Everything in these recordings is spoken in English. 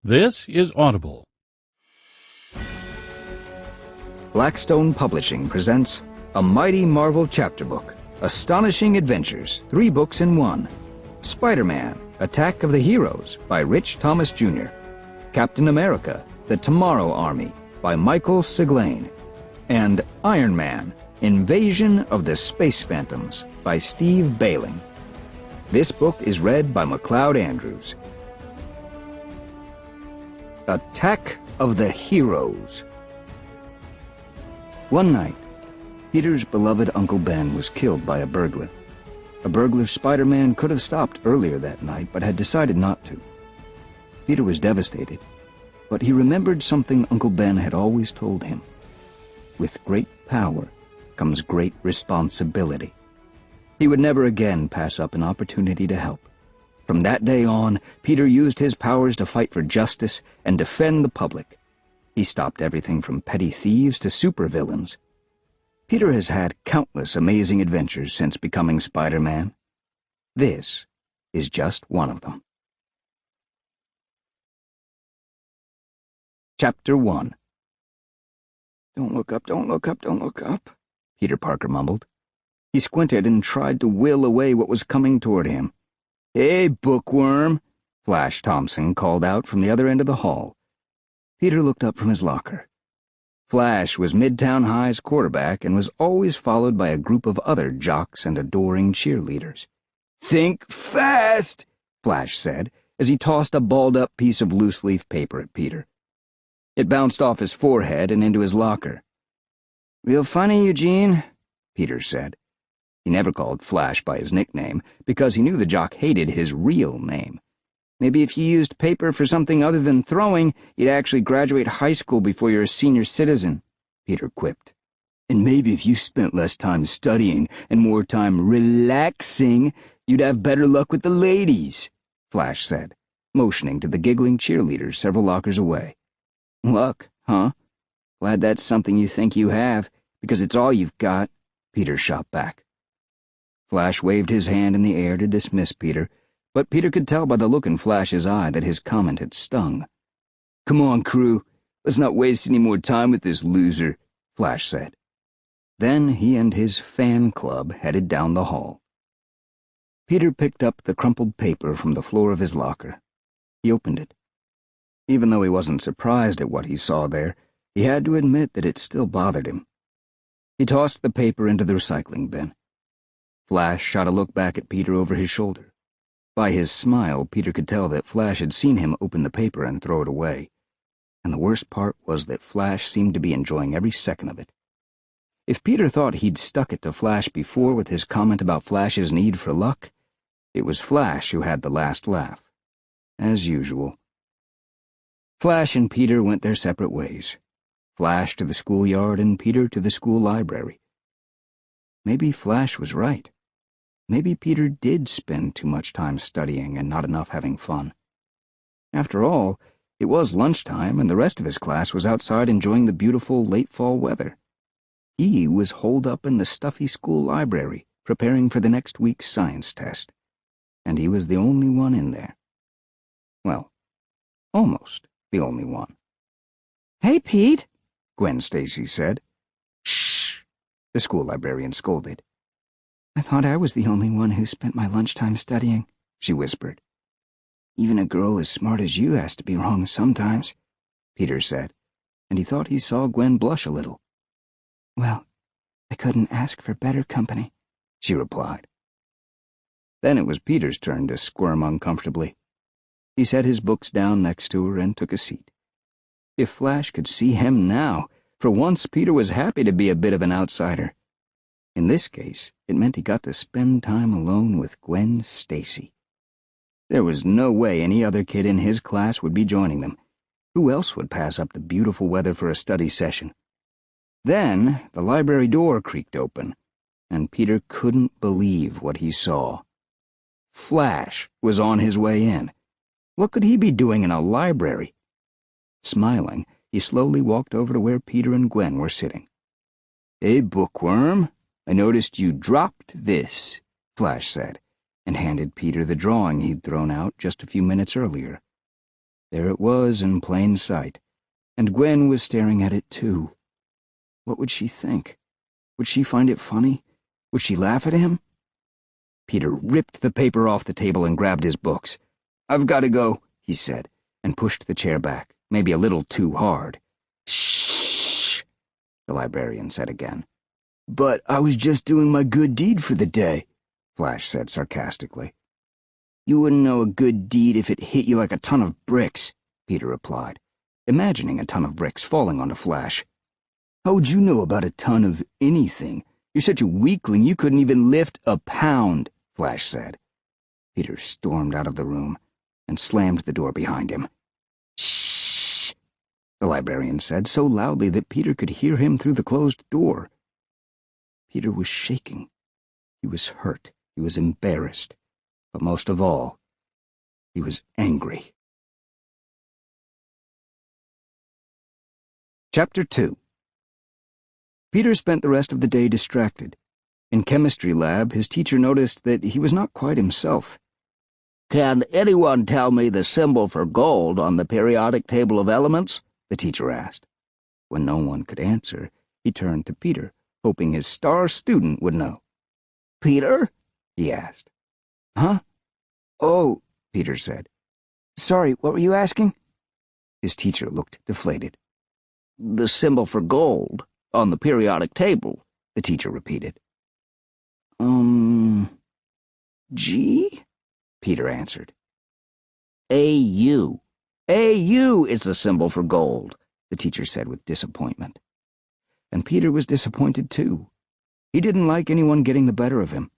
This is Audible. Blackstone Publishing presents a mighty Marvel chapter book, Astonishing Adventures, 3 books in 1. Spider-Man, Attack of the Heroes by Rich Thomas Jr. Captain America, The Tomorrow Army by Michael Siglain. And Iron Man, Invasion of the Space Phantoms by Steve Bailing. This book is read by MacLeod Andrews. Attack of the Heroes. One night, Peter's beloved Uncle Ben was killed by a burglar. A burglar Spider-Man could have stopped earlier that night, but had decided not to. Peter was devastated, but he remembered something Uncle Ben had always told him. With great power comes great responsibility. He would never again pass up an opportunity to help. From that day on, Peter used his powers to fight for justice and defend the public. He stopped everything from petty thieves to supervillains. Peter has had countless amazing adventures since becoming Spider-Man. This is just one of them. Chapter 1. "Don't look up, don't look up, don't look up," Peter Parker mumbled. He squinted and tried to will away what was coming toward him. "Hey, bookworm," Flash Thompson called out from the other end of the hall. Peter looked up from his locker. Flash was Midtown High's quarterback and was always followed by a group of other jocks and adoring cheerleaders. "Think fast," Flash said, as he tossed a balled-up piece of loose-leaf paper at Peter. It bounced off his forehead and into his locker. "Real funny, Eugene," Peter said. He never called Flash by his nickname, because he knew the jock hated his real name. "Maybe if you used paper for something other than throwing, you'd actually graduate high school before you're a senior citizen," Peter quipped. "And maybe if you spent less time studying and more time relaxing, you'd have better luck with the ladies," Flash said, motioning to the giggling cheerleaders several lockers away. "Luck, huh? Glad that's something you think you have, because it's all you've got," Peter shot back. Flash waved his hand in the air to dismiss Peter, but Peter could tell by the look in Flash's eye that his comment had stung. "Come on, crew. Let's not waste any more time with this loser," Flash said. Then he and his fan club headed down the hall. Peter picked up the crumpled paper from the floor of his locker. He opened it. Even though he wasn't surprised at what he saw there, he had to admit that it still bothered him. He tossed the paper into the recycling bin. Flash shot a look back at Peter over his shoulder. By his smile, Peter could tell that Flash had seen him open the paper and throw it away. And the worst part was that Flash seemed to be enjoying every second of it. If Peter thought he'd stuck it to Flash before with his comment about Flash's need for luck, it was Flash who had the last laugh. As usual. Flash and Peter went their separate ways. Flash to the schoolyard and Peter to the school library. Maybe Flash was right. Maybe Peter did spend too much time studying and not enough having fun. After all, it was lunchtime and the rest of his class was outside enjoying the beautiful late fall weather. He was holed up in the stuffy school library, preparing for the next week's science test. And he was the only one in there. Well, almost the only one. "Hey, Pete," Gwen Stacy said. "Shh," the school librarian scolded. "I thought I was the only one who spent my lunchtime studying," she whispered. "Even a girl as smart as you has to be wrong sometimes," Peter said, and he thought he saw Gwen blush a little. "Well, I couldn't ask for better company," she replied. Then it was Peter's turn to squirm uncomfortably. He set his books down next to her and took a seat. If Flash could see him now, for once Peter was happy to be a bit of an outsider. In this case, it meant he got to spend time alone with Gwen Stacy. There was no way any other kid in his class would be joining them. Who else would pass up the beautiful weather for a study session? Then the library door creaked open, and Peter couldn't believe what he saw. Flash was on his way in. What could he be doing in a library? Smiling, he slowly walked over to where Peter and Gwen were sitting. "Hey, bookworm, I noticed you dropped this," Flash said, and handed Peter the drawing he'd thrown out just a few minutes earlier. There it was in plain sight, and Gwen was staring at it too. What would she think? Would she find it funny? Would she laugh at him? Peter ripped the paper off the table and grabbed his books. "I've got to go," he said, and pushed the chair back, maybe a little too hard. "Shh," the librarian said again. "But I was just doing my good deed for the day," Flash said sarcastically. "You wouldn't know a good deed if it hit you like a ton of bricks," Peter replied, imagining a ton of bricks falling onto Flash. "How would you know about a ton of anything? You're such a weakling you couldn't even lift a pound," Flash said. Peter stormed out of the room and slammed the door behind him. "Shh," the librarian said so loudly that Peter could hear him through the closed door. Peter was shaking. He was hurt. He was embarrassed. But most of all, he was angry. Chapter 2. Peter spent the rest of the day distracted. In chemistry lab, his teacher noticed that he was not quite himself. "Can anyone tell me the symbol for gold on the periodic table of elements?" the teacher asked. When no one could answer, he turned to Peter, hoping his star student would know. "Peter?" he asked. "Huh? Oh," Peter said. "Sorry, what were you asking?" His teacher looked deflated. "The symbol for gold on the periodic table," the teacher repeated. G? Peter answered. AU. AU is the symbol for gold, the teacher said with disappointment. And Peter was disappointed too. He didn't like anyone getting the better of him,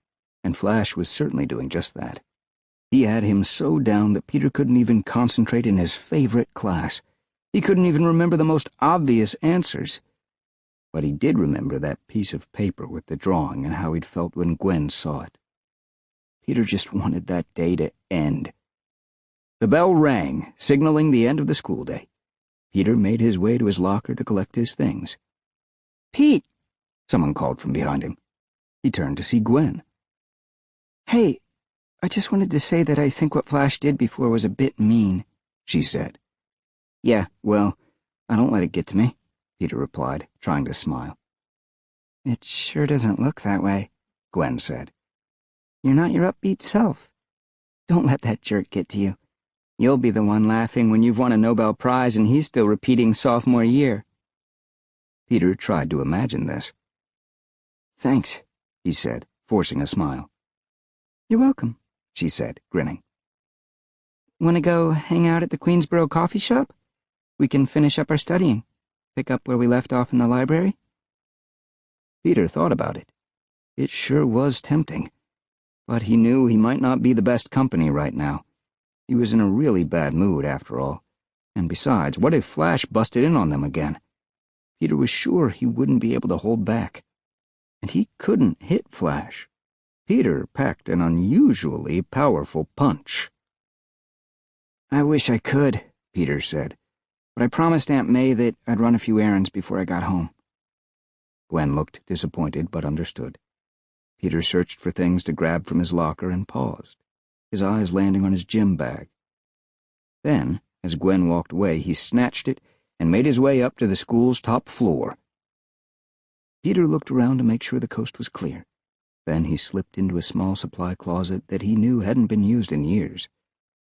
and Flash was certainly doing just that. He had him so down that Peter couldn't even concentrate in his favorite class. He couldn't even remember the most obvious answers. But he did remember that piece of paper with the drawing and how he'd felt when Gwen saw it. Peter just wanted that day to end. The bell rang, signaling the end of the school day. Peter made his way to his locker to collect his things. "Pete!" someone called from behind him. He turned to see Gwen. "Hey, I just wanted to say that I think what Flash did before was a bit mean," she said. "Yeah, well, I don't let it get to me," Peter replied, trying to smile. "It sure doesn't look that way," Gwen said. "You're not your upbeat self. Don't let that jerk get to you. You'll be the one laughing when you've won a Nobel Prize and he's still repeating sophomore year." Peter tried to imagine this. "Thanks," he said, forcing a smile. "You're welcome," she said, grinning. "Want to go hang out at the Queensboro coffee shop? We can finish up our studying. Pick up where we left off in the library?" Peter thought about it. It sure was tempting. But he knew he might not be the best company right now. He was in a really bad mood, after all. And besides, what if Flash busted in on them again? Peter was sure he wouldn't be able to hold back. And he couldn't hit Flash. Peter packed an unusually powerful punch. "I wish I could," Peter said, "but I promised Aunt May that I'd run a few errands before I got home." Gwen looked disappointed but understood. Peter searched for things to grab from his locker and paused, his eyes landing on his gym bag. Then, as Gwen walked away, he snatched it and made his way up to the school's top floor. Peter looked around to make sure the coast was clear. Then he slipped into a small supply closet that he knew hadn't been used in years.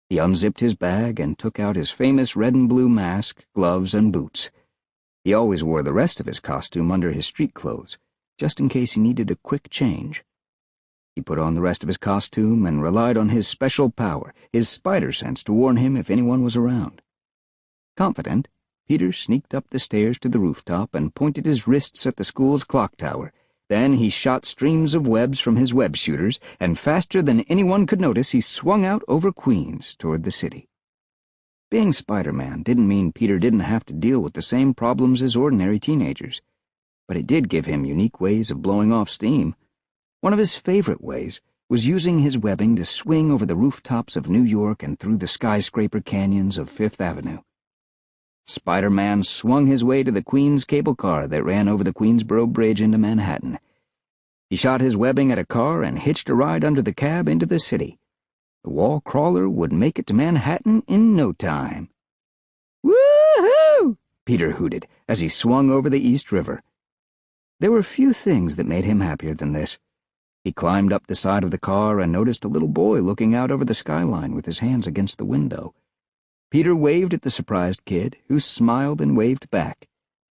He unzipped his bag and took out his famous red and blue mask, gloves, and boots. He always wore the rest of his costume under his street clothes, just in case he needed a quick change. He put on the rest of his costume and relied on his special power, his spider sense, to warn him if anyone was around. Confident, Peter sneaked up the stairs to the rooftop and pointed his wrists at the school's clock tower. Then he shot streams of webs from his web shooters, and faster than anyone could notice, he swung out over Queens toward the city. Being Spider-Man didn't mean Peter didn't have to deal with the same problems as ordinary teenagers. But it did give him unique ways of blowing off steam. One of his favorite ways was using his webbing to swing over the rooftops of New York and through the skyscraper canyons of Fifth Avenue. Spider-Man swung his way to the Queens cable car that ran over the Queensboro Bridge into Manhattan. He shot his webbing at a car and hitched a ride under the cab into the city. The wall crawler would make it to Manhattan in no time. "Woo-hoo!" Peter hooted as he swung over the East River. There were few things that made him happier than this. He climbed up the side of the car and noticed a little boy looking out over the skyline with his hands against the window. Peter waved at the surprised kid, who smiled and waved back.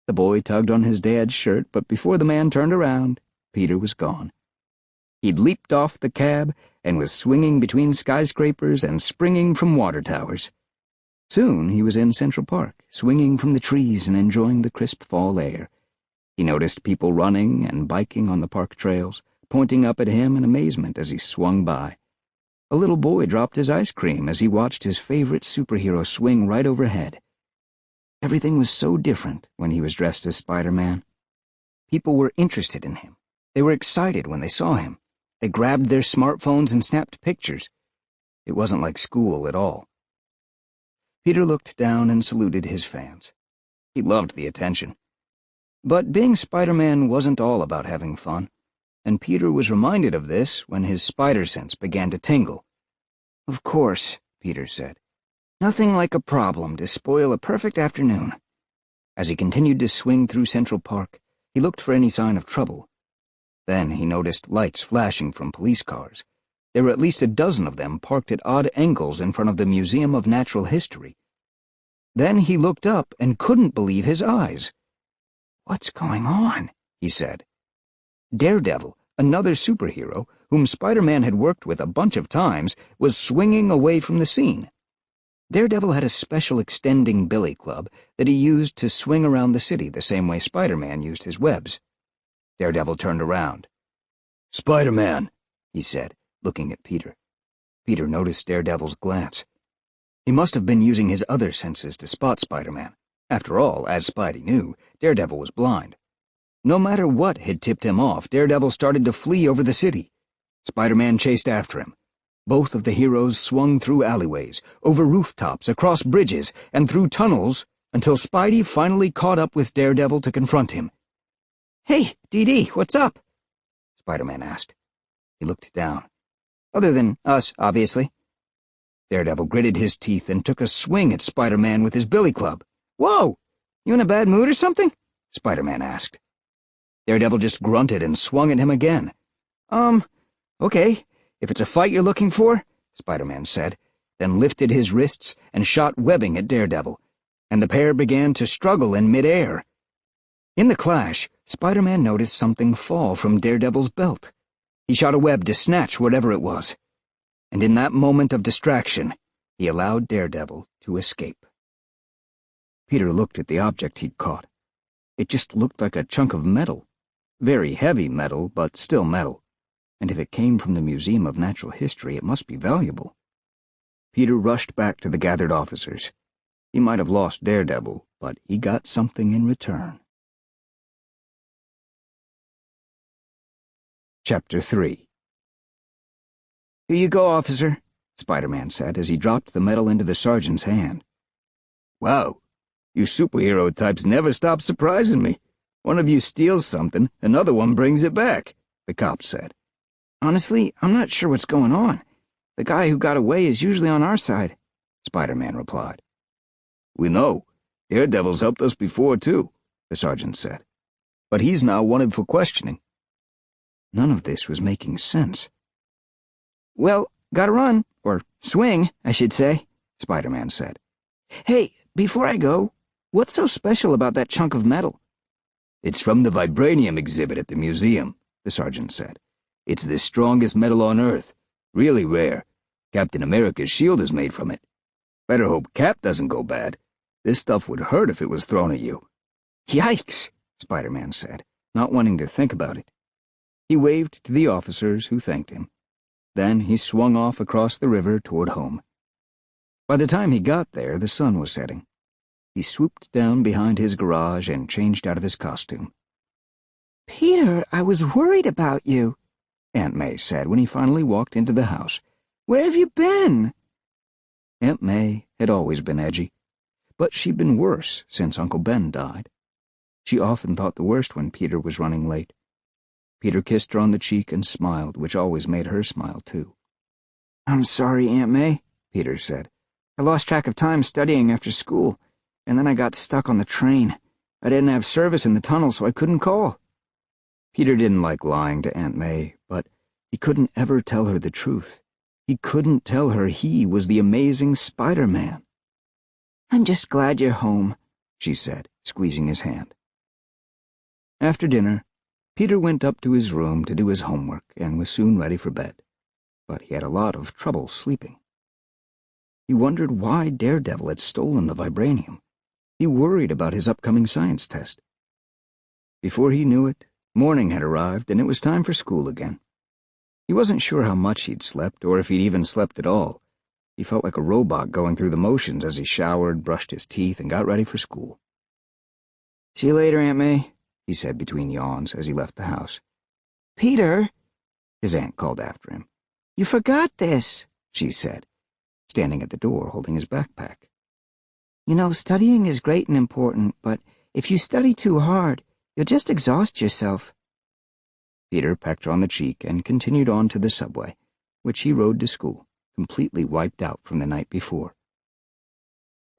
The boy tugged on his dad's shirt, but before the man turned around, Peter was gone. He'd leaped off the cab and was swinging between skyscrapers and springing from water towers. Soon he was in Central Park, swinging from the trees and enjoying the crisp fall air. He noticed people running and biking on the park trails, pointing up at him in amazement as he swung by. A little boy dropped his ice cream as he watched his favorite superhero swing right overhead. Everything was so different when he was dressed as Spider-Man. People were interested in him. They were excited when they saw him. They grabbed their smartphones and snapped pictures. It wasn't like school at all. Peter looked down and saluted his fans. He loved the attention. But being Spider-Man wasn't all about having fun, and Peter was reminded of this when his spider sense began to tingle. "Of course," Peter said. "Nothing like a problem to spoil a perfect afternoon." As he continued to swing through Central Park, he looked for any sign of trouble. Then he noticed lights flashing from police cars. There were at least a dozen of them parked at odd angles in front of the Museum of Natural History. Then he looked up and couldn't believe his eyes. "What's going on?" he said. Daredevil, another superhero, whom Spider-Man had worked with a bunch of times, was swinging away from the scene. Daredevil had a special extending billy club that he used to swing around the city the same way Spider-Man used his webs. Daredevil turned around. "Spider-Man," he said, looking at Peter. Peter noticed Daredevil's glance. He must have been using his other senses to spot Spider-Man. After all, as Spidey knew, Daredevil was blind. No matter what had tipped him off, Daredevil started to flee over the city. Spider-Man chased after him. Both of the heroes swung through alleyways, over rooftops, across bridges, and through tunnels, until Spidey finally caught up with Daredevil to confront him. "Hey, DD, what's up?" Spider-Man asked. He looked down. "Other than us, obviously." Daredevil gritted his teeth and took a swing at Spider-Man with his billy club. "Whoa! You in a bad mood or something?" Spider-Man asked. Daredevil just grunted and swung at him again. Okay, if it's a fight you're looking for," Spider-Man said, then lifted his wrists and shot webbing at Daredevil, and the pair began to struggle in midair. In the clash, Spider-Man noticed something fall from Daredevil's belt. He shot a web to snatch whatever it was, and in that moment of distraction, he allowed Daredevil to escape. Peter looked at the object he'd caught. It just looked like a chunk of metal. Very heavy metal, but still metal. And if it came from the Museum of Natural History, it must be valuable. Peter rushed back to the gathered officers. He might have lost Daredevil, but he got something in return. Chapter 3. "Here you go, officer," Spider-Man said as he dropped the medal into the sergeant's hand. "Wow, you superhero types never stop surprising me. One of you steals something, another one brings it back," the cop said. "Honestly, I'm not sure what's going on. The guy who got away is usually on our side," Spider-Man replied. "We know. Daredevil's helped us before, too," the sergeant said. "But he's now wanted for questioning." None of this was making sense. "Well, gotta run, or swing, I should say," Spider-Man said. "Hey, before I go, what's so special about that chunk of metal?" "It's from the vibranium exhibit at the museum," the sergeant said. "It's the strongest metal on Earth. Really rare. Captain America's shield is made from it. Better hope Cap doesn't go bad. This stuff would hurt if it was thrown at you." "Yikes," Spider-Man said, not wanting to think about it. He waved to the officers, who thanked him. Then he swung off across the river toward home. By the time he got there, the sun was setting. He swooped down behind his garage and changed out of his costume. "Peter, I was worried about you," Aunt May said when he finally walked into the house. "Where have you been?" Aunt May had always been edgy, but she'd been worse since Uncle Ben died. She often thought the worst when Peter was running late. Peter kissed her on the cheek and smiled, which always made her smile, too. "I'm sorry, Aunt May," Peter said. "I lost track of time studying after school. and then I got stuck on the train. I didn't have service in the tunnel, so I couldn't call." Peter didn't like lying to Aunt May, but he couldn't ever tell her the truth. He couldn't tell her he was the amazing Spider-Man. "I'm just glad you're home," she said, squeezing his hand. After dinner, Peter went up to his room to do his homework and was soon ready for bed, but he had a lot of trouble sleeping. He wondered why Daredevil had stolen the vibranium. He worried about his upcoming science test. Before he knew it, morning had arrived and it was time for school again. He wasn't sure how much he'd slept or if he'd even slept at all. He felt like a robot going through the motions as he showered, brushed his teeth, and got ready for school. "See you later, Aunt May," he said between yawns as he left the house. "Peter," his aunt called after him. "you forgot this," she said, standing at the door holding his backpack. "You know, studying is great and important, but if you study too hard, you'll just exhaust yourself." Peter pecked her on the cheek and continued on to the subway, which he rode to school, completely wiped out from the night before.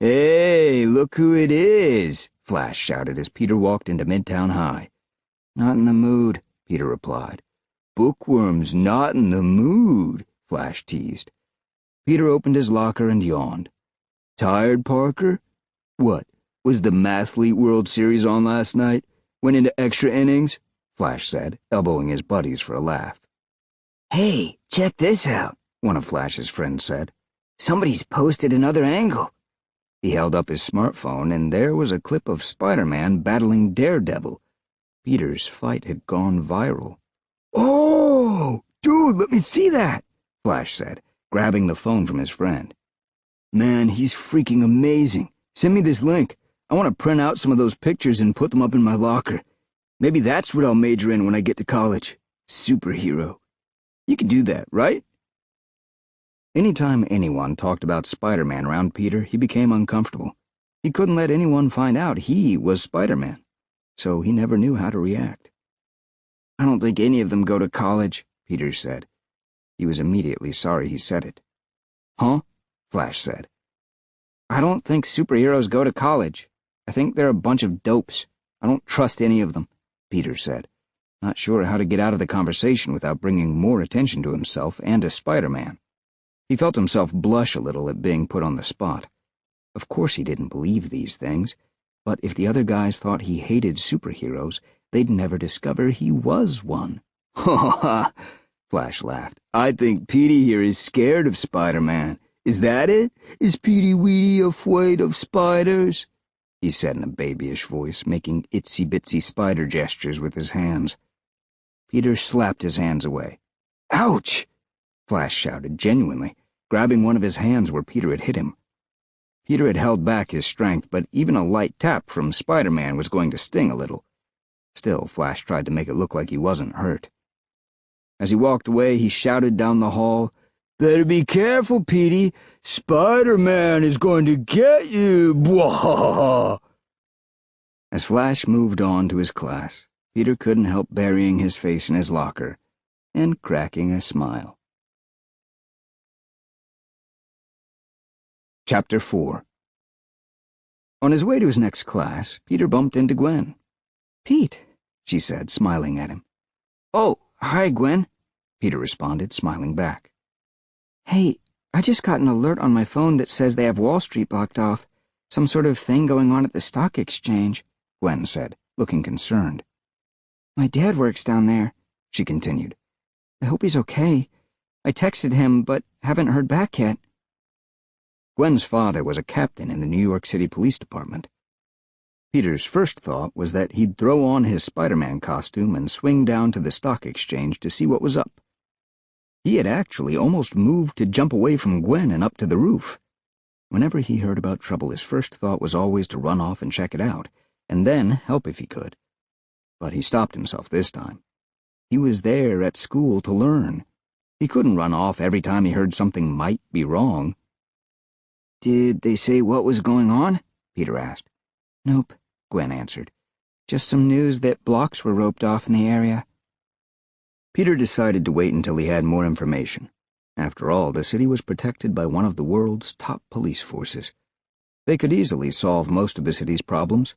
"Hey, look who it is!" Flash shouted as Peter walked into Midtown High. "Not in the mood," Peter replied. "Bookworm's not in the mood," Flash teased. Peter opened his locker and yawned. "Tired, Parker? What, was the MacLeod World Series on last night? Went into extra innings?" Flash said, elbowing his buddies for a laugh. "Hey, check this out," one of Flash's friends said. "Somebody's posted another angle." He held up his smartphone, and there was a clip of Spider-Man battling Daredevil. Peter's fight had gone viral. "Oh, dude, let me see that," Flash said, grabbing the phone from his friend. "Man, he's freaking amazing. Send me this link. I want to print out some of those pictures and put them up in my locker. Maybe that's what I'll major in when I get to college. Superhero. You can do that, right?" Anytime anyone talked about Spider-Man around Peter, he became uncomfortable. He couldn't let anyone find out he was Spider-Man, so he never knew how to react. "I don't think any of them go to college," Peter said. He was immediately sorry he said it. "Huh?" Flash said. "I don't think superheroes go to college. I think they're a bunch of dopes. I don't trust any of them," Peter said, not sure how to get out of the conversation without bringing more attention to himself and to Spider-Man. He felt himself blush a little at being put on the spot. Of course he didn't believe these things, but if the other guys thought he hated superheroes, they'd never discover he was one. "Ha ha ha," Flash laughed. "I think Petey here is scared of Spider-Man. Is that it? Is Petey Weedy afraid of spiders?" he said in a babyish voice, making itsy-bitsy spider gestures with his hands. Peter slapped his hands away. "Ouch!" Flash shouted, genuinely, grabbing one of his hands where Peter had hit him. Peter had held back his strength, but even a light tap from Spider-Man was going to sting a little. Still, Flash tried to make it look like he wasn't hurt. As he walked away, he shouted down the hall, "Better be careful, Petey. Spider-Man is going to get you, bwahaha!" As Flash moved on to his class, Peter couldn't help burying his face in his locker and cracking a smile. Chapter 4. On his way to his next class, Peter bumped into Gwen. "Pete," she said, smiling at him. "Oh, hi, Gwen," Peter responded, smiling back. "Hey, I just got an alert on my phone that says they have Wall Street blocked off. Some sort of thing going on at the stock exchange," Gwen said, looking concerned. "My dad works down there," she continued. "I hope he's okay. I texted him, but haven't heard back yet." Gwen's father was a captain in the New York City Police Department. Peter's first thought was that he'd throw on his Spider-Man costume and swing down to the stock exchange to see what was up. He had actually almost moved to jump away from Gwen and up to the roof. Whenever he heard about trouble, his first thought was always to run off and check it out, and then help if he could. But he stopped himself this time. He was there at school to learn. He couldn't run off every time he heard something might be wrong. "Did they say what was going on?" Peter asked. "Nope," Gwen answered. "Just some news that blocks were roped off in the area." Peter decided to wait until he had more information. After all, the city was protected by one of the world's top police forces. They could easily solve most of the city's problems,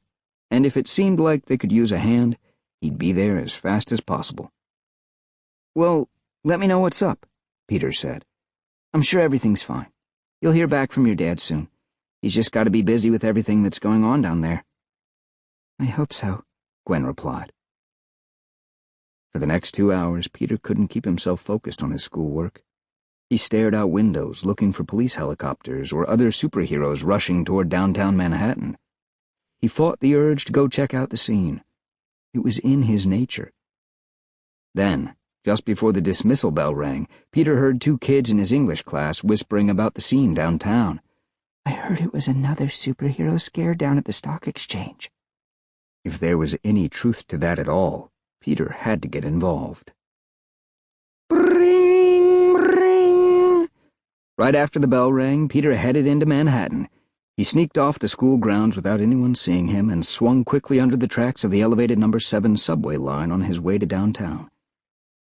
and if it seemed like they could use a hand, he'd be there as fast as possible. "Well, let me know what's up," Peter said. "I'm sure everything's fine. You'll hear back from your dad soon. He's just got to be busy with everything that's going on down there." "I hope so," Gwen replied. For the next 2 hours, Peter couldn't keep himself focused on his schoolwork. He stared out windows, looking for police helicopters or other superheroes rushing toward downtown Manhattan. He fought the urge to go check out the scene. It was in his nature. Then, just before the dismissal bell rang, Peter heard 2 kids in his English class whispering about the scene downtown. "I heard it was another superhero scare down at the stock exchange." If there was any truth to that at all, Peter had to get involved. Bring, bring. Right after the bell rang, Peter headed into Manhattan. He sneaked off the school grounds without anyone seeing him and swung quickly under the tracks of the elevated No. 7 subway line on his way to downtown.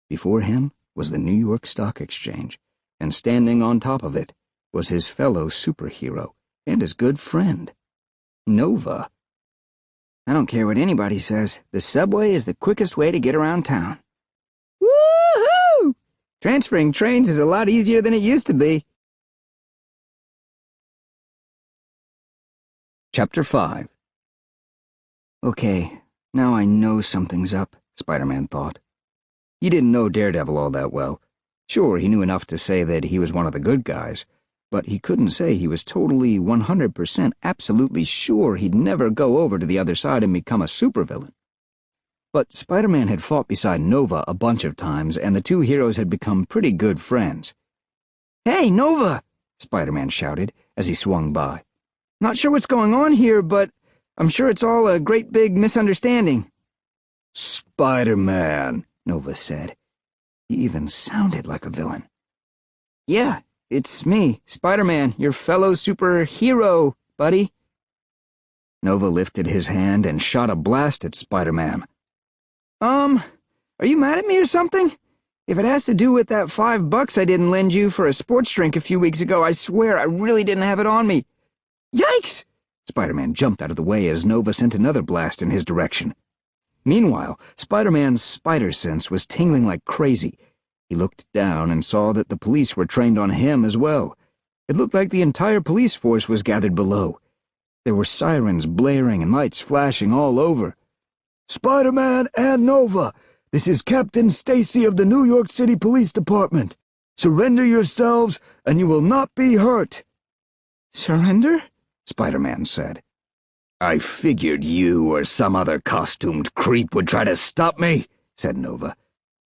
Before him was the New York Stock Exchange, and standing on top of it was his fellow superhero and his good friend, Nova. "I don't care what anybody says. The subway is the quickest way to get around town." "Woo-hoo! Transferring trains is a lot easier than it used to be." Chapter 5. "Okay, now I know something's up," Spider-Man thought. He didn't know Daredevil all that well. Sure, he knew enough to say that he was one of the good guys, but he couldn't say he was totally 100% absolutely sure he'd never go over to the other side and become a supervillain. But Spider-Man had fought beside Nova a bunch of times, and the 2 heroes had become pretty good friends. "Hey, Nova!" Spider-Man shouted as he swung by. "Not sure what's going on here, but I'm sure it's all a great big misunderstanding." "Spider-Man," Nova said. He even sounded like a villain. "Yeah, it's me, Spider-Man, your fellow superhero, buddy." Nova lifted his hand and shot a blast at Spider-Man. Are you mad at me or something? If it has to do with that $5 I didn't lend you for a sports drink a few weeks ago, I swear I really didn't have it on me." "Yikes!" Spider-Man jumped out of the way as Nova sent another blast in his direction. Meanwhile, Spider-Man's spider sense was tingling like crazy. He looked down and saw that the police were trained on him as well. It looked like the entire police force was gathered below. There were sirens blaring and lights flashing all over. "Spider-Man and Nova, this is Captain Stacy of the New York City Police Department. Surrender yourselves and you will not be hurt." "Surrender?" Spider-Man said. "I figured you or some other costumed creep would try to stop me," said Nova.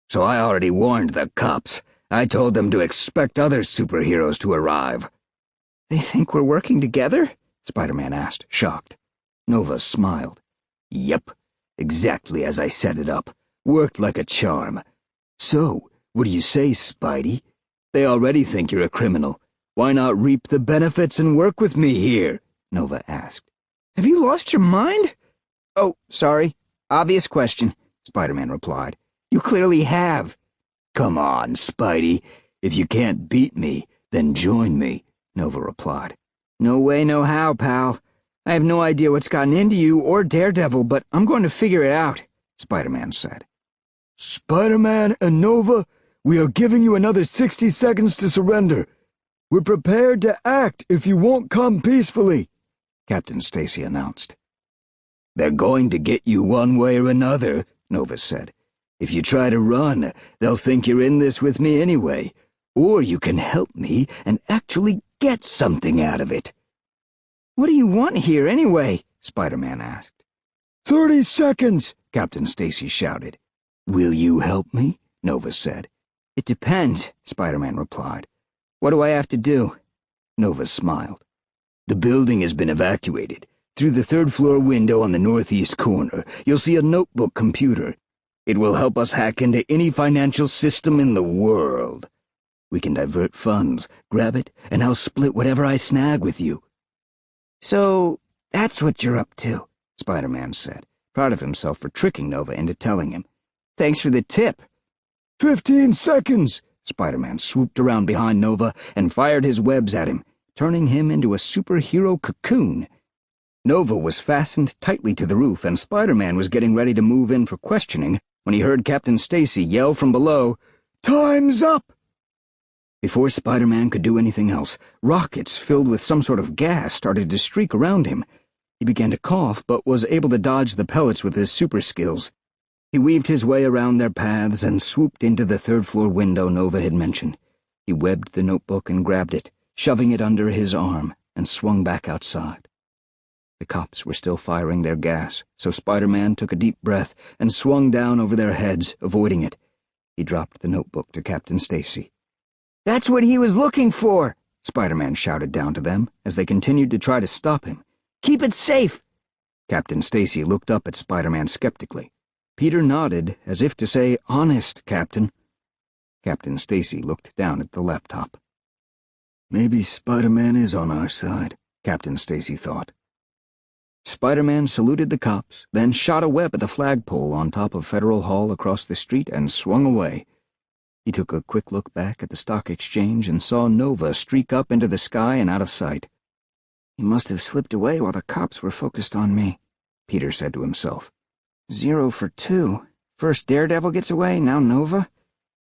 "So I already warned the cops. I told them to expect other superheroes to arrive." "They think we're working together?" Spider-Man asked, shocked. Nova smiled. "Yep, exactly as I set it up. Worked like a charm. So, what do you say, Spidey? They already think you're a criminal. Why not reap the benefits and work with me here?" Nova asked. "Have you lost your mind?" "Oh, sorry. Obvious question," Spider-Man replied. "You clearly have." "Come on, Spidey. If you can't beat me, then join me," Nova replied. "No way, no how, pal. I have no idea what's gotten into you or Daredevil, but I'm going to figure it out," Spider-Man said. "Spider-Man and Nova, we are giving you another 60 seconds to surrender. We're prepared to act if you won't come peacefully," Captain Stacy announced. "They're going to get you one way or another," Nova said. "If you try to run, they'll think you're in this with me anyway. Or you can help me and actually get something out of it." "What do you want here, anyway?" Spider-Man asked. 30 seconds, Captain Stacy shouted. "Will you help me?" Nova said. "It depends," Spider-Man replied. "What do I have to do?" Nova smiled. "The building has been evacuated. Through the third-floor window on the northeast corner, you'll see a notebook computer. It will help us hack into any financial system in the world. We can divert funds, grab it, and I'll split whatever I snag with you." "So, that's what you're up to," Spider-Man said, proud of himself for tricking Nova into telling him. "Thanks for the tip." 15 seconds! Spider-Man swooped around behind Nova and fired his webs at him, turning him into a superhero cocoon. Nova was fastened tightly to the roof, and Spider-Man was getting ready to move in for questioning when he heard Captain Stacy yell from below, "Time's up!" Before Spider-Man could do anything else, rockets filled with some sort of gas started to streak around him. He began to cough, but was able to dodge the pellets with his super skills. He weaved his way around their paths and swooped into the third-floor window Nova had mentioned. He webbed the notebook and grabbed it, shoving it under his arm, and swung back outside. The cops were still firing their gas, so Spider-Man took a deep breath and swung down over their heads, avoiding it. He dropped the notebook to Captain Stacy. "That's what he was looking for!" Spider-Man shouted down to them as they continued to try to stop him. "Keep it safe!" Captain Stacy looked up at Spider-Man skeptically. Peter nodded, as if to say, "Honest, Captain." Captain Stacy looked down at the laptop. Maybe Spider-Man is on our side, Captain Stacy thought. Spider-Man saluted the cops, then shot a web at the flagpole on top of Federal Hall across the street and swung away. He took a quick look back at the stock exchange and saw Nova streak up into the sky and out of sight. "He must have slipped away while the cops were focused on me," Peter said to himself. 0 for 2. First Daredevil gets away, now Nova.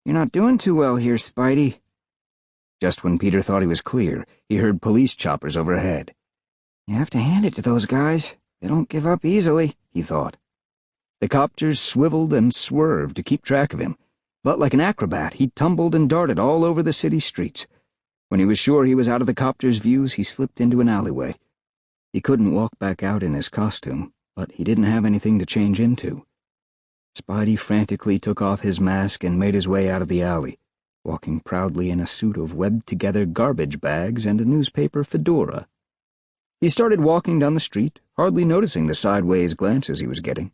You're not doing too well here, Spidey. Just when Peter thought he was clear, he heard police choppers overhead. You have to hand it to those guys. They don't give up easily, he thought. The copters swiveled and swerved to keep track of him, but like an acrobat, he tumbled and darted all over the city streets. When he was sure he was out of the copter's views, he slipped into an alleyway. He couldn't walk back out in his costume, but he didn't have anything to change into. Spidey frantically took off his mask and made his way out of the alley, walking proudly in a suit of webbed-together garbage bags and a newspaper fedora. He started walking down the street, hardly noticing the sideways glances he was getting.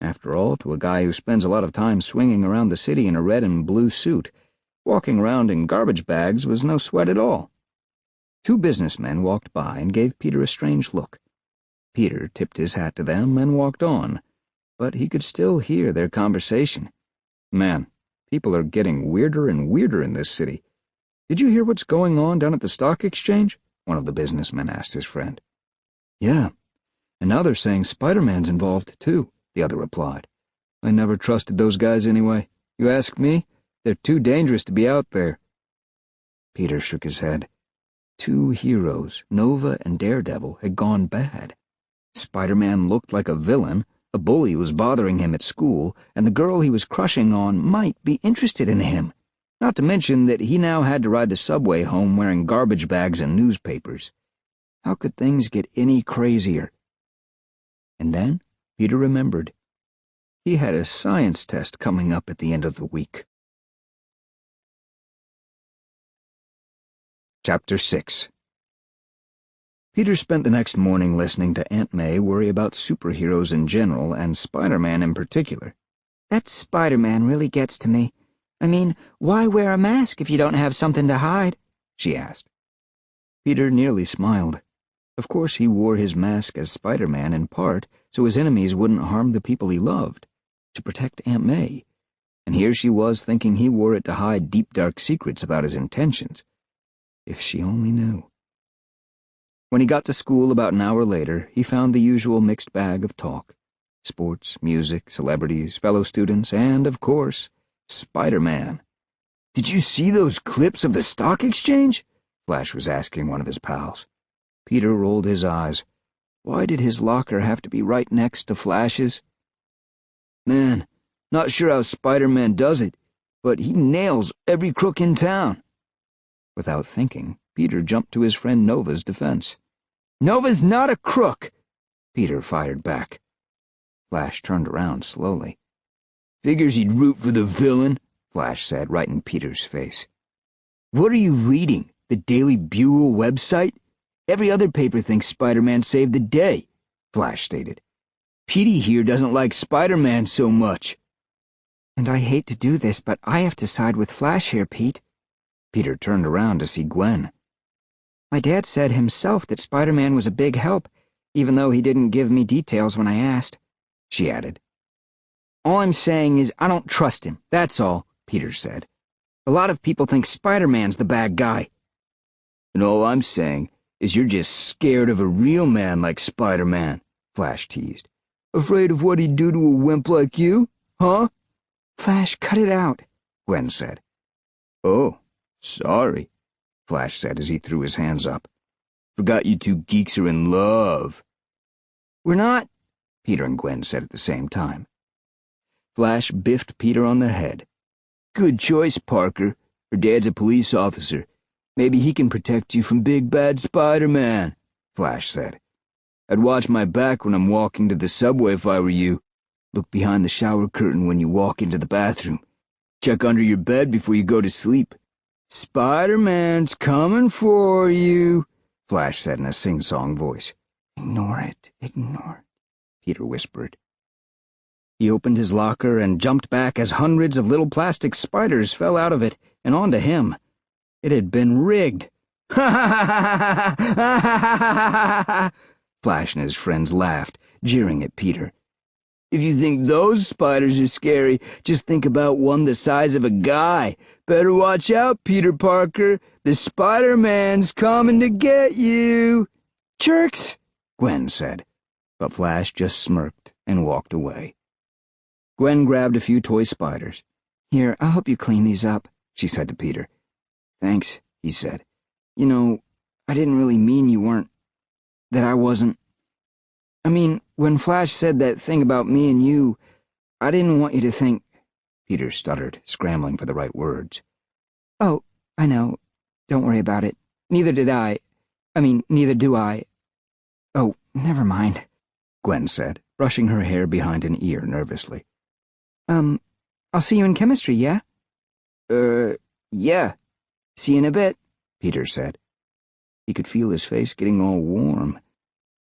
After all, to a guy who spends a lot of time swinging around the city in a red and blue suit, walking around in garbage bags was no sweat at all. 2 businessmen walked by and gave Peter a strange look. Peter tipped his hat to them and walked on, but he could still hear their conversation. Man, people are getting weirder and weirder in this city. Did you hear what's going on down at the stock exchange? One of the businessmen asked his friend. Yeah, and now they're saying Spider-Man's involved, too, the other replied. I never trusted those guys anyway. You ask me, they're too dangerous to be out there. Peter shook his head. 2 heroes, Nova and Daredevil, had gone bad. Spider-Man looked like a villain, a bully was bothering him at school, and the girl he was crushing on might be interested in him, not to mention that he now had to ride the subway home wearing garbage bags and newspapers. How could things get any crazier? And then Peter remembered. He had a science test coming up at the end of the week. Chapter 6. Peter spent the next morning listening to Aunt May worry about superheroes in general and Spider-Man in particular. That Spider-Man really gets to me. I mean, why wear a mask if you don't have something to hide? She asked. Peter nearly smiled. Of course he wore his mask as Spider-Man in part so his enemies wouldn't harm the people he loved, to protect Aunt May. And here she was thinking he wore it to hide deep dark secrets about his intentions. If she only knew. When he got to school about an hour later, he found the usual mixed bag of talk. Sports, music, celebrities, fellow students, and, of course, Spider-Man. Did you see those clips of the stock exchange? Flash was asking one of his pals. Peter rolled his eyes. Why did his locker have to be right next to Flash's? Man, not sure how Spider-Man does it, but he nails every crook in town. Without thinking, Peter jumped to his friend Nova's defense. Nova's not a crook, Peter fired back. Flash turned around slowly. Figures he'd root for the villain, Flash said, right in Peter's face. What are you reading, the Daily Bugle website? Every other paper thinks Spider-Man saved the day, Flash stated. Petey here doesn't like Spider-Man so much. And I hate to do this, but I have to side with Flash here, Pete. Peter turned around to see Gwen. My dad said himself that Spider-Man was a big help, even though he didn't give me details when I asked, she added. All I'm saying is I don't trust him, that's all, Peter said. A lot of people think Spider-Man's the bad guy. And all I'm saying is you're just scared of a real man like Spider-Man, Flash teased. Afraid of what he'd do to a wimp like you, huh? Flash, cut it out, Gwen said. Oh, sorry, Flash said as he threw his hands up. Forgot you two geeks are in love. We're not, Peter and Gwen said at the same time. Flash biffed Peter on the head. Good choice, Parker. Her dad's a police officer. Maybe he can protect you from Big Bad Spider-Man, Flash said. I'd watch my back when I'm walking to the subway if I were you. Look behind the shower curtain when you walk into the bathroom. Check under your bed before you go to sleep. Spider-Man's coming for you, Flash said in a sing-song voice. Ignore it, ignore it, Peter whispered. He opened his locker and jumped back as hundreds of little plastic spiders fell out of it and onto him. It had been rigged. Ha ha ha ha ha ha! Flash and his friends laughed, jeering at Peter. If you think those spiders are scary, just think about one the size of a guy. Better watch out, Peter Parker. The Spider-Man's coming to get you. Jerks, Gwen said, but Flash just smirked and walked away. Gwen grabbed a few toy spiders. Here, I'll help you clean these up, she said to Peter. Thanks, he said. You know, I didn't really mean you weren't... that I wasn't... I mean, when Flash said that thing about me and you, I didn't want you to think... Peter stuttered, scrambling for the right words. Oh, I know. Don't worry about it. Neither did I. I mean, neither do I. Oh, never mind, Gwen said, brushing her hair behind an ear nervously. I'll see you in chemistry, yeah? Yeah. See you in a bit, Peter said. He could feel his face getting all warm.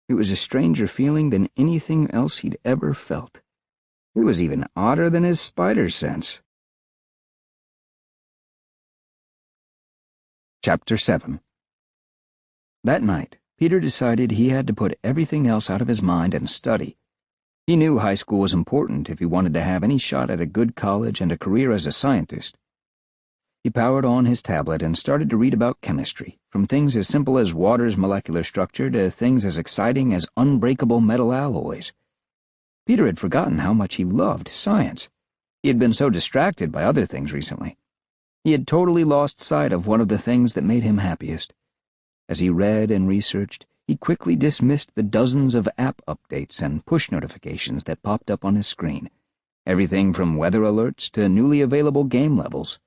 It was a stranger feeling than anything else he'd ever felt. It was even odder than his spider sense. Chapter 7. That night, Peter decided he had to put everything else out of his mind and study. He knew high school was important if he wanted to have any shot at a good college and a career as a scientist. He powered on his tablet and started to read about chemistry, from things as simple as water's molecular structure to things as exciting as unbreakable metal alloys. Peter had forgotten how much he loved science. He had been so distracted by other things recently. He had totally lost sight of one of the things that made him happiest. As he read and researched, he quickly dismissed the dozens of app updates and push notifications that popped up on his screen, everything from weather alerts to newly available game levels.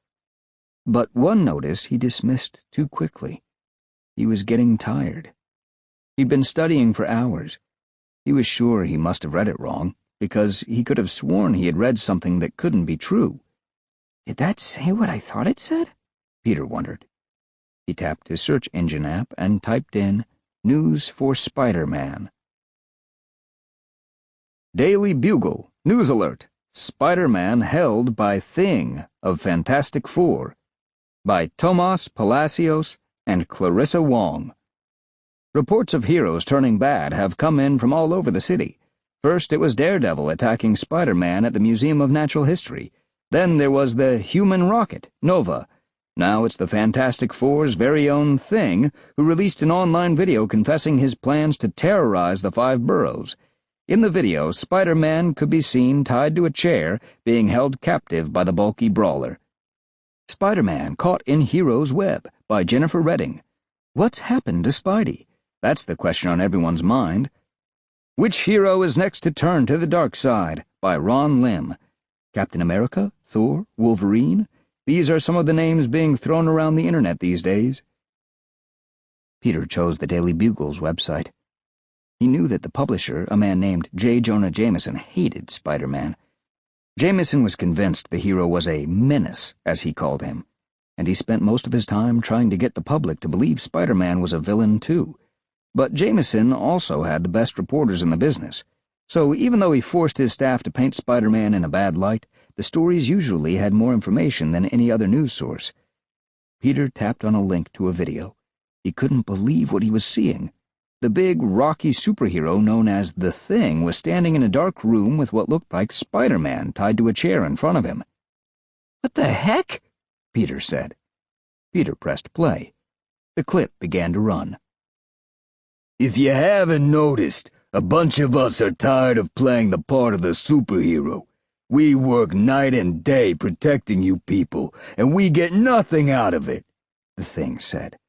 But one notice he dismissed too quickly. He was getting tired. He'd been studying for hours. He was sure he must have read it wrong, because he could have sworn he had read something that couldn't be true. Did that say what I thought it said? Peter wondered. He tapped his search engine app and typed in, News for Spider-Man. Daily Bugle, News Alert, Spider-Man held by Thing of Fantastic Four, by Tomas Palacios and Clarissa Wong. Reports of heroes turning bad have come in from all over the city. First, it was Daredevil attacking Spider-Man at the Museum of Natural History. Then there was the human rocket, Nova. Now it's the Fantastic Four's very own Thing, who released an online video confessing his plans to terrorize the 5 boroughs. In the video, Spider-Man could be seen tied to a chair, being held captive by the bulky brawler. Spider-Man Caught in Hero's Web, by Jennifer Redding. What's happened to Spidey? That's the question on everyone's mind. Which hero is next to turn to the dark side? By Ron Lim. Captain America? Thor? Wolverine? These are some of the names being thrown around the internet these days. Peter chose the Daily Bugle's website. He knew that the publisher, a man named J. Jonah Jameson, hated Spider-Man. Jameson was convinced the hero was a menace, as he called him, and he spent most of his time trying to get the public to believe Spider-Man was a villain, too. But Jameson also had the best reporters in the business, so even though he forced his staff to paint Spider-Man in a bad light, the stories usually had more information than any other news source. Peter tapped on a link to a video. He couldn't believe what he was seeing. The big, rocky superhero known as The Thing was standing in a dark room with what looked like Spider-Man tied to a chair in front of him. "What the heck?" Peter said. Peter pressed play. The clip began to run. If you haven't noticed, a bunch of us are tired of playing the part of the superhero. We work night and day protecting you people, and we get nothing out of it, the thing said.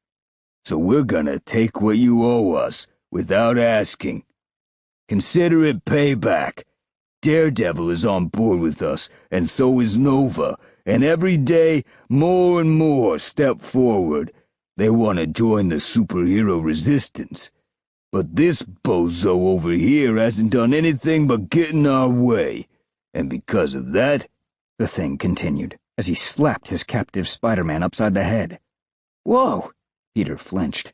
So we're gonna take what you owe us, without asking. Consider it payback. Daredevil is on board with us, and so is Nova, and every day more and more step forward. They want to join the superhero resistance. But this bozo over here hasn't done anything but get in our way, and because of that, the thing continued, as he slapped his captive Spider-Man upside the head. Whoa! Peter flinched.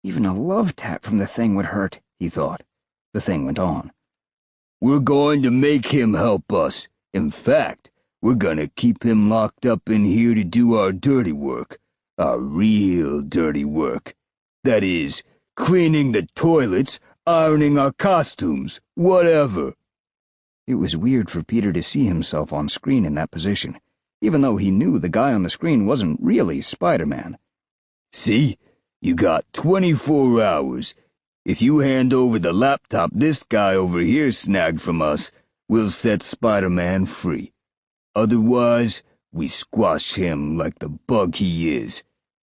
Even a love tap from the thing would hurt, he thought. The thing went on. We're going to make him help us. In fact, we're gonna keep him locked up in here to do our dirty work. Our real dirty work. That is, cleaning the toilets, ironing our costumes, whatever. It was weird for Peter to see himself on screen in that position, even though he knew the guy on the screen wasn't really Spider-Man. See? You got 24 hours. If you hand over the laptop this guy over here snagged from us, we'll set Spider-Man free. Otherwise, we squash him like the bug he is.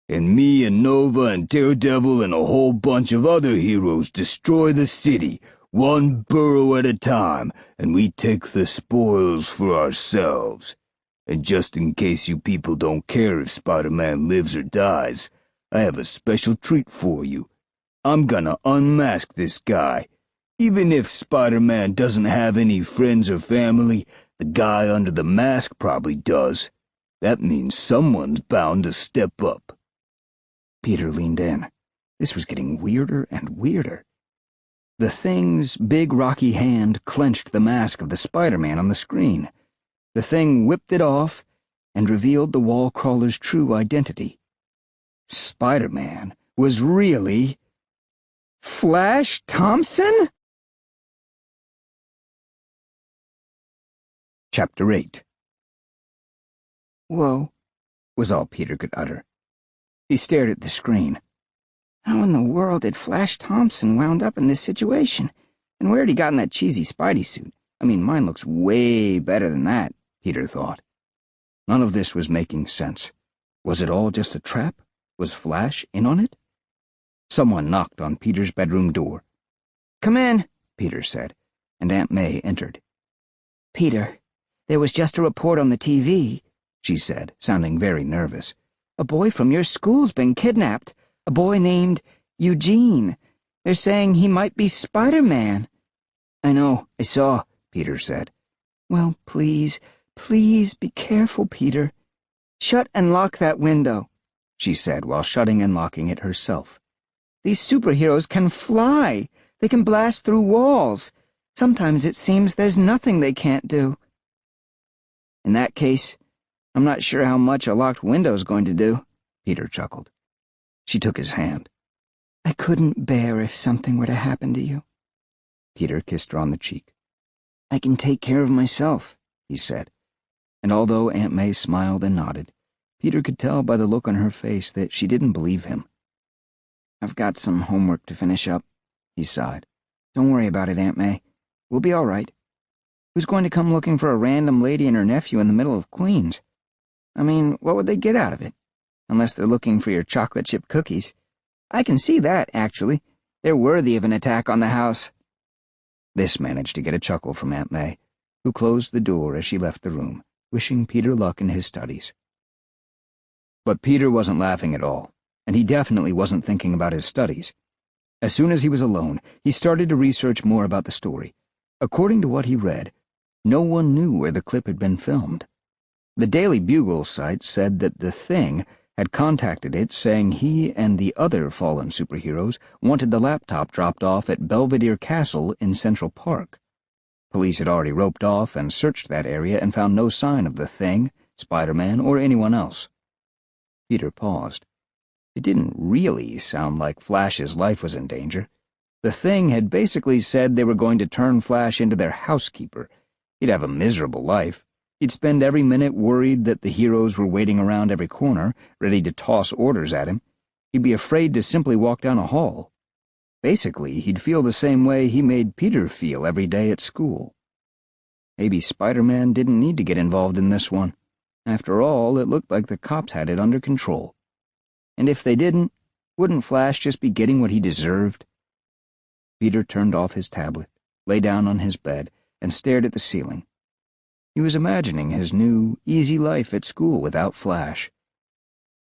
And me and Nova and Daredevil and a whole bunch of other heroes destroy the city, one borough at a time, and we take the spoils for ourselves. And just in case you people don't care if Spider-Man lives or dies, I have a special treat for you. I'm gonna unmask this guy. Even if Spider-Man doesn't have any friends or family, the guy under the mask probably does. That means someone's bound to step up. Peter leaned in. This was getting weirder and weirder. The thing's big rocky hand clenched the mask of the Spider-Man on the screen. The thing whipped it off and revealed the wall crawler's true identity. Spider-Man was really Flash Thompson? Chapter 8. Whoa, was all Peter could utter. He stared at the screen. How in the world did Flash Thompson wound up in this situation? And where had he gotten that cheesy Spidey suit? I mean, mine looks way better than that, Peter thought. None of this was making sense. Was it all just a trap? Was Flash in on it? Someone knocked on Peter's bedroom door. "Come in," Peter said, and Aunt May entered. "Peter, there was just a report on the TV," she said, sounding very nervous. "A boy from your school's been kidnapped. A boy named Eugene. They're saying he might be Spider-Man." "I know, I saw," Peter said. "Well, please, please be careful, Peter. Shut and lock that window," she said while shutting and locking it herself. "These superheroes can fly. They can blast through walls. Sometimes it seems there's nothing they can't do." "In that case, I'm not sure how much a locked window's going to do," Peter chuckled. She took his hand. "I couldn't bear if something were to happen to you." Peter kissed her on the cheek. "I can take care of myself," he said, and although Aunt May smiled and nodded, Peter could tell by the look on her face that she didn't believe him. "I've got some homework to finish up," he sighed. "Don't worry about it, Aunt May. We'll be all right. Who's going to come looking for a random lady and her nephew in the middle of Queens? I mean, what would they get out of it? Unless they're looking for your chocolate chip cookies. I can see that, actually. They're worthy of an attack on the house." This managed to get a chuckle from Aunt May, who closed the door as she left the room, wishing Peter luck in his studies. But Peter wasn't laughing at all, and he definitely wasn't thinking about his studies. As soon as he was alone, he started to research more about the story. According to what he read, no one knew where the clip had been filmed. The Daily Bugle site said that The Thing had contacted it saying he and the other fallen superheroes wanted the laptop dropped off at Belvedere Castle in Central Park. Police had already roped off and searched that area and found no sign of The Thing, Spider-Man, or anyone else. Peter paused. It didn't really sound like Flash's life was in danger. The Thing had basically said they were going to turn Flash into their housekeeper. He'd have a miserable life. He'd spend every minute worried that the heroes were waiting around every corner, ready to toss orders at him. He'd be afraid to simply walk down a hall. Basically, he'd feel the same way he made Peter feel every day at school. Maybe Spider-Man didn't need to get involved in this one. After all, it looked like the cops had it under control. And if they didn't, wouldn't Flash just be getting what he deserved? Peter turned off his tablet, lay down on his bed, and stared at the ceiling. He was imagining his new, easy life at school without Flash.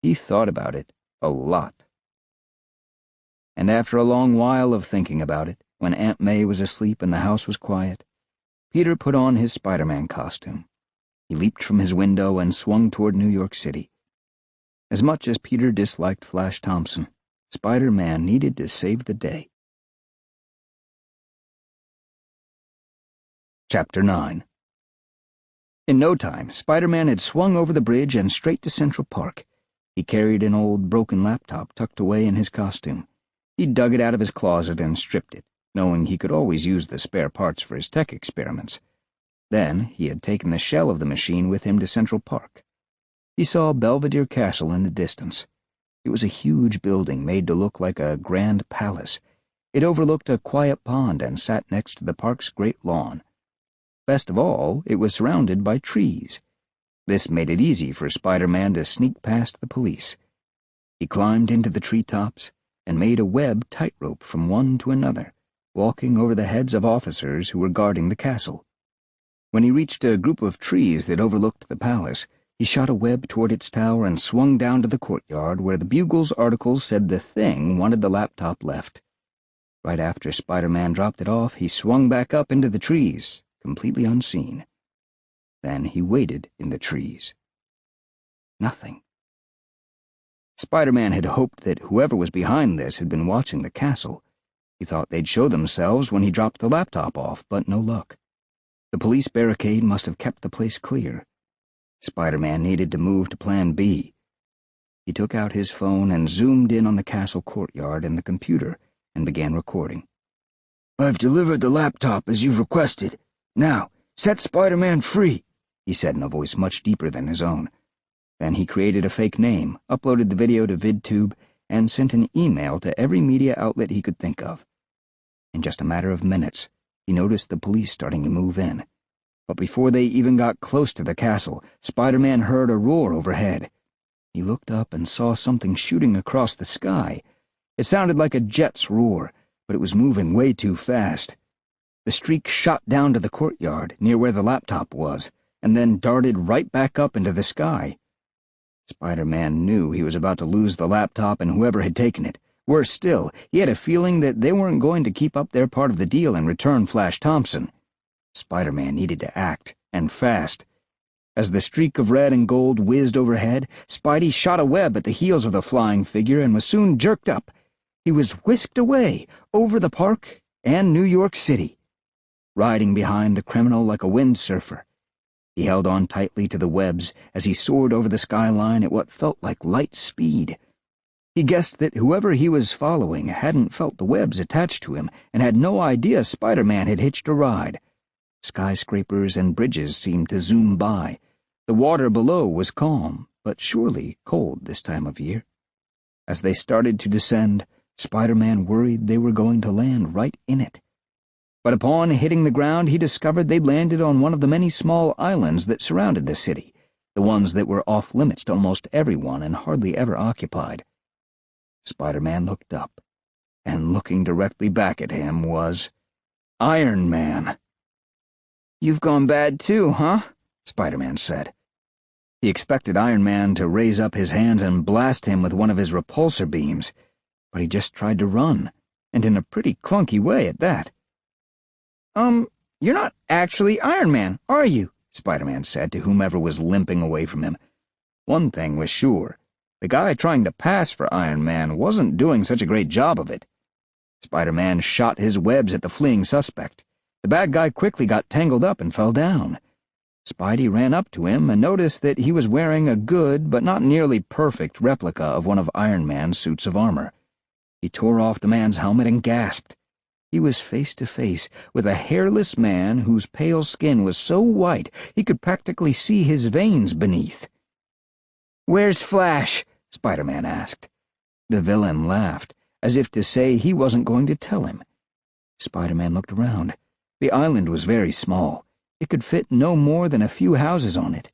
He thought about it a lot. And after a long while of thinking about it, when Aunt May was asleep and the house was quiet, Peter put on his Spider-Man costume. He leaped from his window and swung toward New York City. As much as Peter disliked Flash Thompson, Spider-Man needed to save the day. Chapter 9. In no time, Spider-Man had swung over the bridge and straight to Central Park. He carried an old, broken laptop tucked away in his costume. He dug it out of his closet and stripped it, knowing he could always use the spare parts for his tech experiments. Then he had taken the shell of the machine with him to Central Park. He saw Belvedere Castle in the distance. It was a huge building made to look like a grand palace. It overlooked a quiet pond and sat next to the park's great lawn. Best of all, it was surrounded by trees. This made it easy for Spider-Man to sneak past the police. He climbed into the treetops and made a web tightrope from one to another, walking over the heads of officers who were guarding the castle. When he reached a group of trees that overlooked the palace, he shot a web toward its tower and swung down to the courtyard where the Bugle's articles said the Thing wanted the laptop left. Right after Spider-Man dropped it off, he swung back up into the trees, completely unseen. Then he waited in the trees. Nothing. Spider-Man had hoped that whoever was behind this had been watching the castle. He thought they'd show themselves when he dropped the laptop off, but no luck. The police barricade must have kept the place clear. Spider-Man needed to move to Plan B. He took out his phone and zoomed in on the castle courtyard and the computer and began recording. "I've delivered the laptop as you've requested. Now, set Spider-Man free," he said in a voice much deeper than his own. Then he created a fake name, uploaded the video to VidTube, and sent an email to every media outlet he could think of. In just a matter of minutes, he noticed the police starting to move in. But before they even got close to the castle, Spider-Man heard a roar overhead. He looked up and saw something shooting across the sky. It sounded like a jet's roar, but it was moving way too fast. The streak shot down to the courtyard, near where the laptop was, and then darted right back up into the sky. Spider-Man knew he was about to lose the laptop and whoever had taken it. Worse still, he had a feeling that they weren't going to keep up their part of the deal and return Flash Thompson. Spider-Man needed to act, and fast. As the streak of red and gold whizzed overhead, Spidey shot a web at the heels of the flying figure and was soon jerked up. He was whisked away, over the park and New York City, riding behind the criminal like a windsurfer. He held on tightly to the webs as he soared over the skyline at what felt like light speed. He guessed that whoever he was following hadn't felt the webs attached to him and had no idea Spider-Man had hitched a ride. Skyscrapers and bridges seemed to zoom by. The water below was calm, but surely cold this time of year. As they started to descend, Spider-Man worried they were going to land right in it. But upon hitting the ground, he discovered they'd landed on one of the many small islands that surrounded the city, the ones that were off-limits to almost everyone and hardly ever occupied. Spider-Man looked up, and looking directly back at him was Iron Man. "You've gone bad too, huh?" Spider-Man said. He expected Iron Man to raise up his hands and blast him with one of his repulsor beams, but he just tried to run, and in a pretty clunky way at that. You're not actually Iron Man, are you?" Spider-Man said to whomever was limping away from him. One thing was sure. The guy trying to pass for Iron Man wasn't doing such a great job of it. Spider-Man shot his webs at the fleeing suspect. The bad guy quickly got tangled up and fell down. Spidey ran up to him and noticed that he was wearing a good but not nearly perfect replica of one of Iron Man's suits of armor. He tore off the man's helmet and gasped. He was face to face with a hairless man whose pale skin was so white he could practically see his veins beneath. "Where's Flash?" Spider-Man asked. The villain laughed. as if to say he wasn't going to tell him. Spider-Man looked around. The island was very small. It could fit no more than a few houses on it.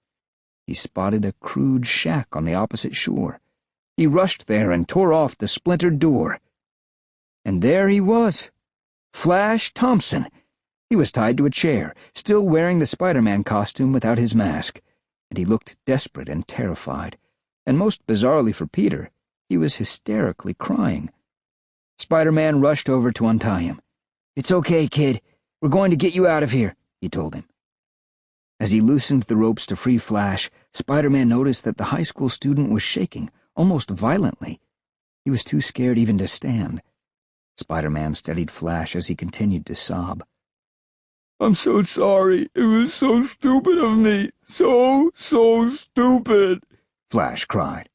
He spotted a crude shack on the opposite shore. He rushed there and tore off the splintered door. And there he was, Flash Thompson. He was tied to a chair, still wearing the Spider-Man costume without his mask, and he looked desperate and terrified, and most bizarrely for Peter, he was hysterically crying. Spider-Man rushed over to untie him. "It's okay, kid. We're going to get you out of here," he told him. As he loosened the ropes to free Flash, Spider-Man noticed that the high school student was shaking, almost violently. He was too scared even to stand. Spider-Man steadied Flash as he continued to sob. "I'm so sorry. It was so stupid of me. So stupid," Flash cried.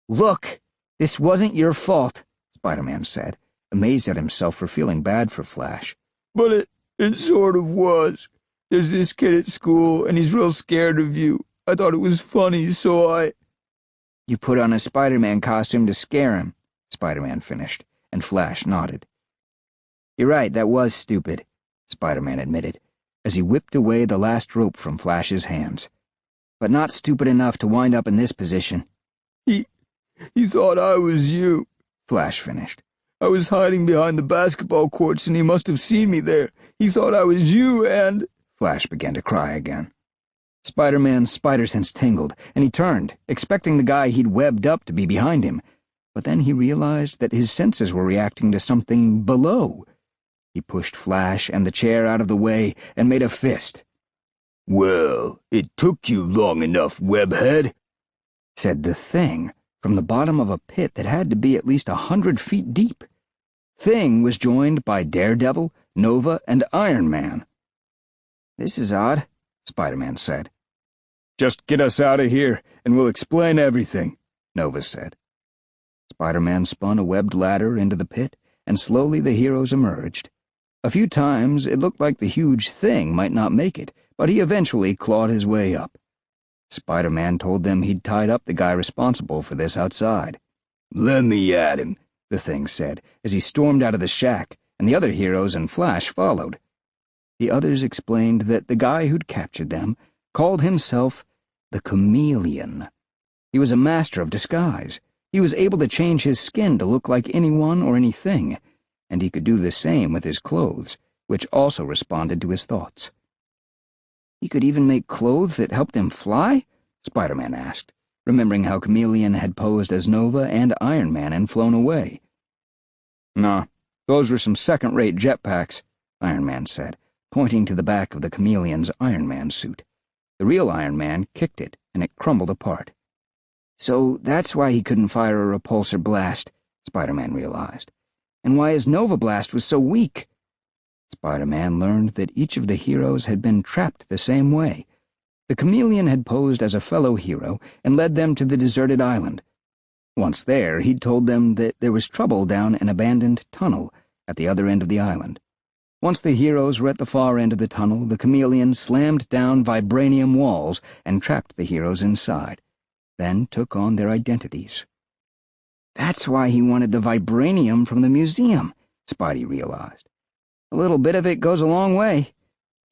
"Look, this wasn't your fault," Spider-Man said, amazed at himself for feeling bad for Flash. "But it sort of was. There's this kid at school, and he's real scared of you. I thought it was funny, so I—" "You put on a Spider-Man costume to scare him," Spider-Man finished, and Flash nodded. "You're right, that was stupid," Spider-Man admitted, as he whipped away the last rope from Flash's hands. "But not stupid enough to wind up in this position." He thought I was you," Flash finished. "I was hiding behind the basketball courts, and he must have seen me there. He thought I was you, and—" Flash began to cry again. Spider-Man's spider sense tingled, and he turned, expecting the guy he'd webbed up to be behind him. But then he realized that his senses were reacting to something below. He pushed Flash and the chair out of the way and made a fist. "Well, it took you long enough, webhead," said the Thing, from the bottom of a pit that had to be at least 100 feet deep. Thing was joined by Daredevil, Nova, and Iron Man. "This is odd," Spider-Man said. "Just get us out of here, and we'll explain everything," Nova said. Spider-Man spun a webbed ladder into the pit, and slowly the heroes emerged. A few times it looked like the huge Thing might not make it, but he eventually clawed his way up. Spider-Man told them he'd tied up the guy responsible for this outside. "Let me at him," the Thing said, as he stormed out of the shack, and the other heroes and Flash followed. The others explained that the guy who'd captured them called himself the Chameleon. He was a master of disguise. He was able to change his skin to look like anyone or anything, and he could do the same with his clothes, which also responded to his thoughts. "He could even make clothes that helped him fly?" Spider-Man asked, remembering how Chameleon had posed as Nova and Iron Man and flown away. "Nah, those were some second-rate jetpacks," Iron Man said, pointing to the back of the Chameleon's Iron Man suit. The real Iron Man kicked it, and it crumbled apart. "So that's why he couldn't fire a repulsor blast," Spider-Man realized, "and why his Nova Blast was so weak." Spider-Man learned that each of the heroes had been trapped the same way. The Chameleon had posed as a fellow hero and led them to the deserted island. Once there, he'd told them that there was trouble down an abandoned tunnel at the other end of the island. Once the heroes were at the far end of the tunnel, the Chameleon slammed down vibranium walls and trapped the heroes inside, then took on their identities. "That's why he wanted the vibranium from the museum," Spidey realized. "A little bit of it goes a long way.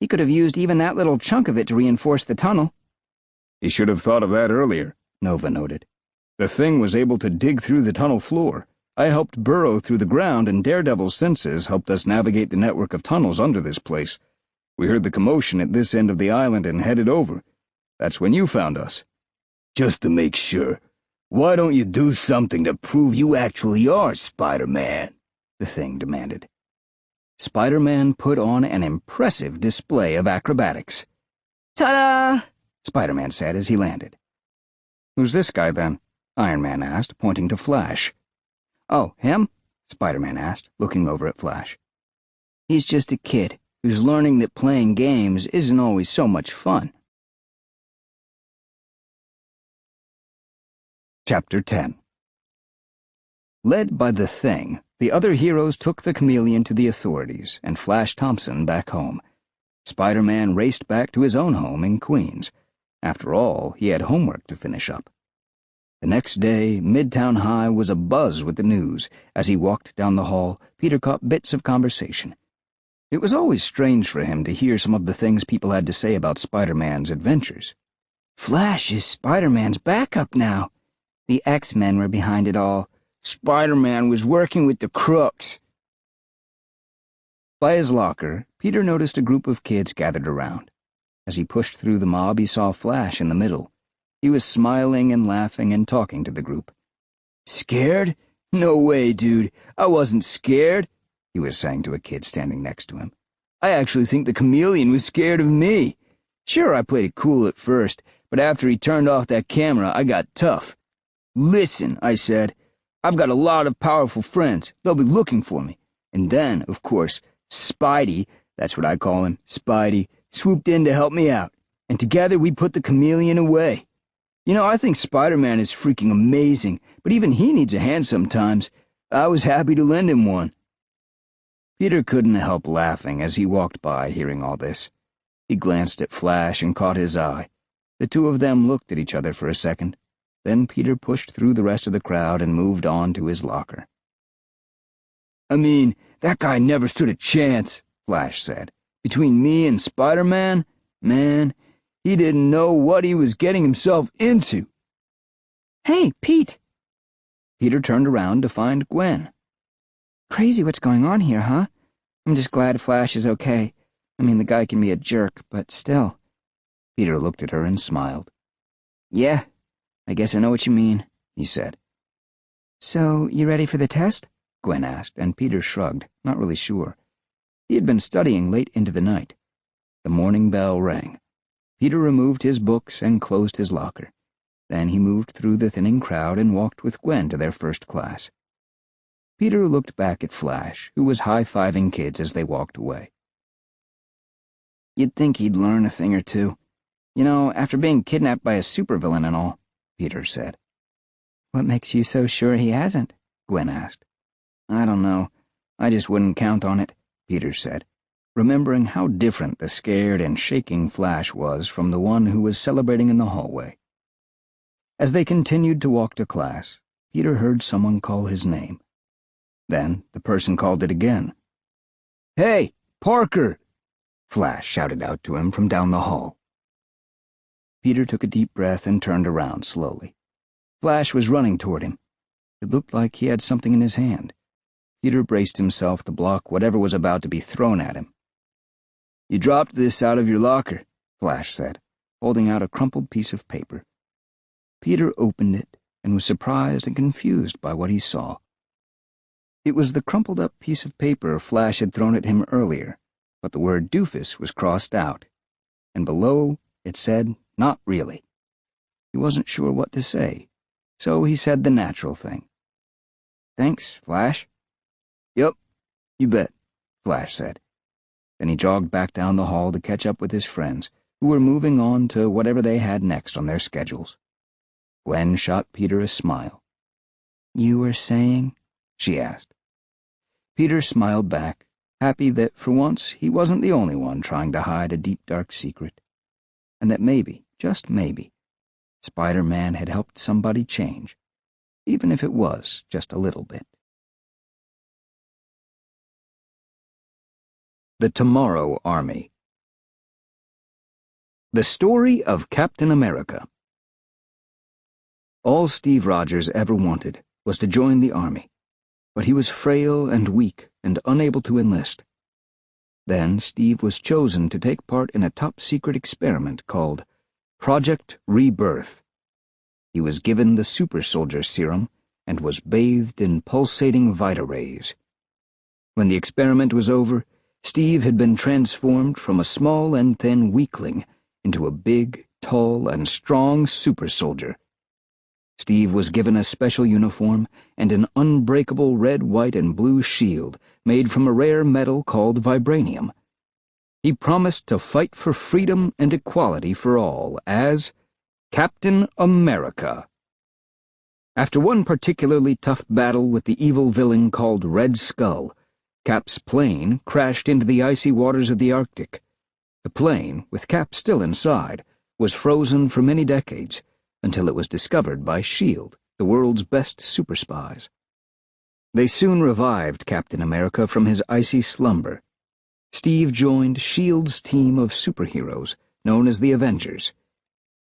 He could have used even that little chunk of it to reinforce the tunnel." "He should have thought of that earlier," Nova noted. "The Thing was able to dig through the tunnel floor. I helped burrow through the ground, and Daredevil's senses helped us navigate the network of tunnels under this place. We heard the commotion at this end of the island and headed over. That's when you found us." Just to make sure, why don't you do something to prove you actually are Spider-Man? The Thing demanded. Spider-Man put on an impressive display of acrobatics. "Ta-da!" Spider-Man said as he landed. "Who's this guy, then?" Iron Man asked, pointing to Flash. "Oh, him?" Spider-Man asked, looking over at Flash. "He's just a kid who's learning that playing games isn't always so much fun." Chapter 10. Led by the Thing, the other heroes took the Chameleon to the authorities and Flash Thompson back home. Spider-Man raced back to his own home in Queens. After all, he had homework to finish up. The next day, Midtown High was abuzz with the news. As he walked down the hall, Peter caught bits of conversation. It was always strange for him to hear some of the things people had to say about Spider-Man's adventures. Flash is Spider-Man's backup now. The X-Men were behind it all. Spider-Man was working with the crooks. By his locker, Peter noticed a group of kids gathered around. As he pushed through the mob, he saw Flash in the middle. He was smiling and laughing and talking to the group. Scared? No way, dude. I wasn't scared, he was saying to a kid standing next to him. I actually think the chameleon was scared of me. Sure, I played it cool at first, but after he turned off that camera, I got tough. Listen, I said, I've got a lot of powerful friends. They'll be looking for me. And then, of course, Spidey, that's what I call him, Spidey, swooped in to help me out. And together we put the chameleon away. You know, I think Spider-Man is freaking amazing, but even he needs a hand sometimes. I was happy to lend him one. Peter couldn't help laughing as he walked by, hearing all this. He glanced at Flash and caught his eye. The two of them looked at each other for a second. Then Peter pushed through the rest of the crowd and moved on to his locker. I mean, that guy never stood a chance, Flash said. Between me and Spider-Man, man, he didn't know what he was getting himself into. Hey, Pete! Peter turned around to find Gwen. Crazy what's going on here, huh? I'm just glad Flash is okay. I mean, the guy can be a jerk, but still. Peter looked at her and smiled. Yeah, I guess I know what you mean, he said. So, you ready for the test? Gwen asked, and Peter shrugged, not really sure. He had been studying late into the night. The morning bell rang. Peter removed his books and closed his locker. Then he moved through the thinning crowd and walked with Gwen to their first class. Peter looked back at Flash, who was high-fiving kids as they walked away. You'd think he'd learn a thing or two. You know, after being kidnapped by a supervillain and all, Peter said. What makes you so sure he hasn't? Gwen asked. I don't know. I just wouldn't count on it, Peter said, remembering how different the scared and shaking Flash was from the one who was celebrating in the hallway. As they continued to walk to class, Peter heard someone call his name. Then the person called it again. Hey, Parker! Flash shouted out to him from down the hall. Peter took a deep breath and turned around slowly. Flash was running toward him. It looked like he had something in his hand. Peter braced himself to block whatever was about to be thrown at him. You dropped this out of your locker, Flash said, holding out a crumpled piece of paper. Peter opened it and was surprised and confused by what he saw. It was the crumpled-up piece of paper Flash had thrown at him earlier, but the word doofus was crossed out, and below it said, "Not really." He wasn't sure what to say, so he said the natural thing. Thanks, Flash. Yep, you bet, Flash said. Then he jogged back down the hall to catch up with his friends, who were moving on to whatever they had next on their schedules. Gwen shot Peter a smile. You were saying? She asked. Peter smiled back, happy that for once he wasn't the only one trying to hide a deep, dark secret, and that maybe, just maybe, Spider-Man had helped somebody change, even if it was just a little bit. The Tomorrow Army. The story of Captain America. All Steve Rogers ever wanted was to join the army, but he was frail and weak and unable to enlist. Then Steve was chosen to take part in a top-secret experiment called Project Rebirth. He was given the super soldier serum and was bathed in pulsating Vita rays. When the experiment was over, Steve had been transformed from a small and thin weakling into a big, tall, and strong super soldier. Steve was given a special uniform and an unbreakable red, white, and blue shield made from a rare metal called vibranium. He promised to fight for freedom and equality for all as Captain America. After one particularly tough battle with the evil villain called Red Skull, Cap's plane crashed into the icy waters of the Arctic. The plane, with Cap still inside, was frozen for many decades, until it was discovered by S.H.I.E.L.D., the world's best super spies. They soon revived Captain America from his icy slumber. Steve joined S.H.I.E.L.D.'s team of superheroes, known as the Avengers.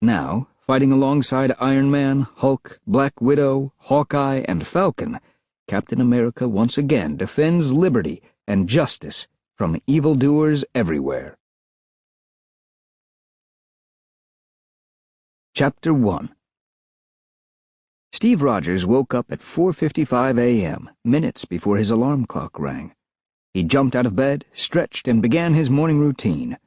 Now, fighting alongside Iron Man, Hulk, Black Widow, Hawkeye, and Falcon, Captain America once again defends liberty and justice from evildoers everywhere. Chapter 1. Steve Rogers woke up at 4:55 a.m., minutes before his alarm clock rang. He jumped out of bed, stretched, and began his morning routine.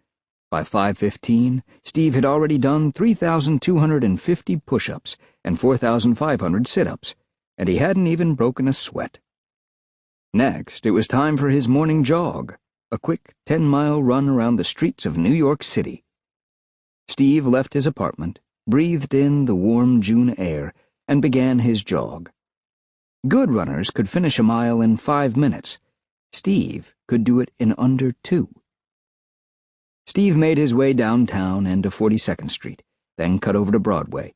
By 5:15, Steve had already done 3,250 push-ups and 4,500 sit-ups, and he hadn't even broken a sweat. Next, it was time for his morning jog, a quick 10-mile run around the streets of New York City. Steve left his apartment, breathed in the warm June air, and began his jog. Good runners could finish a mile in 5 minutes. Steve could do it in under 2. Steve made his way downtown and to 42nd Street, then cut over to Broadway.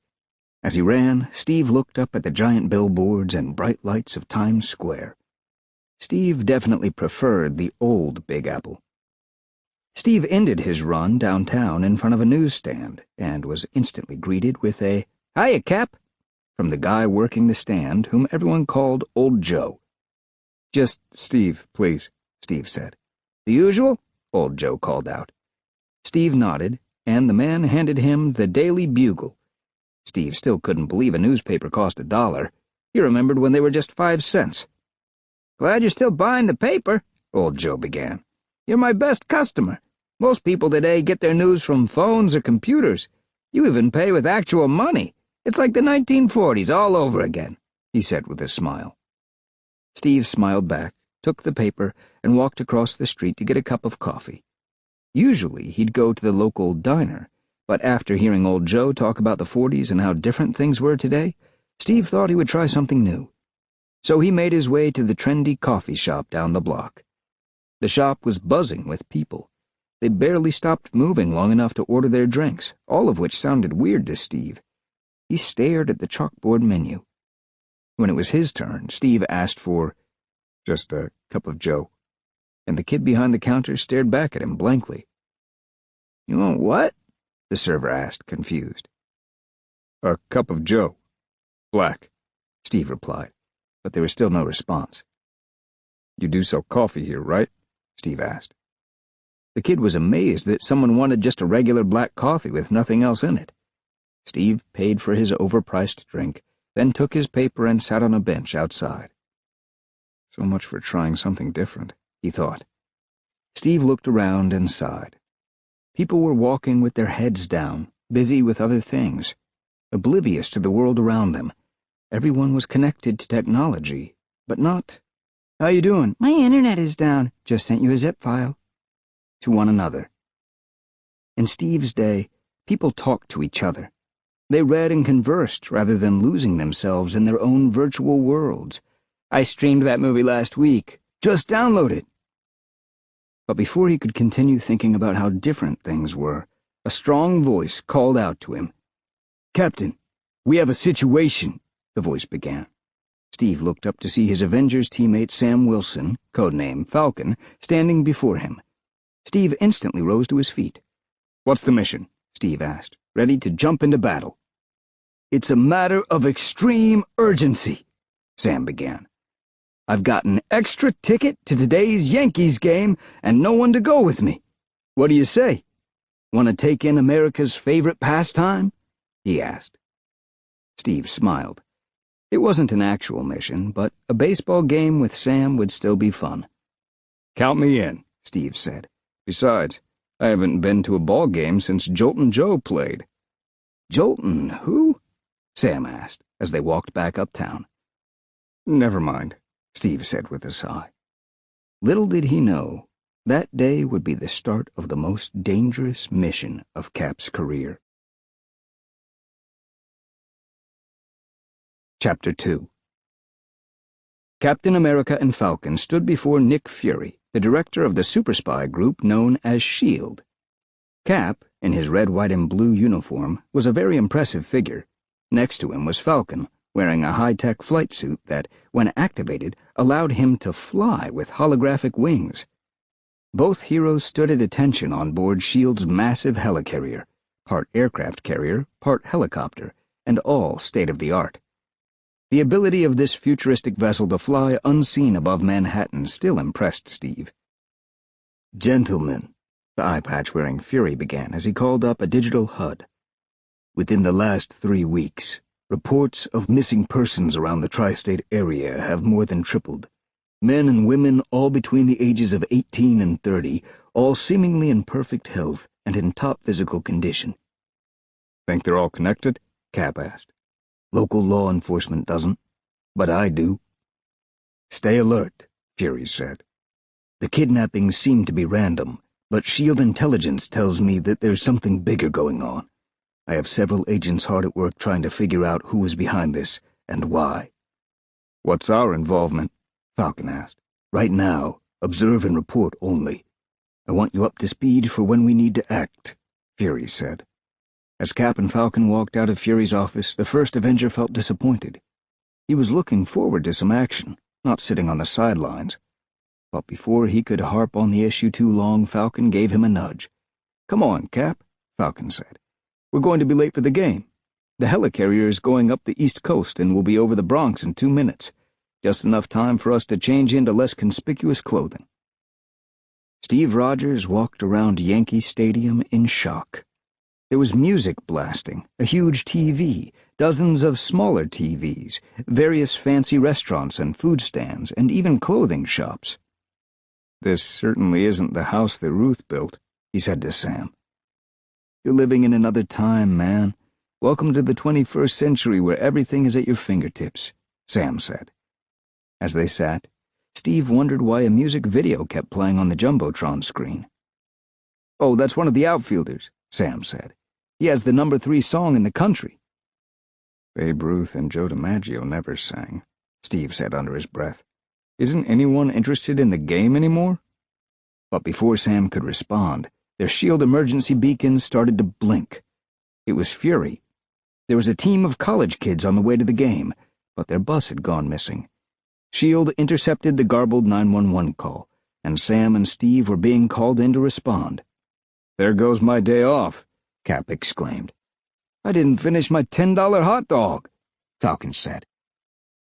As he ran, Steve looked up at the giant billboards and bright lights of Times Square. Steve definitely preferred the old Big Apple. Steve ended his run downtown in front of a newsstand and was instantly greeted with a "Hiya, Cap," from the guy working the stand, whom everyone called Old Joe. "Just Steve, please," Steve said. "The usual?" Old Joe called out. Steve nodded, and the man handed him the Daily Bugle. Steve still couldn't believe a newspaper cost $1. He remembered when they were just 5 cents. "Glad you're still buying the paper," Old Joe began. "You're my best customer. Most people today get their news from phones or computers. You even pay with actual money. It's like the 1940s all over again," he said with a smile. Steve smiled back, took the paper, and walked across the street to get a cup of coffee. Usually he'd go to the local diner, but after hearing Old Joe talk about the 40s and how different things were today, Steve thought he would try something new. So he made his way to the trendy coffee shop down the block. The shop was buzzing with people. They barely stopped moving long enough to order their drinks, all of which sounded weird to Steve. He stared at the chalkboard menu. When it was his turn, Steve asked for "just a cup of Joe," and the kid behind the counter stared back at him blankly. "You want what?" the server asked, confused. "A cup of Joe. Black," Steve replied, but there was still no response. "You do sell coffee here, right?" Steve asked. The kid was amazed that someone wanted just a regular black coffee with nothing else in it. Steve paid for his overpriced drink, then took his paper and sat on a bench outside. So much for trying something different, he thought. Steve looked around and sighed. People were walking with their heads down, busy with other things, oblivious to the world around them. Everyone was connected to technology, but not, "How you doing? My internet is down. Just sent you a zip file," to one another. In Steve's day, people talked to each other. They read and conversed rather than losing themselves in their own virtual worlds. "I streamed that movie last week. Just download it." But before he could continue thinking about how different things were, a strong voice called out to him. "Captain, we have a situation," the voice began. Steve looked up to see his Avengers teammate Sam Wilson, codename Falcon, standing before him. Steve instantly rose to his feet. "What's the mission?" Steve asked, ready to jump into battle. "It's a matter of extreme urgency," Sam began. "I've got an extra ticket to today's Yankees game and no one to go with me. What do you say? Want to take in America's favorite pastime?" he asked. Steve smiled. It wasn't an actual mission, but a baseball game with Sam would still be fun. "Count me in," Steve said. "Besides, I haven't been to a ball game since Joltin' Joe played." "Joltin' who?" Sam asked, as they walked back uptown. "Never mind," Steve said with a sigh. Little did he know, that day would be the start of the most dangerous mission of Cap's career. Chapter 2. Captain America and Falcon stood before Nick Fury, the director of the super spy group known as S.H.I.E.L.D. Cap, in his red, white, and blue uniform, was a very impressive figure. Next to him was Falcon, wearing a high-tech flight suit that, when activated, allowed him to fly with holographic wings. Both heroes stood at attention on board S.H.I.E.L.D.'s massive helicarrier, part aircraft carrier, part helicopter, and all state-of-the-art. The ability of this futuristic vessel to fly unseen above Manhattan still impressed Steve. "Gentlemen," the eye-patch-wearing Fury began as he called up a digital HUD. "Within the last 3 weeks, reports of missing persons around the tri-state area have more than tripled. Men and women all between the ages of 18 and 30, all seemingly in perfect health and in top physical condition." "Think they're all connected?" Cap asked. "Local law enforcement doesn't, but I do." "Stay alert," Fury said. "The kidnappings seem to be random, but S.H.I.E.L.D. intelligence tells me that there's something bigger going on. I have several agents hard at work trying to figure out who is behind this and why." "What's our involvement?" Falcon asked. "Right now, observe and report only. I want you up to speed for when we need to act," Fury said. As Cap and Falcon walked out of Fury's office, the first Avenger felt disappointed. He was looking forward to some action, not sitting on the sidelines. But before he could harp on the issue too long, Falcon gave him a nudge. "Come on, Cap," Falcon said. "We're going to be late for the game. The helicarrier is going up the East Coast and will be over the Bronx in 2 minutes. Just enough time for us to change into less conspicuous clothing." Steve Rogers walked around Yankee Stadium in shock. There was music blasting, a huge TV, dozens of smaller TVs, various fancy restaurants and food stands, and even clothing shops. "This certainly isn't the house that Ruth built," he said to Sam. "You're living in another time, man. Welcome to the 21st century where everything is at your fingertips," Sam said. As they sat, Steve wondered why a music video kept playing on the Jumbotron screen. "Oh, that's one of the outfielders," Sam said. "He has the number 3 song in the country." "Babe Ruth and Joe DiMaggio never sang," Steve said under his breath. "Isn't anyone interested in the game anymore?" But before Sam could respond, their S.H.I.E.L.D. emergency beacons started to blink. It was Fury. There was a team of college kids on the way to the game, but their bus had gone missing. S.H.I.E.L.D. intercepted the garbled 911 call, and Sam and Steve were being called in to respond. "There goes my day off," Cap exclaimed. "I didn't finish my $10 hot dog," Falcon said.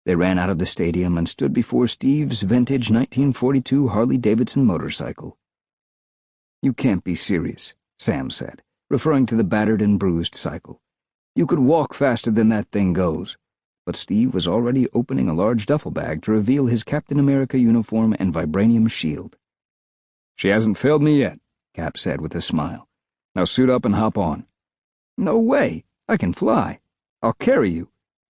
They ran out of the stadium and stood before Steve's vintage 1942 Harley-Davidson motorcycle. "You can't be serious," Sam said, referring to the battered and bruised cycle. "You could walk faster than that thing goes." But Steve was already opening a large duffel bag to reveal his Captain America uniform and vibranium shield. "She hasn't failed me yet," Cap said with a smile. "Now suit up and hop on." "No way! I can fly. I'll carry you,"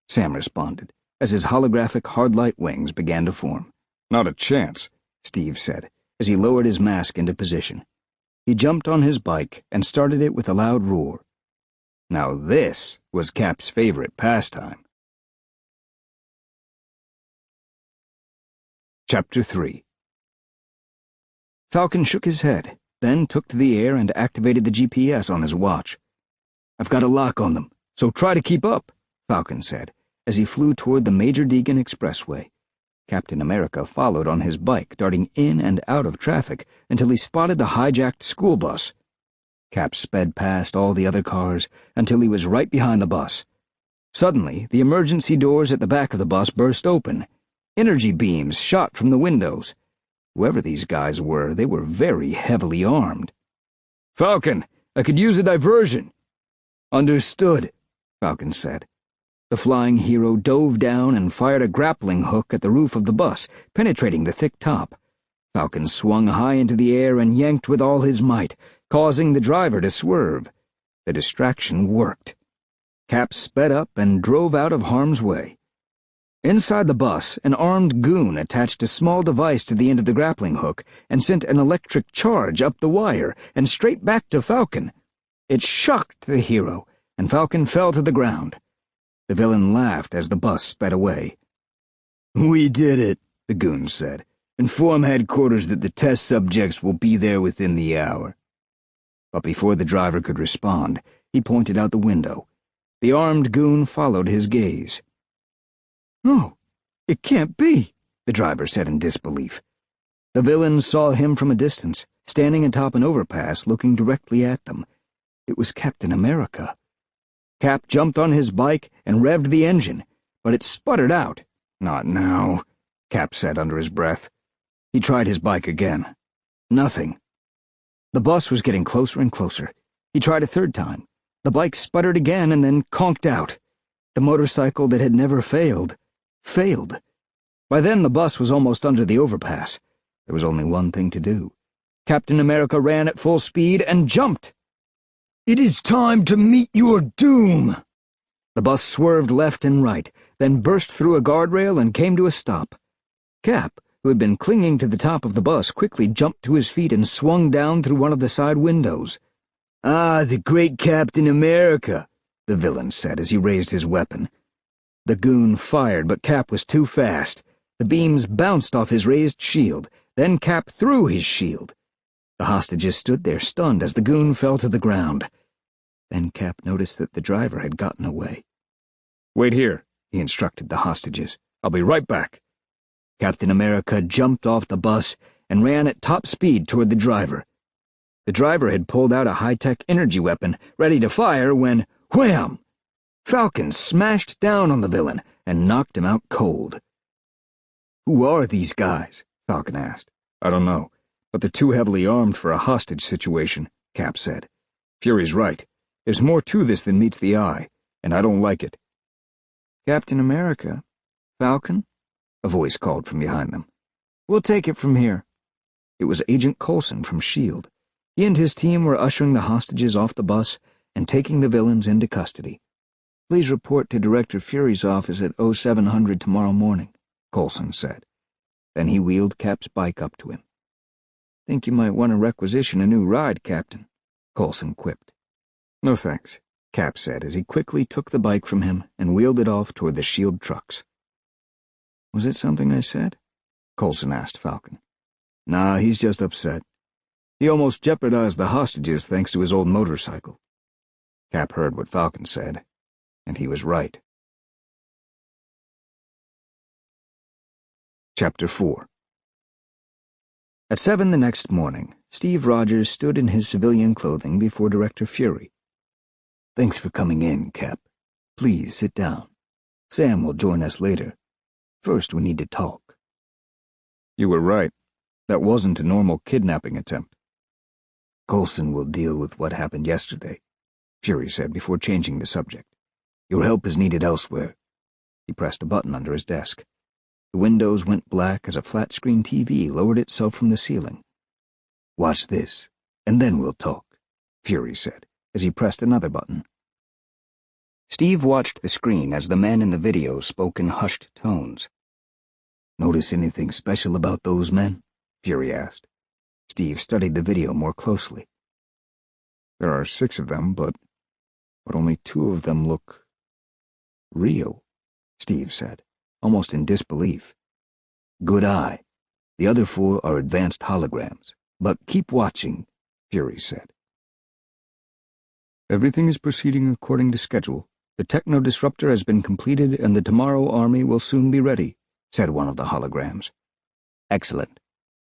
Sam responded, as his holographic hard-light wings began to form. "Not a chance," Steve said, as he lowered his mask into position. He jumped on his bike and started it with a loud roar. Now this was Cap's favorite pastime. Chapter 3. Falcon shook his head, then took to the air and activated the GPS on his watch. "I've got a lock on them, so try to keep up," Falcon said, as he flew toward the Major Deegan Expressway. Captain America followed on his bike, darting in and out of traffic until he spotted the hijacked school bus. Cap sped past all the other cars until he was right behind the bus. Suddenly, the emergency doors at the back of the bus burst open. Energy beams shot from the windows. Whoever these guys were, they were very heavily armed. "Falcon, I could use a diversion." "Understood," Falcon said. The flying hero dove down and fired a grappling hook at the roof of the bus, penetrating the thick top. Falcon swung high into the air and yanked with all his might, causing the driver to swerve. The distraction worked. Cap sped up and drove out of harm's way. Inside the bus, an armed goon attached a small device to the end of the grappling hook and sent an electric charge up the wire and straight back to Falcon. It shocked the hero, and Falcon fell to the ground. The villain laughed as the bus sped away. "We did it," the goon said. "Inform headquarters that the test subjects will be there within the hour." But before the driver could respond, he pointed out the window. The armed goon followed his gaze. "No, it can't be," the driver said in disbelief. The villain saw him from a distance, standing atop an overpass looking directly at them. It was Captain America. Cap jumped on his bike and revved the engine, but it sputtered out. "Not now," Cap said under his breath. He tried his bike again. Nothing. The bus was getting closer and closer. He tried a third time. The bike sputtered again and then conked out. The motorcycle that had never failed. By then the bus was almost under the overpass. There was only one thing to do. Captain America ran at full speed and jumped. "It is time to meet your doom!" The bus swerved left and right, then burst through a guardrail and came to a stop. Cap, who had been clinging to the top of the bus, quickly jumped to his feet and swung down through one of the side windows. "Ah, the great Captain America," the villain said as he raised his weapon. The goon fired, but Cap was too fast. The beams bounced off his raised shield. Then Cap threw his shield. The hostages stood there, stunned, as the goon fell to the ground. Then Cap noticed that the driver had gotten away. "Wait here," he instructed the hostages. "I'll be right back." Captain America jumped off the bus and ran at top speed toward the driver. The driver had pulled out a high-tech energy weapon, ready to fire, when, wham! Falcon smashed down on the villain and knocked him out cold. "Who are these guys?" Falcon asked. "I don't know, but they're too heavily armed for a hostage situation," Cap said. "Fury's right. There's more to this than meets the eye, and I don't like it." "Captain America? Falcon?" a voice called from behind them. "We'll take it from here." It was Agent Coulson from S.H.I.E.L.D. He and his team were ushering the hostages off the bus and taking the villains into custody. "Please report to Director Fury's office at 0700 tomorrow morning," Coulson said. Then he wheeled Cap's bike up to him. "Think you might want to requisition a new ride, Captain," Coulson quipped. "No thanks," Cap said as he quickly took the bike from him and wheeled it off toward the S.H.I.E.L.D. trucks. "Was it something I said?" Coulson asked Falcon. "Nah, he's just upset. He almost jeopardized the hostages thanks to his old motorcycle." Cap heard what Falcon said, and he was right. Chapter 4. At 7 the next morning, Steve Rogers stood in his civilian clothing before Director Fury. "Thanks for coming in, Cap. Please sit down. Sam will join us later. First, we need to talk." "You were right. That wasn't a normal kidnapping attempt." "Coulson will deal with what happened yesterday," Fury said before changing the subject. "Your help is needed elsewhere." He pressed a button under his desk. The windows went black as a flat-screen TV lowered itself from the ceiling. "Watch this, and then we'll talk," Fury said, as he pressed another button. Steve watched the screen as the men in the video spoke in hushed tones. "Notice anything special about those men?" Fury asked. Steve studied the video more closely. "There are 6 of them, but only 2 of them look real," Steve said, almost in disbelief. "Good eye. The other 4 are advanced holograms, but keep watching," Fury said. "Everything is proceeding according to schedule. The techno-disruptor has been completed and the Tomorrow Army will soon be ready," said one of the holograms. "Excellent.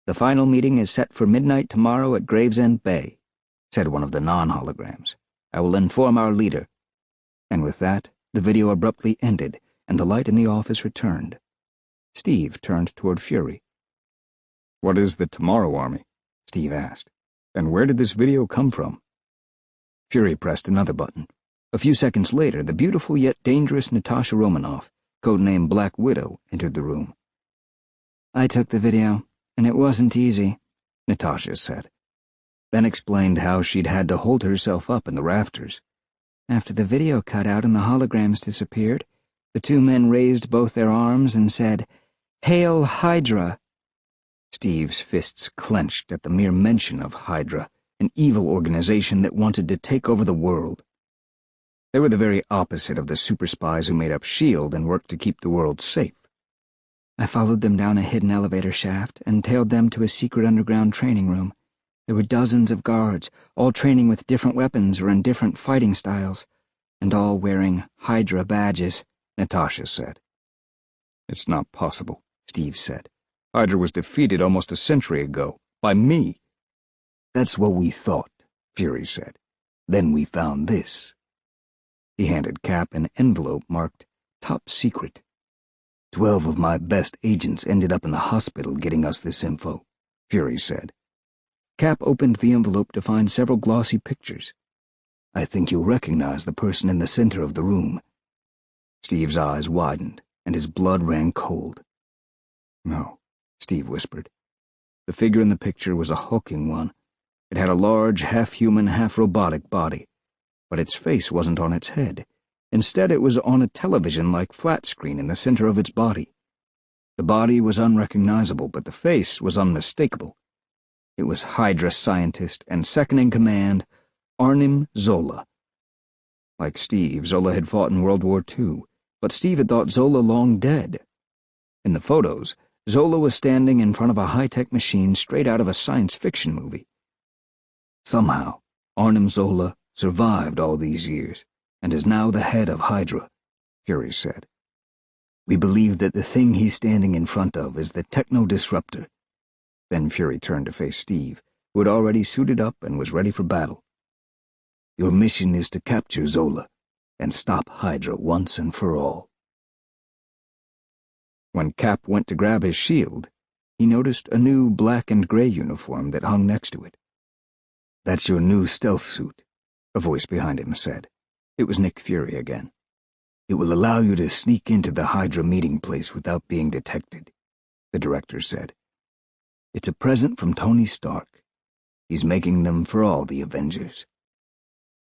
The final meeting is set for midnight tomorrow at Gravesend Bay," said one of the non-holograms. "I will inform our leader." And with that, the video abruptly ended, and the light in the office returned. Steve turned toward Fury. "What is the Tomorrow Army?" Steve asked. "And where did this video come from?" Fury pressed another button. A few seconds later, the beautiful yet dangerous Natasha Romanoff, codenamed Black Widow, entered the room. "I took the video, and it wasn't easy," Natasha said, then explained how she'd had to hold herself up in the rafters. "After the video cut out and the holograms disappeared, the 2 men raised both their arms and said, 'Hail Hydra!' Steve's fists clenched at the mere mention of Hydra, an evil organization that wanted to take over the world. They were the very opposite of the super spies who made up S.H.I.E.L.D. and worked to keep the world safe. I followed them down a hidden elevator shaft and tailed them to a secret underground training room. There were dozens of guards, all training with different weapons or in different fighting styles. and all wearing Hydra badges," Natasha said. "It's not possible," Steve said. "Hydra was defeated almost a century ago, by me." "That's what we thought," Fury said. "Then we found this." He handed Cap an envelope marked Top Secret. 12 of my best agents ended up in the hospital getting us this info, Fury said. Cap opened the envelope to find several glossy pictures. "I think you'll recognize the person in the center of the room." Steve's eyes widened, and his blood ran cold. "No," Steve whispered. The figure in the picture was a hulking one. It had a large, half-human, half-robotic body, but its face wasn't on its head. Instead, it was on a television-like flat screen in the center of its body. The body was unrecognizable, but the face was unmistakable. It was Hydra scientist and second-in-command, Arnim Zola. Like Steve, Zola had fought in World War II, but Steve had thought Zola long dead. In the photos, Zola was standing in front of a high-tech machine straight out of a science fiction movie. Somehow, Arnim Zola survived all these years and is now the head of Hydra, Fury said. We believe that the thing he's standing in front of is the techno-disruptor. Then Fury turned to face Steve, who had already suited up and was ready for battle. Your mission is to capture Zola and stop Hydra once and for all. When Cap went to grab his shield, he noticed a new black and gray uniform that hung next to it. That's your new stealth suit, a voice behind him said. It was Nick Fury again. It will allow you to sneak into the Hydra meeting place without being detected, the director said. It's a present from Tony Stark. He's making them for all the Avengers.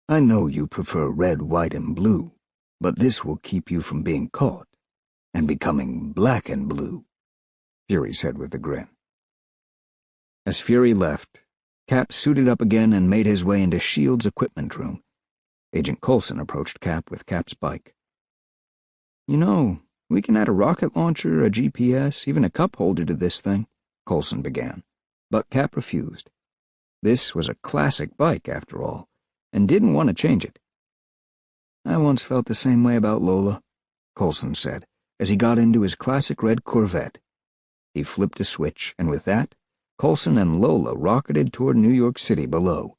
I know you prefer red, white, and blue, but this will keep you from being caught and becoming black and blue, Fury said with a grin. As Fury left, Cap suited up again and made his way into S.H.I.E.L.'s equipment room. Agent Coulson approached Cap with Cap's bike. "You know, we can add a rocket launcher, a GPS, even a cup holder to this thing," Coulson began, but Cap refused. This was a classic bike, after all, and didn't want to change it. "I once felt the same way about Lola," Coulson said, as he got into his classic red Corvette. He flipped a switch, and with that, Coulson and Lola rocketed toward New York City below.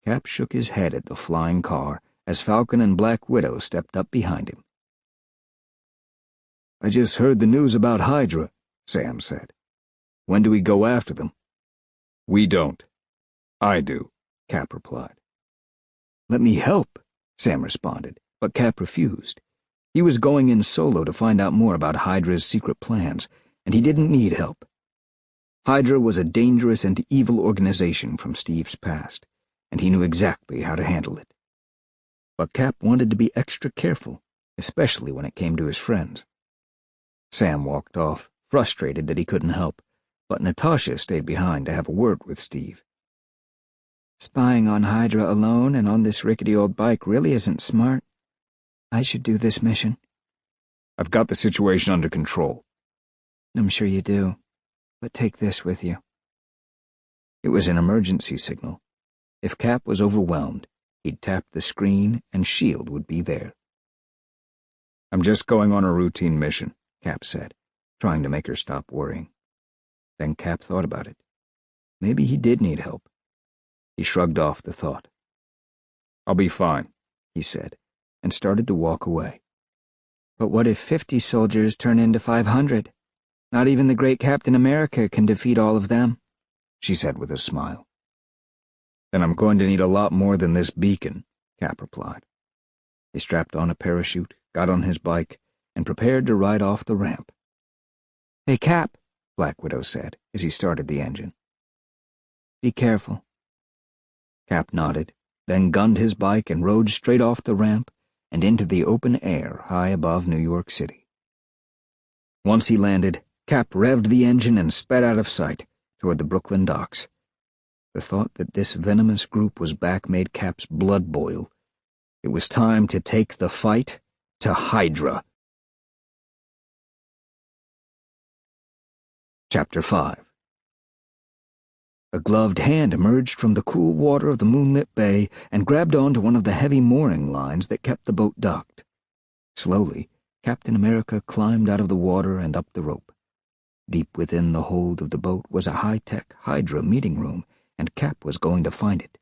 Cap shook his head at the flying car as Falcon and Black Widow stepped up behind him. "I just heard the news about Hydra," Sam said. "When do we go after them?" "We don't. I do," Cap replied. "Let me help," Sam responded, but Cap refused. He was going in solo to find out more about Hydra's secret plans, and he didn't need help. Hydra was a dangerous and evil organization from Steve's past, and he knew exactly how to handle it. But Cap wanted to be extra careful, especially when it came to his friends. Sam walked off, frustrated that he couldn't help, but Natasha stayed behind to have a word with Steve. "Spying on Hydra alone and on this rickety old bike really isn't smart. I should do this mission." "I've got the situation under control." "I'm sure you do, but take this with you." It was an emergency signal. If Cap was overwhelmed, he'd tap the screen and S.H.I.E.L.D. would be there. "I'm just going on a routine mission," Cap said, trying to make her stop worrying. Then Cap thought about it. Maybe he did need help. He shrugged off the thought. "I'll be fine," he said, and started to walk away. "But what if 50 soldiers turn into 500? Not even the great Captain America can defeat all of them," she said with a smile. "Then I'm going to need a lot more than this beacon," Cap replied. He strapped on a parachute, got on his bike, and prepared to ride off the ramp. "Hey, Cap," Black Widow said as he started the engine. "Be careful." Cap nodded, then gunned his bike and rode straight off the ramp and into the open air high above New York City. Once he landed, Cap revved the engine and sped out of sight toward the Brooklyn docks. The thought that this venomous group was back made Cap's blood boil. It was time to take the fight to Hydra. Chapter 5 A gloved hand emerged from the cool water of the moonlit bay and grabbed onto one of the heavy mooring lines that kept the boat docked. Slowly, Captain America climbed out of the water and up the rope. Deep within the hold of the boat was a high-tech Hydra meeting room, and Cap was going to find it.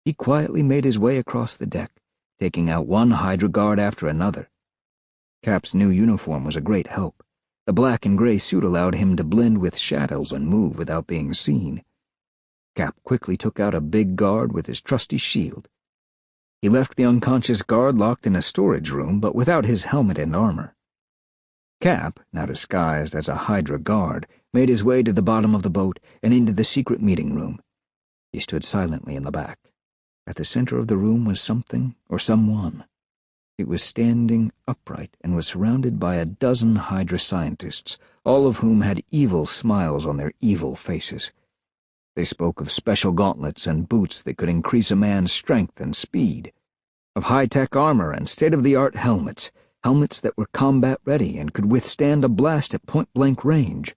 He quietly made his way across the deck, taking out one Hydra guard after another. Cap's new uniform was a great help. The black and gray suit allowed him to blend with shadows and move without being seen. Cap quickly took out a big guard with his trusty shield. He left the unconscious guard locked in a storage room, but without his helmet and armor. Cap, now disguised as a Hydra guard, made his way to the bottom of the boat and into the secret meeting room. He stood silently in the back. At the center of the room was something or someone. It was standing upright and was surrounded by a dozen Hydra scientists, all of whom had evil smiles on their evil faces. They spoke of special gauntlets and boots that could increase a man's strength and speed, of high-tech armor and state-of-the-art helmets, helmets that were combat-ready and could withstand a blast at point-blank range.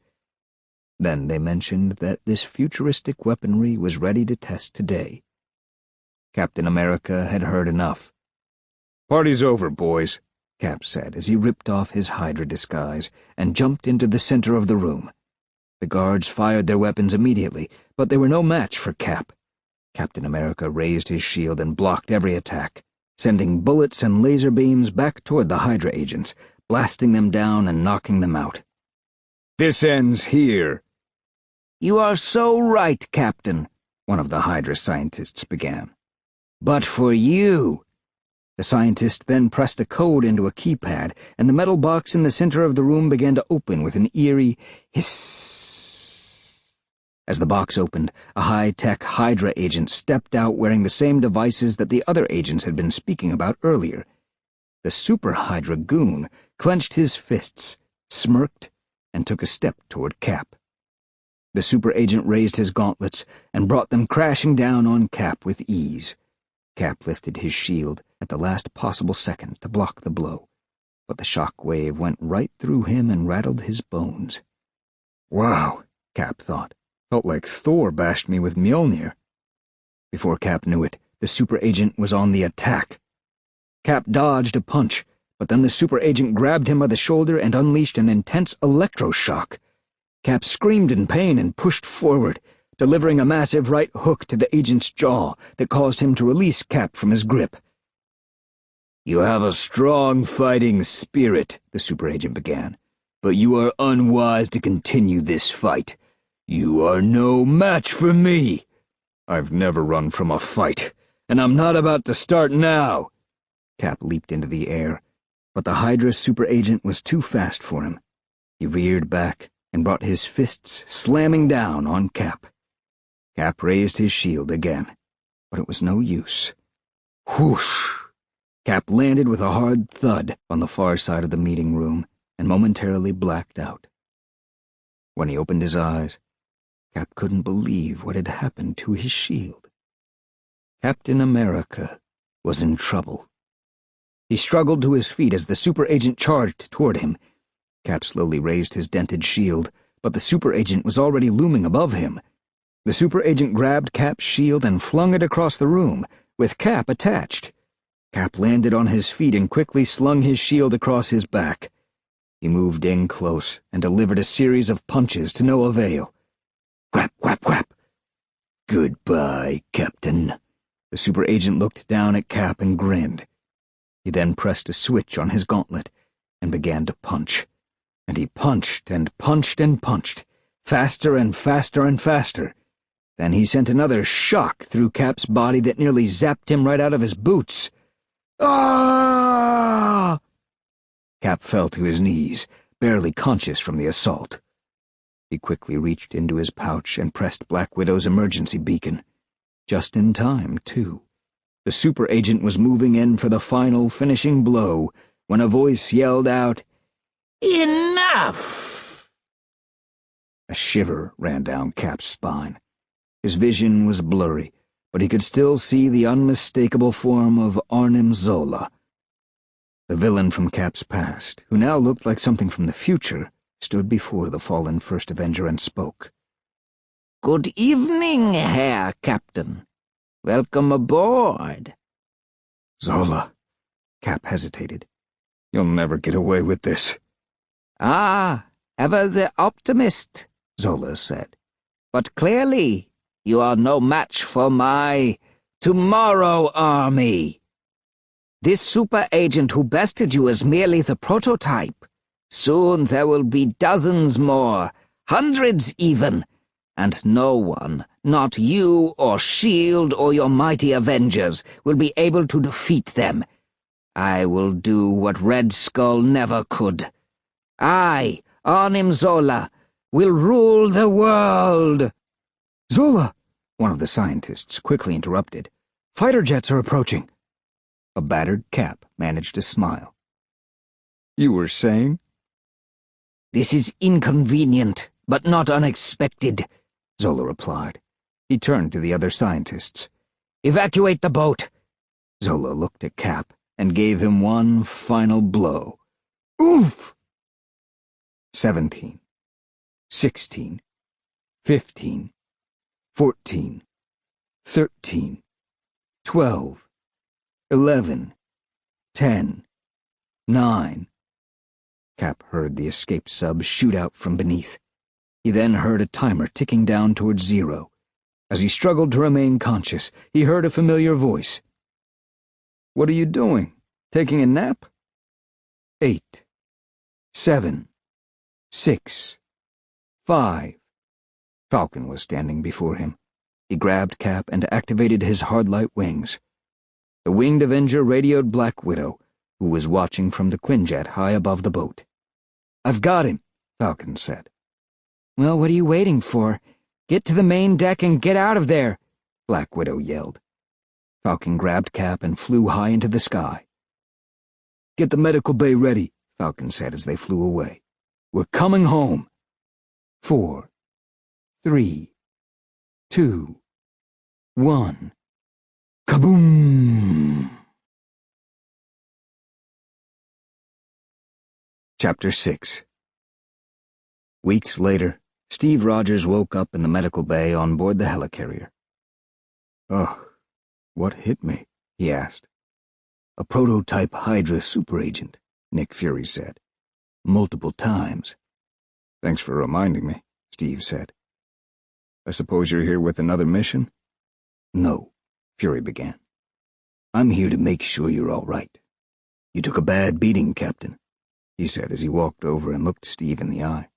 Then they mentioned that this futuristic weaponry was ready to test today. Captain America had heard enough. "Party's over, boys," Cap said as he ripped off his Hydra disguise and jumped into the center of the room. The guards fired their weapons immediately, but they were no match for Cap. Captain America raised his shield and blocked every attack, sending bullets and laser beams back toward the Hydra agents, blasting them down and knocking them out. "This ends here." "You are so right, Captain," one of the Hydra scientists began. "But for you—" The scientist then pressed a code into a keypad, and the metal box in the center of the room began to open with an eerie hiss. As the box opened, a high-tech Hydra agent stepped out wearing the same devices that the other agents had been speaking about earlier. The Super Hydra goon clenched his fists, smirked, and took a step toward Cap. The super agent raised his gauntlets and brought them crashing down on Cap with ease. Cap lifted his shield at the last possible second to block the blow, but the shock wave went right through him and rattled his bones. "Wow," Cap thought. "Felt like Thor bashed me with Mjolnir." Before Cap knew it, the super agent was on the attack. Cap dodged a punch, but then the super agent grabbed him by the shoulder and unleashed an intense electroshock. Cap screamed in pain and pushed forward, delivering a massive right hook to the agent's jaw that caused him to release Cap from his grip. "You have a strong fighting spirit," the super agent began, "but you are unwise to continue this fight. You are no match for me. I've never run from a fight, and I'm not about to start now." Cap leaped into the air, but the Hydra super agent was too fast for him. He reared back and brought his fists slamming down on Cap. Cap raised his shield again, but it was no use. Whoosh! Cap landed with a hard thud on the far side of the meeting room and momentarily blacked out. When he opened his eyes, Cap couldn't believe what had happened to his shield. Captain America was in trouble. He struggled to his feet as the super agent charged toward him. Cap slowly raised his dented shield, but the super agent was already looming above him. The super agent grabbed Cap's shield and flung it across the room, with Cap attached. Cap landed on his feet and quickly slung his shield across his back. He moved in close and delivered a series of punches to no avail. Whap, whap, whap. "Goodbye, Captain." The super agent looked down at Cap and grinned. He then pressed a switch on his gauntlet and began to punch. And he punched and punched and punched, faster and faster and faster. Then he sent another shock through Cap's body that nearly zapped him right out of his boots. Ah! Cap fell to his knees, barely conscious from the assault. He quickly reached into his pouch and pressed Black Widow's emergency beacon. Just in time, too. The super agent was moving in for the final finishing blow when a voice yelled out, "Enough!" A shiver ran down Cap's spine. His vision was blurry, but he could still see the unmistakable form of Arnim Zola. The villain from Cap's past, who now looked like something from the future, stood before the fallen First Avenger and spoke. Good evening, Herr Captain. Welcome aboard. Zola. Cap hesitated. You'll never get away with this. Ah, ever the optimist, Zola said. But clearly you are no match for my Tomorrow Army. This super agent who bested you is merely the prototype. Soon there will be dozens more, hundreds even, and no one, not you or S.H.I.E.L.D. or your mighty Avengers, will be able to defeat them. I will do what Red Skull never could. I, Arnim Zola, will rule the world. Zola! One of the scientists quickly interrupted. Fighter jets are approaching. A battered Cap managed to smile. You were saying? This is inconvenient, but not unexpected, Zola replied. He turned to the other scientists. Evacuate the boat. Zola looked at Cap and gave him one final blow. Oof! 17, 16, 15, 14, 13, 12, 11, 10, 9. Cap heard the escaped sub shoot out from beneath. He then heard a timer ticking down towards 0. As he struggled to remain conscious, he heard a familiar voice. What are you doing? Taking a nap? 8, 7, 6, 5. Falcon was standing before him. He grabbed Cap and activated his hard-light wings. The winged Avenger radioed Black Widow, who was watching from the Quinjet high above the boat. I've got him, Falcon said. Well, what are you waiting for? Get to the main deck and get out of there, Black Widow yelled. Falcon grabbed Cap and flew high into the sky. Get the medical bay ready, Falcon said as they flew away. We're coming home. 4, 3, 2, 1. Kaboom! Chapter 6. Weeks later, Steve Rogers woke up in the medical bay on board the helicarrier. Ugh, what hit me? He asked. A prototype Hydra superagent, Nick Fury said. Multiple times. Thanks for reminding me, Steve said. I suppose you're here with another mission? No, Fury began. I'm here to make sure you're all right. You took a bad beating, Captain, he said as he walked over and looked Steve in the eye.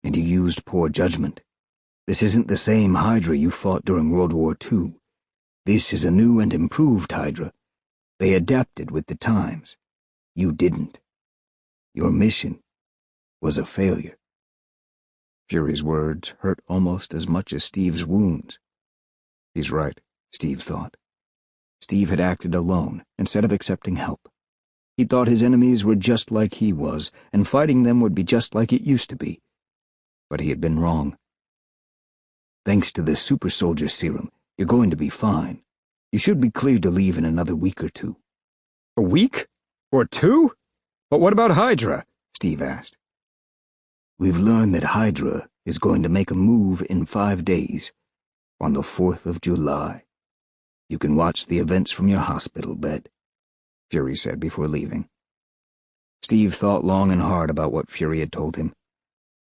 And you used poor judgment. This isn't the same Hydra you fought during World War II. This is a new and improved Hydra. They adapted with the times. You didn't. Your mission was a failure. Fury's words hurt almost as much as Steve's wounds. He's right, Steve thought. Steve had acted alone instead of accepting help. He thought his enemies were just like he was, and fighting them would be just like it used to be. But he had been wrong. Thanks to the super soldier serum, you're going to be fine. You should be cleared to leave in another week or 2. A week? Or 2? But what about Hydra? Steve asked. We've learned that Hydra is going to make a move in 5 days, on the 4th of July. You can watch the events from your hospital bed, Fury said before leaving. Steve thought long and hard about what Fury had told him.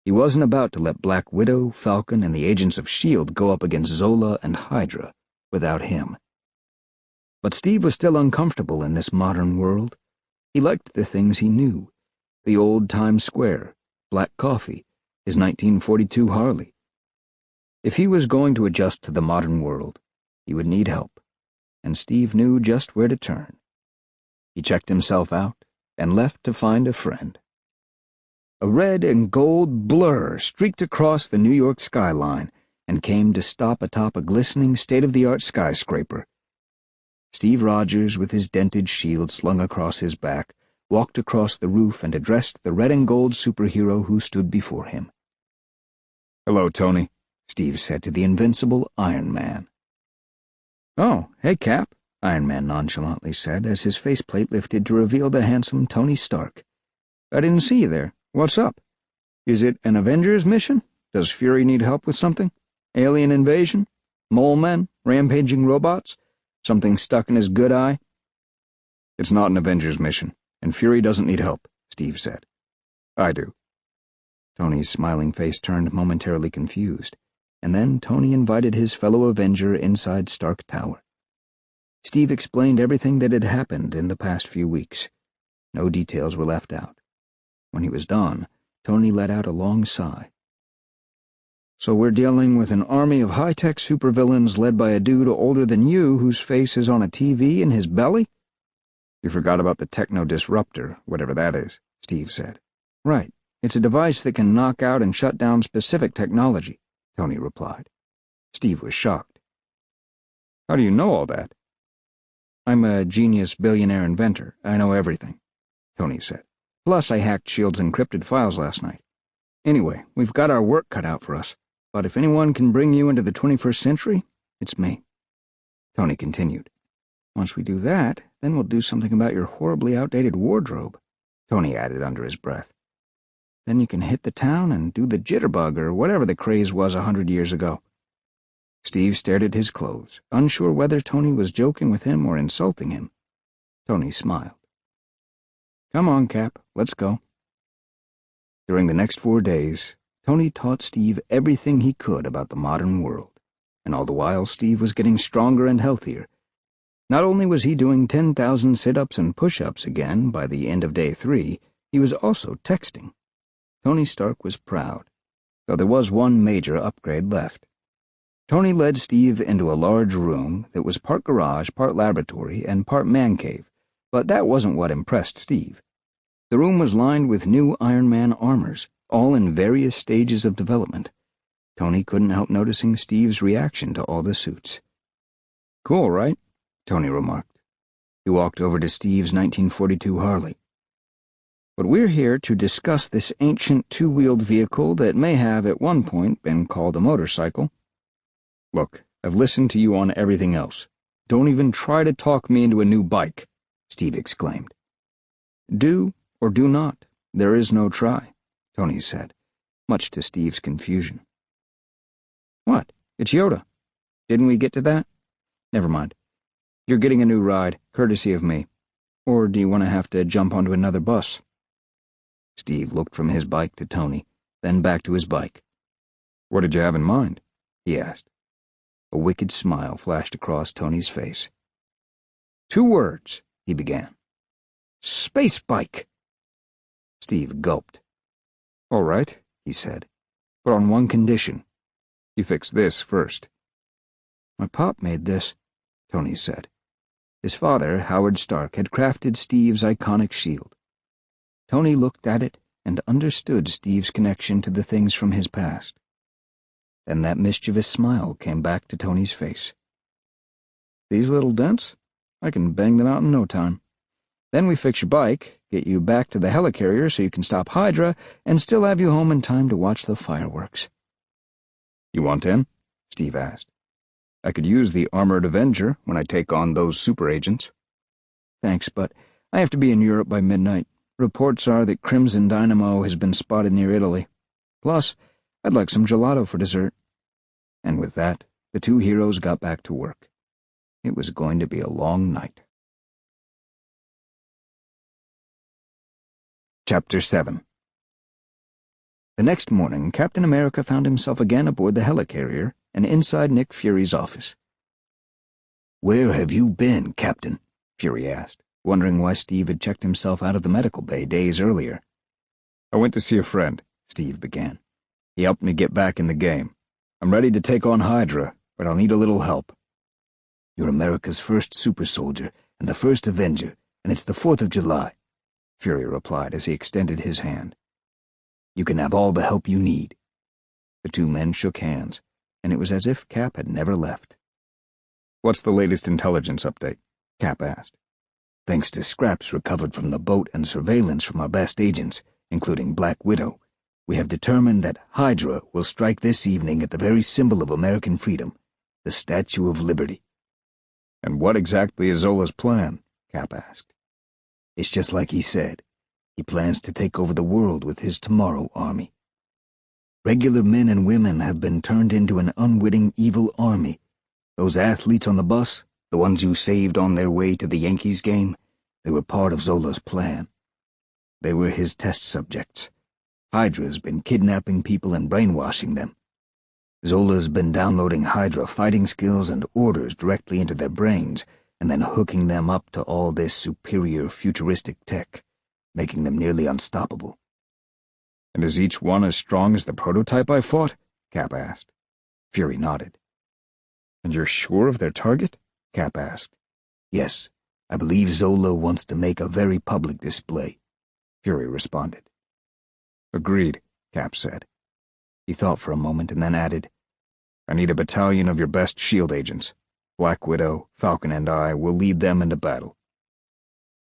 He wasn't about to let Black Widow, Falcon, and the agents of S.H.I.E.L.D. go up against Zola and Hydra without him. But Steve was still uncomfortable in this modern world. He liked the things he knew. The old Times Square, black coffee, his 1942 Harley. If he was going to adjust to the modern world, he would need help, and Steve knew just where to turn. He checked himself out and left to find a friend. A red and gold blur streaked across the New York skyline and came to stop atop a glistening state-of-the-art skyscraper. Steve Rogers, with his dented shield slung across his back, walked across the roof and addressed the red and gold superhero who stood before him. "Hello, Tony," Steve said to the invincible Iron Man. "Oh, hey, Cap," Iron Man nonchalantly said as his faceplate lifted to reveal the handsome Tony Stark. "I didn't see you there. What's up? Is it an Avengers mission? Does Fury need help with something?" Alien invasion? Mole men? Rampaging robots? Something stuck in his good eye? It's not an Avengers mission, and Fury doesn't need help, Steve said. I do. Tony's smiling face turned momentarily confused, and then Tony invited his fellow Avenger inside Stark Tower. Steve explained everything that had happened in the past few weeks. No details were left out. When he was done, Tony let out a long sigh. So we're dealing with an army of high-tech supervillains led by a dude older than you whose face is on a TV in his belly? You forgot about the techno-disruptor, whatever that is, Steve said. Right. It's a device that can knock out and shut down specific technology, Tony replied. Steve was shocked. How do you know all that? I'm a genius billionaire inventor. I know everything, Tony said. Plus, I hacked S.H.I.E.L.D.'s encrypted files last night. Anyway, we've got our work cut out for us, but if anyone can bring you into the 21st century, it's me. Tony continued. Once we do that, then we'll do something about your horribly outdated wardrobe, Tony added under his breath. Then you can hit the town and do the jitterbug or whatever the craze was 100 years ago. Steve stared at his clothes, unsure whether Tony was joking with him or insulting him. Tony smiled. Come on, Cap, let's go. During the next 4 days, Tony taught Steve everything he could about the modern world, and all the while Steve was getting stronger and healthier. Not only was he doing 10,000 sit-ups and push-ups again by the end of day 3, he was also texting. Tony Stark was proud, though there was one major upgrade left. Tony led Steve into a large room that was part garage, part laboratory, and part man cave, but that wasn't what impressed Steve. The room was lined with new Iron Man armors, all in various stages of development. Tony couldn't help noticing Steve's reaction to all the suits. Cool, right? Tony remarked. He walked over to Steve's 1942 Harley. But we're here to discuss this ancient two-wheeled vehicle that may have at one point been called a motorcycle. Look, I've listened to you on everything else. Don't even try to talk me into a new bike, Steve exclaimed. Do or do not. There is no try, Tony said, much to Steve's confusion. What? It's Yoda. Didn't we get to that? Never mind. You're getting a new ride, courtesy of me. Or do you want to have to jump onto another bus? Steve looked from his bike to Tony, then back to his bike. What did you have in mind? He asked. A wicked smile flashed across Tony's face. 2 words, he began. Space bike. Steve gulped. All right, he said, but on one condition. You fix this first. My pop made this, Tony said. His father, Howard Stark, had crafted Steve's iconic shield. Tony looked at it and understood Steve's connection to the things from his past. Then that mischievous smile came back to Tony's face. These little dents? I can bang them out in no time. Then we fix your bike, get you back to the helicarrier so you can stop Hydra, and still have you home in time to watch the fireworks. You want in? Steve asked. I could use the Armored Avenger when I take on those super agents. Thanks, but I have to be in Europe by midnight. Reports are that Crimson Dynamo has been spotted near Italy. Plus, I'd like some gelato for dessert. And with that, the 2 heroes got back to work. It was going to be a long night. Chapter 7. The next morning, Captain America found himself again aboard the helicarrier and inside Nick Fury's office. "Where have you been, Captain?" Fury asked, wondering why Steve had checked himself out of the medical bay days earlier. "I went to see a friend," Steve began. "He helped me get back in the game. I'm ready to take on Hydra, but I'll need a little help." "You're America's first super soldier and the first Avenger, and it's the 4th of July, Fury replied as he extended his hand. "You can have all the help you need." The 2 men shook hands, and it was as if Cap had never left. "What's the latest intelligence update?" Cap asked. "Thanks to scraps recovered from the boat and surveillance from our best agents, including Black Widow, we have determined that Hydra will strike this evening at the very symbol of American freedom, the Statue of Liberty." "And what exactly is Zola's plan?" Cap asked. "It's just like he said. He plans to take over the world with his Tomorrow Army." Regular men and women have been turned into an unwitting evil army. Those athletes on the bus, the ones you saved on their way to the Yankees game, they were part of Zola's plan. They were his test subjects. Hydra's been kidnapping people and brainwashing them. Zola's been downloading Hydra fighting skills and orders directly into their brains, and then hooking them up to all this superior futuristic tech, making them nearly unstoppable. And is each one as strong as the prototype I fought? Cap asked. Fury nodded. And you're sure of their target? Cap asked. Yes, I believe Zola wants to make a very public display, Fury responded. Agreed, Cap said. He thought for a moment and then added, I need a battalion of your best S.H.I.E.L.D. agents. Black Widow, Falcon, and I will lead them into battle.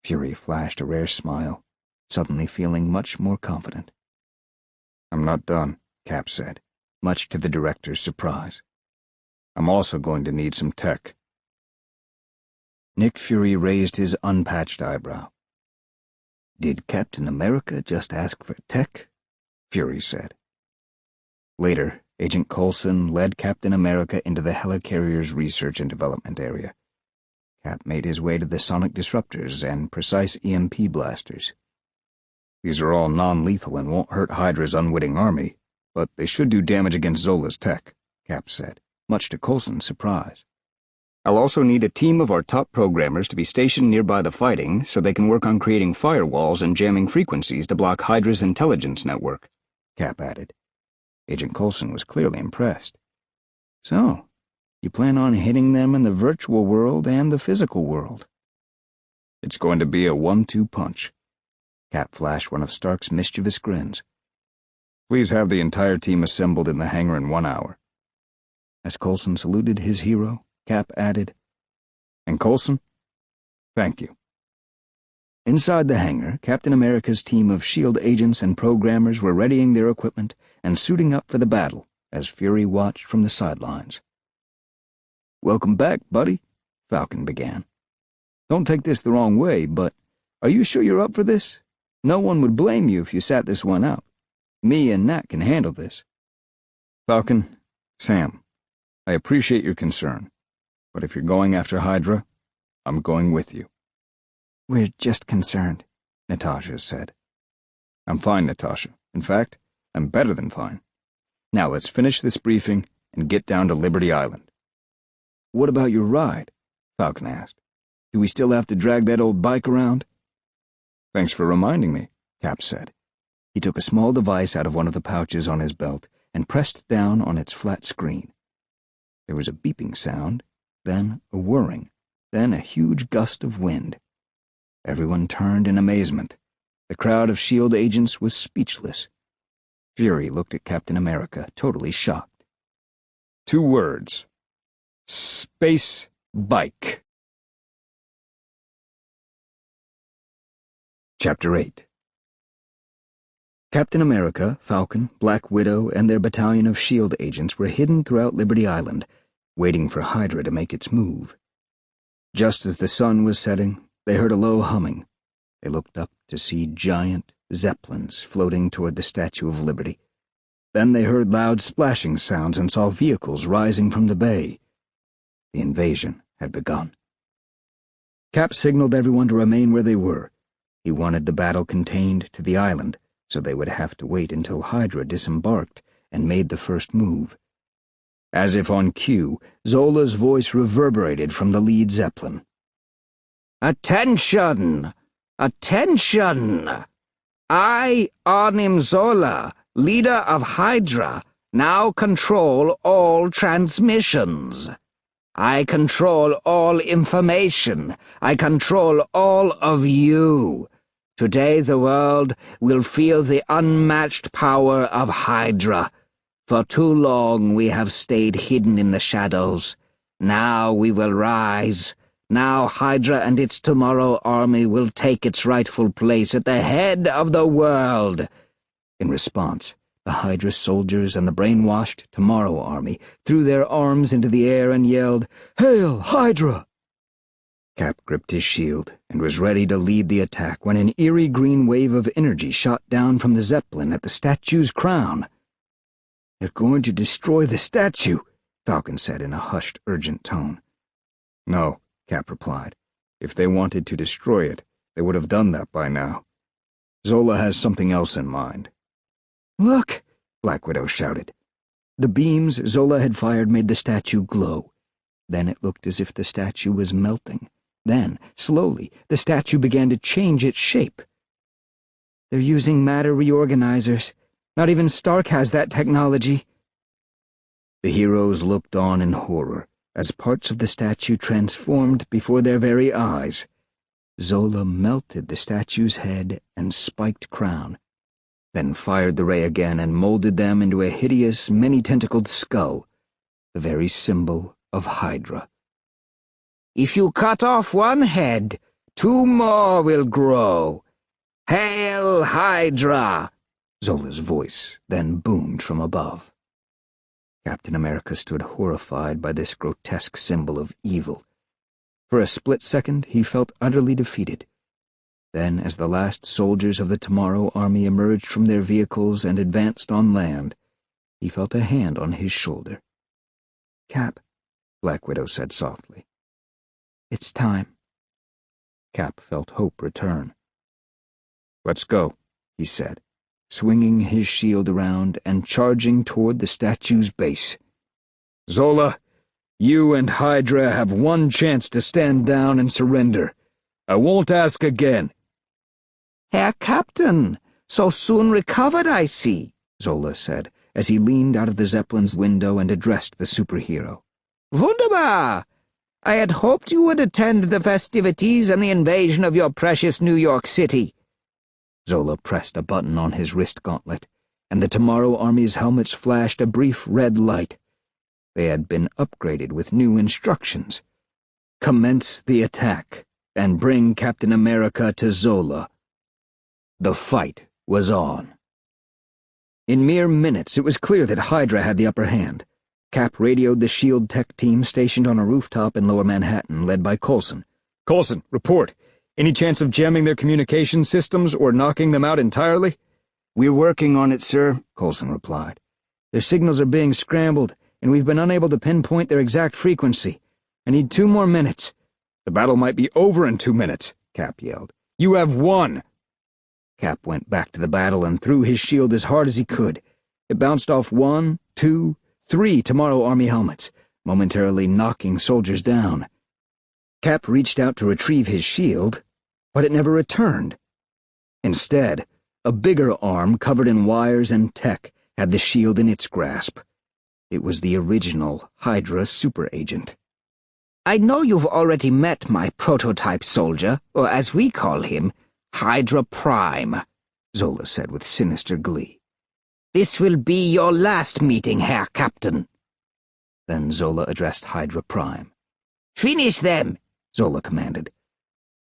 Fury flashed a rare smile, suddenly feeling much more confident. I'm not done, Cap said, much to the director's surprise. I'm also going to need some tech. Nick Fury raised his unpatched eyebrow. Did Captain America just ask for tech? Fury said. Later, Agent Coulson led Captain America into the helicarrier's research and development area. Cap made his way to the sonic disruptors and precise EMP blasters. These are all non-lethal and won't hurt Hydra's unwitting army, but they should do damage against Zola's tech, Cap said, much to Coulson's surprise. I'll also need a team of our top programmers to be stationed nearby the fighting so they can work on creating firewalls and jamming frequencies to block Hydra's intelligence network, Cap added. Agent Coulson was clearly impressed. So, you plan on hitting them in the virtual world and the physical world? It's going to be a 1-2 punch. Cap flashed one of Stark's mischievous grins. Please have the entire team assembled in the hangar in 1 hour. As Coulson saluted his hero, Cap added, And Coulson? Thank you. Inside the hangar, Captain America's team of S.H.I.E.L.D. agents and programmers were readying their equipment and suiting up for the battle as Fury watched from the sidelines. Welcome back, buddy, Falcon began. Don't take this the wrong way, but are you sure you're up for this? No one would blame you if you sat this one out. Me and Nat can handle this. Falcon, Sam, I appreciate your concern, but if you're going after Hydra, I'm going with you. We're just concerned, Natasha said. I'm fine, Natasha. In fact, I'm better than fine. Now let's finish this briefing and get down to Liberty Island. What about your ride? Falcon asked. Do we still have to drag that old bike around? Thanks for reminding me, Cap said. He took a small device out of one of the pouches on his belt and pressed down on its flat screen. There was a beeping sound, then a whirring, then a huge gust of wind. Everyone turned in amazement. The crowd of S.H.I.E.L.D. agents was speechless. Fury looked at Captain America, totally shocked. 2 words. Space bike. Chapter 8. Captain America, Falcon, Black Widow, and their battalion of S.H.I.E.L.D. agents were hidden throughout Liberty Island, waiting for Hydra to make its move. Just as the sun was setting, they heard a low humming. They looked up to see giant zeppelins floating toward the Statue of Liberty. Then they heard loud splashing sounds and saw vehicles rising from the bay. The invasion had begun. Cap signaled everyone to remain where they were. He wanted the battle contained to the island, so they would have to wait until Hydra disembarked and made the first move. As if on cue, Zola's voice reverberated from the lead zeppelin. Attention! Attention! I, Arnim Zola, leader of Hydra, now control all transmissions. I control all information. I control all of you. Today the world will feel the unmatched power of Hydra. For too long we have stayed hidden in the shadows. Now we will rise. Now Hydra and its Tomorrow Army will take its rightful place at the head of the world. In response, the Hydra soldiers and the brainwashed Tomorrow Army threw their arms into the air and yelled, "Hail, Hydra!" Cap gripped his shield and was ready to lead the attack when an eerie green wave of energy shot down from the Zeppelin at the statue's crown. "They're going to destroy the statue," Falcon said in a hushed, urgent tone. "No," Cap replied. "If they wanted to destroy it, they would have done that by now. Zola has something else in mind." "Look!" Black Widow shouted. The beams Zola had fired made the statue glow. Then it looked as if the statue was melting. Then, slowly, the statue began to change its shape. "They're using matter reorganizers. Not even Stark has that technology." The heroes looked on in horror as parts of the statue transformed before their very eyes. Zola melted the statue's head and spiked crown, then fired the ray again and molded them into a hideous, many-tentacled skull, the very symbol of Hydra. If you cut off one head, 2 more will grow. Hail Hydra! Zola's voice then boomed from above. Captain America stood horrified by this grotesque symbol of evil. For a split second, he felt utterly defeated. Then, as the last soldiers of the Tomorrow Army emerged from their vehicles and advanced on land, he felt a hand on his shoulder. "Cap," Black Widow said softly. "It's time." Cap felt hope return. "Let's go," he said, swinging his shield around and charging toward the statue's base. "Zola, you and Hydra have one chance to stand down and surrender. I won't ask again." "Herr Captain, so soon recovered, I see," Zola said, as he leaned out of the Zeppelin's window and addressed the superhero. "Wunderbar! I had hoped you would attend the festivities and the invasion of your precious New York City." Zola pressed a button on his wrist gauntlet, and the Tomorrow Army's helmets flashed a brief red light. They had been upgraded with new instructions. "Commence the attack, and bring Captain America to Zola." The fight was on. In mere minutes, it was clear that Hydra had the upper hand. Cap radioed the SHIELD tech team stationed on a rooftop in Lower Manhattan, led by Coulson. "Coulson, report. Any chance of jamming their communication systems or knocking them out entirely?" "We're working on it, sir," Coulson replied. "Their signals are being scrambled, and we've been unable to pinpoint their exact frequency. I need 2 more minutes." "The battle might be over in 2 minutes," Cap yelled. "You have won." Cap went back to the battle and threw his shield as hard as he could. It bounced off 1, 2, 3 Tomorrow Army helmets, momentarily knocking soldiers down. Cap reached out to retrieve his shield, but it never returned. Instead, a bigger arm covered in wires and tech had the shield in its grasp. It was the original Hydra super agent. "I know you've already met my prototype soldier, or as we call him, Hydra Prime," Zola said with sinister glee. "This will be your last meeting, Herr Captain." Then Zola addressed Hydra Prime. "Finish them," Zola commanded.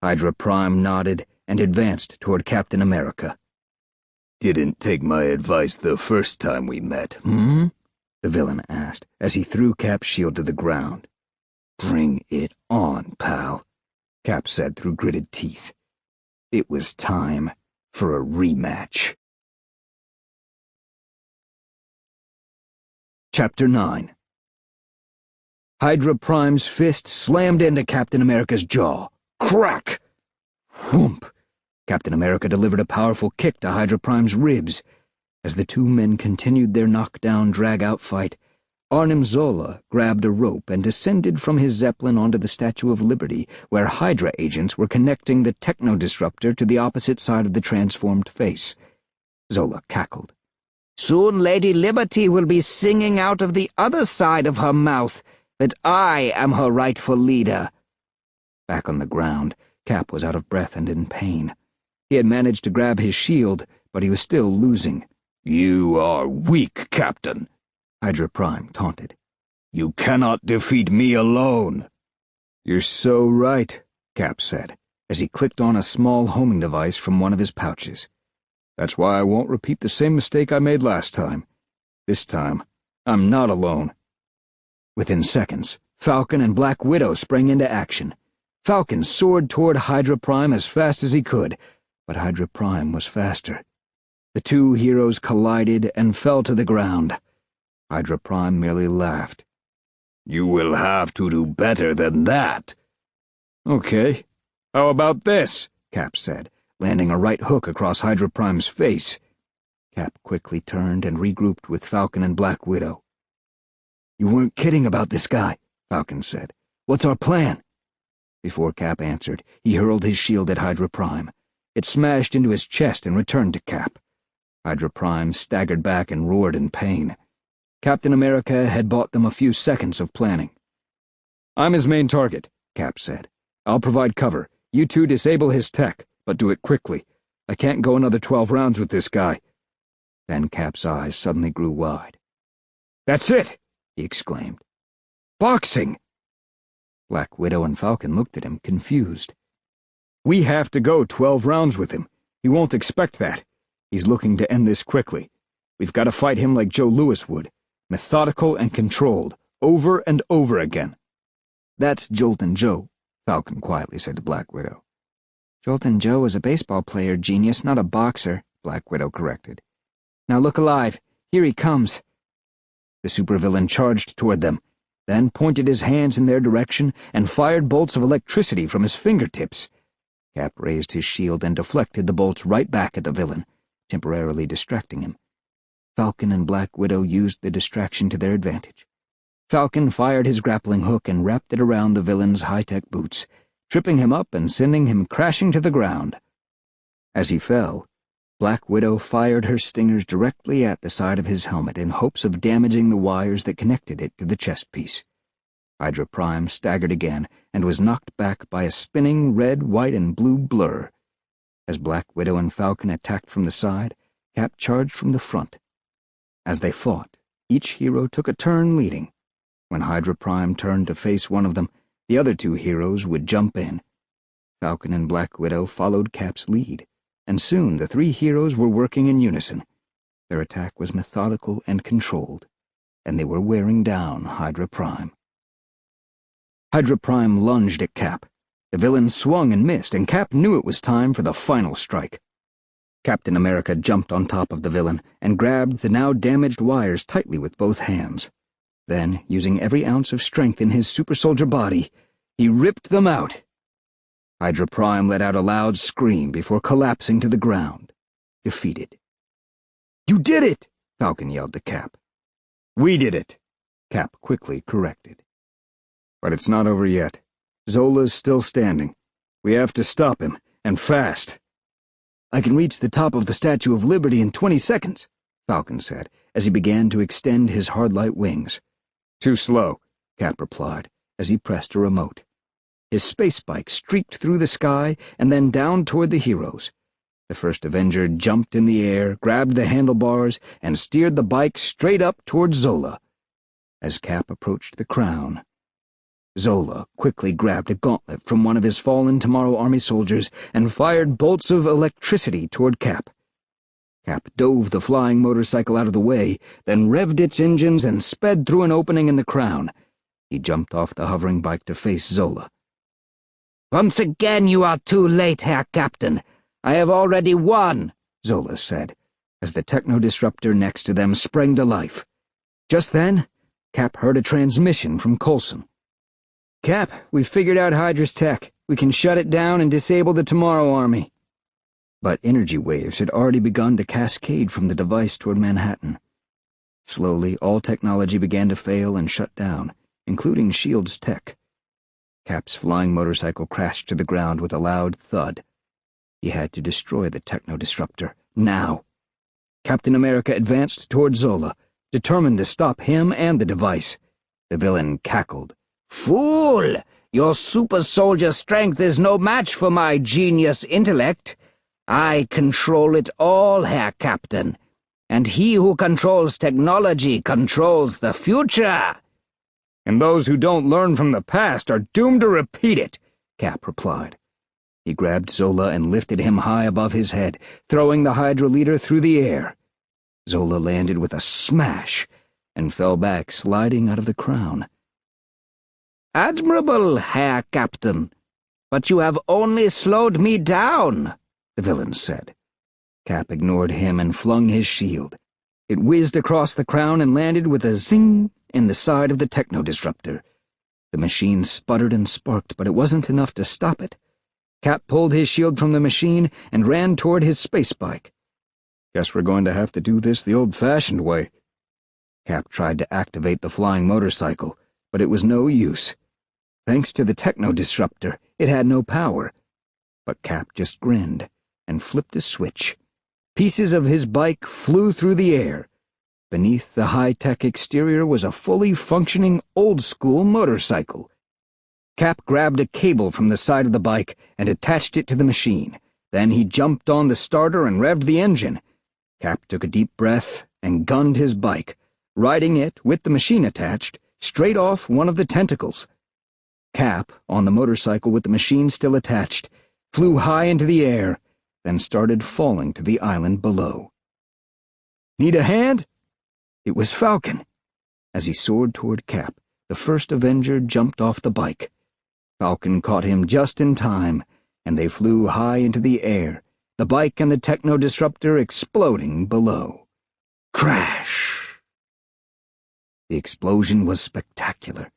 Hydra Prime nodded and advanced toward Captain America. "Didn't take my advice the first time we met, "Hmm?" the villain asked, as he threw Cap's shield to the ground. "Bring it on, pal," Cap said through gritted teeth. It was time for a rematch. Chapter 9. Hydra Prime's fist slammed into Captain America's jaw. Crack! Whoomp! Captain America delivered a powerful kick to Hydra Prime's ribs. As the 2 men continued their knockdown, drag-out fight, Arnim Zola grabbed a rope and descended from his Zeppelin onto the Statue of Liberty, where Hydra agents were connecting the techno-disruptor to the opposite side of the transformed face. Zola cackled. "Soon Lady Liberty will be singing out of the other side of her mouth that I am her rightful leader." Back on the ground, Cap was out of breath and in pain. He had managed to grab his shield, but he was still losing. "You are weak, Captain," Hydra Prime taunted. "You cannot defeat me alone." "You're so right," Cap said, as he clicked on a small homing device from one of his pouches. "That's why I won't repeat the same mistake I made last time. This time, I'm not alone." Within seconds, Falcon and Black Widow sprang into action. Falcon soared toward Hydra Prime as fast as he could, but Hydra Prime was faster. The 2 heroes collided and fell to the ground. Hydra Prime merely laughed. You will have to do better than that. Okay. How about this? Cap said, landing a right hook across Hydra Prime's face. Cap quickly turned and regrouped with Falcon and Black Widow. You weren't kidding about this guy, Falcon said. What's our plan? Before Cap answered, he hurled his shield at Hydra Prime. It smashed into his chest and returned to Cap. Hydra Prime staggered back and roared in pain. Captain America had bought them a few seconds of planning. I'm his main target, Cap said. I'll provide cover. You two disable his tech, but do it quickly. I can't go another 12 rounds with this guy. Then Cap's eyes suddenly grew wide. That's it! He exclaimed. Boxing! Black Widow and Falcon looked at him, confused. We have to go 12 rounds with him. He won't expect that. He's looking to end this quickly. We've got to fight him like Joe Louis would, methodical and controlled, over and over again. That's Joltin' Joe, Falcon quietly said to Black Widow. Joltin' Joe is a baseball player, genius, not a boxer, Black Widow corrected. Now look alive. Here he comes. The supervillain charged toward them, then pointed his hands in their direction and fired bolts of electricity from his fingertips. Cap raised his shield and deflected the bolts right back at the villain, temporarily distracting him. Falcon and Black Widow used the distraction to their advantage. Falcon fired his grappling hook and wrapped it around the villain's high-tech boots, tripping him up and sending him crashing to the ground. As he fell, Black Widow fired her stingers directly at the side of his helmet in hopes of damaging the wires that connected it to the chest piece. Hydra Prime staggered again and was knocked back by a spinning red, white, and blue blur. As Black Widow and Falcon attacked from the side, Cap charged from the front. As they fought, each hero took a turn leading. When Hydra Prime turned to face one of them, the other two heroes would jump in. Falcon and Black Widow followed Cap's lead, and soon the three heroes were working in unison. Their attack was methodical and controlled, and they were wearing down Hydra Prime. Hydra Prime lunged at Cap. The villain swung and missed, and Cap knew it was time for the final strike. Captain America jumped on top of the villain and grabbed the now damaged wires tightly with both hands. Then, using every ounce of strength in his super-soldier body, he ripped them out. Hydra Prime let out a loud scream before collapsing to the ground, defeated. "You did it!" Falcon yelled to Cap. "We did it," Cap quickly corrected. "But it's not over yet. Zola's still standing. We have to stop him, and fast." "I can reach the top of the Statue of Liberty in 20 seconds, Falcon said, as he began to extend his hard-light wings. "Too slow," Cap replied, as he pressed a remote. His space bike streaked through the sky and then down toward the heroes. The first Avenger jumped in the air, grabbed the handlebars, and steered the bike straight up toward Zola. As Cap approached the crown, Zola quickly grabbed a gauntlet from one of his fallen Tomorrow Army soldiers and fired bolts of electricity toward Cap. Cap dove the flying motorcycle out of the way, then revved its engines and sped through an opening in the crown. He jumped off the hovering bike to face Zola. "Once again you are too late, Herr Captain. I have already won," Zola said, as the techno-disruptor next to them sprang to life. Just then, Cap heard a transmission from Coulson. "Cap, we've figured out Hydra's tech. We can shut it down and disable the Tomorrow Army." But energy waves had already begun to cascade from the device toward Manhattan. Slowly, all technology began to fail and shut down, including S.H.I.E.L.D.'s tech. Cap's flying motorcycle crashed to the ground with a loud thud. He had to destroy the techno-disruptor, now. Captain America advanced toward Zola, determined to stop him and the device. The villain cackled. "Fool! Your super-soldier strength is no match for my genius intellect. I control it all, Herr Captain, and he who controls technology controls the future." "And those who don't learn from the past are doomed to repeat it," Cap replied. He grabbed Zola and lifted him high above his head, throwing the Hydra leader through the air. Zola landed with a smash and fell back, sliding out of the crown. "Admirable, Herr Captain, but you have only slowed me down," the villain said. Cap ignored him and flung his shield. It whizzed across the crown and landed with a zing in the side of the techno-disruptor. The machine sputtered and sparked, but it wasn't enough to stop it. Cap pulled his shield from the machine and ran toward his space bike. Guess we're going to have to do this the old-fashioned way. Cap tried to activate the flying motorcycle, but it was no use. Thanks to the techno-disruptor, it had no power. But Cap just grinned and flipped a switch. Pieces of his bike flew through the air. Beneath the high-tech exterior was a fully functioning old-school motorcycle. Cap grabbed a cable from the side of the bike and attached it to the machine. Then he jumped on the starter and revved the engine. Cap took a deep breath and gunned his bike, riding it, with the machine attached, straight off one of the tentacles. Cap, on the motorcycle with the machine still attached, flew high into the air, then started falling to the island below. "Need a hand?" It was Falcon. As he soared toward Cap, the first Avenger jumped off the bike. Falcon caught him just in time, and they flew high into the air, the bike and the techno-disruptor exploding below. Crash! The explosion was spectacular.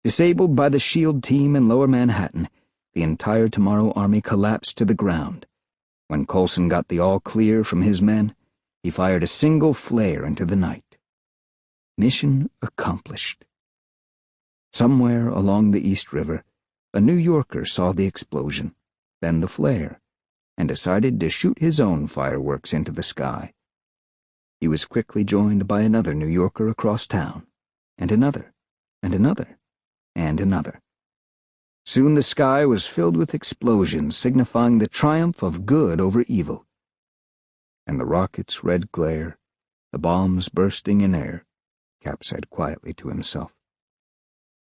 Disabled by the SHIELD team in Lower Manhattan, the entire Tomorrow Army collapsed to the ground. When Coulson got the all-clear from his men, he fired a single flare into the night. Mission accomplished. Somewhere along the East River, a New Yorker saw the explosion, then the flare, and decided to shoot his own fireworks into the sky. He was quickly joined by another New Yorker across town, and another, and another, and another. Soon the sky was filled with explosions signifying the triumph of good over evil. And the rockets' red glare, the bombs bursting in air, Cap said quietly to himself.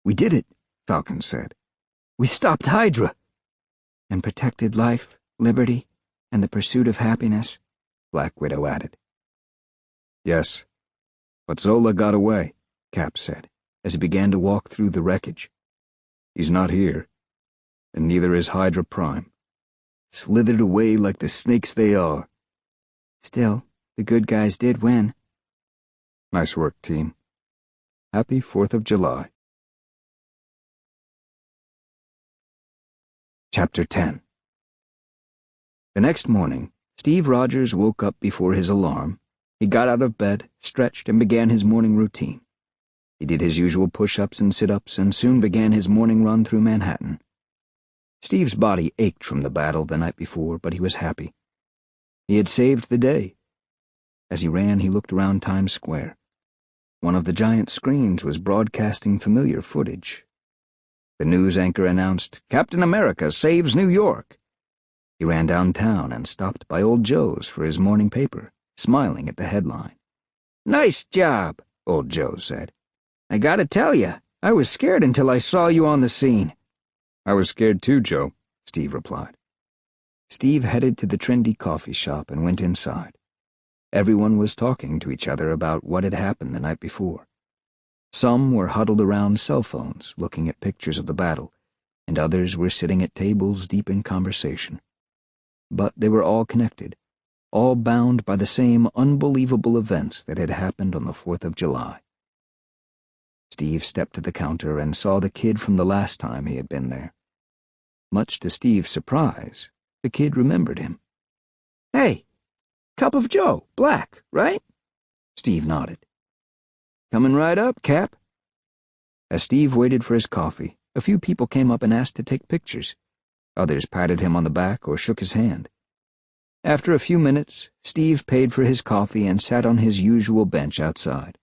"We did it," Falcon said. "We stopped Hydra." "And protected life, liberty, and the pursuit of happiness," Black Widow added. "Yes, but Zola got away," Cap said, as he began to walk through the wreckage. "He's not here, and neither is Hydra Prime. Slithered away like the snakes they are." "Still, the good guys did win." "Nice work, team. Happy 4th of July. Chapter 10. The next morning, Steve Rogers woke up before his alarm. He got out of bed, stretched, and began his morning routine. He did his usual push-ups and sit-ups and soon began his morning run through Manhattan. Steve's body ached from the battle the night before, but he was happy. He had saved the day. As he ran, he looked around Times Square. One of the giant screens was broadcasting familiar footage. The news anchor announced, "Captain America saves New York." He ran downtown and stopped by Old Joe's for his morning paper, smiling at the headline. "Nice job," Old Joe said. "I gotta tell you, I was scared until I saw you on the scene." "I was scared too, Joe," Steve replied. Steve headed to the trendy coffee shop and went inside. Everyone was talking to each other about what had happened the night before. Some were huddled around cell phones, looking at pictures of the battle, and others were sitting at tables deep in conversation. But they were all connected, all bound by the same unbelievable events that had happened on the 4th of July. Steve stepped to the counter and saw the kid from the last time he had been there. Much to Steve's surprise, the kid remembered him. "Hey, Cup of Joe, Black, right?" Steve nodded. "Coming right up, Cap." As Steve waited for his coffee, a few people came up and asked to take pictures. Others patted him on the back or shook his hand. After a few minutes, Steve paid for his coffee and sat on his usual bench outside.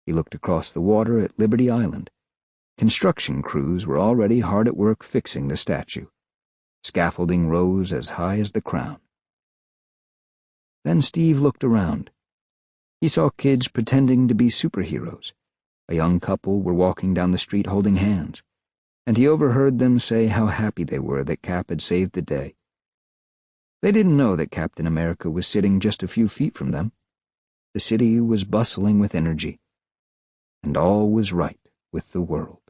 He looked across the water at Liberty Island. Construction crews were already hard at work fixing the statue. Scaffolding rose as high as the crown. Then Steve looked around. He saw kids pretending to be superheroes. A young couple were walking down the street holding hands, and he overheard them say how happy they were that Cap had saved the day. They didn't know that Captain America was sitting just a few feet from them. The city was bustling with energy, and all was right with the world.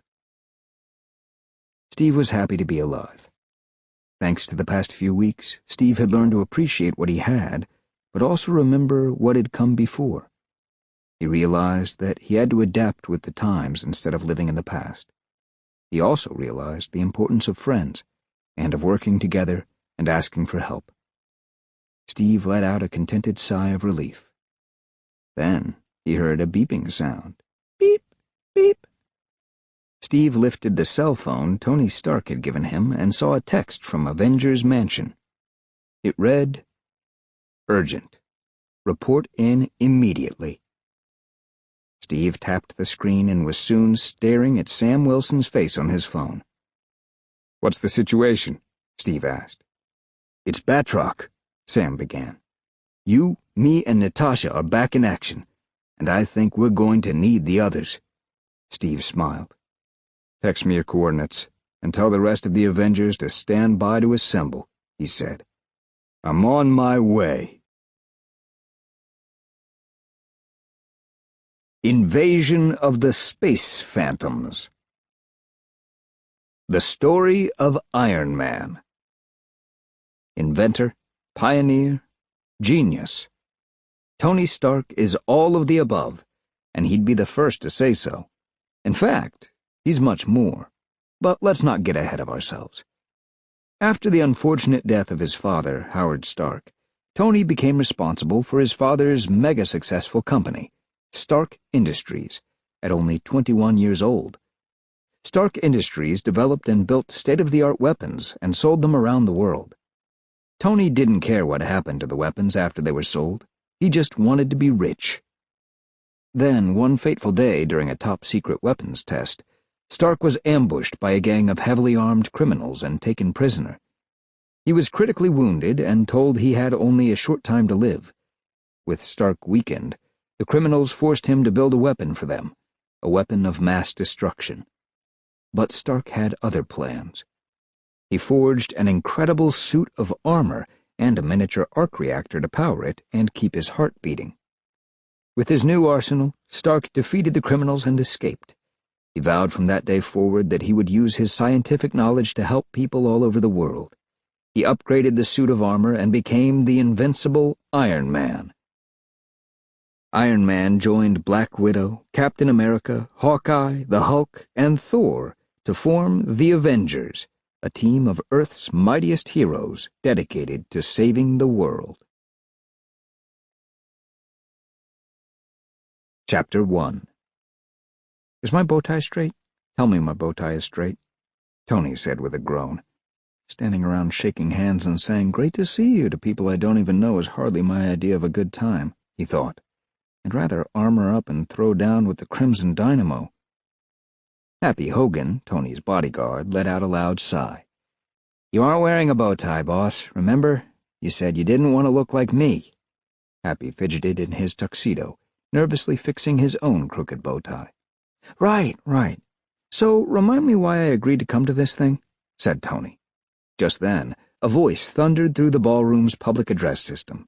Steve was happy to be alive. Thanks to the past few weeks, Steve had learned to appreciate what he had, but but also remember what had come before. He realized that he had to adapt with the times instead of living in the past. He also realized the importance of friends, and of working together and asking for help. Steve let out a contented sigh of relief. Then he heard a beeping sound. Beep, beep. Steve lifted the cell phone Tony Stark had given him and saw a text from Avengers Mansion. It read, "Urgent. Report in immediately." Steve tapped the screen and was soon staring at Sam Wilson's face on his phone. "What's the situation?" Steve asked. "It's Batroc," Sam began. "You, me, and Natasha are back in action, and I think we're going to need the others." Steve smiled. "Text me your coordinates, and tell the rest of the Avengers to stand by to assemble," he said. "I'm on my way." Invasion of the Space Phantoms. The story of Iron Man. Inventor, pioneer, genius. Tony Stark is all of the above, and he'd be the first to say so. In fact, he's much more. But let's not get ahead of ourselves. After the unfortunate death of his father, Howard Stark, Tony became responsible for his father's mega-successful company, Stark Industries, at only 21 years old. Stark Industries developed and built state-of-the-art weapons and sold them around the world. Tony didn't care what happened to the weapons after they were sold. He just wanted to be rich. Then, one fateful day during a top-secret weapons test, Stark was ambushed by a gang of heavily armed criminals and taken prisoner. He was critically wounded and told he had only a short time to live. With Stark weakened, the criminals forced him to build a weapon for them, a weapon of mass destruction. But Stark had other plans. He forged an incredible suit of armor and a miniature arc reactor to power it and keep his heart beating. With his new arsenal, Stark defeated the criminals and escaped. He vowed from that day forward that he would use his scientific knowledge to help people all over the world. He upgraded the suit of armor and became the invincible Iron Man. Iron Man joined Black Widow, Captain America, Hawkeye, the Hulk, and Thor to form the Avengers, a team of Earth's mightiest heroes dedicated to saving the world. Chapter 1. "Is my bow tie straight? Tell me my bow tie is straight," Tony said with a groan. "Standing around shaking hands and saying, 'Great to see you,' to people I don't even know is hardly my idea of a good time," he thought. "I'd rather armor up and throw down with the Crimson Dynamo." Happy Hogan, Tony's bodyguard, let out a loud sigh. "You aren't wearing a bow tie, boss. Remember? You said you didn't want to look like me." Happy fidgeted in his tuxedo, nervously fixing his own crooked bow tie. Right. So, remind me why I agreed to come to this thing," said Tony. Just then, a voice thundered through the ballroom's public address system.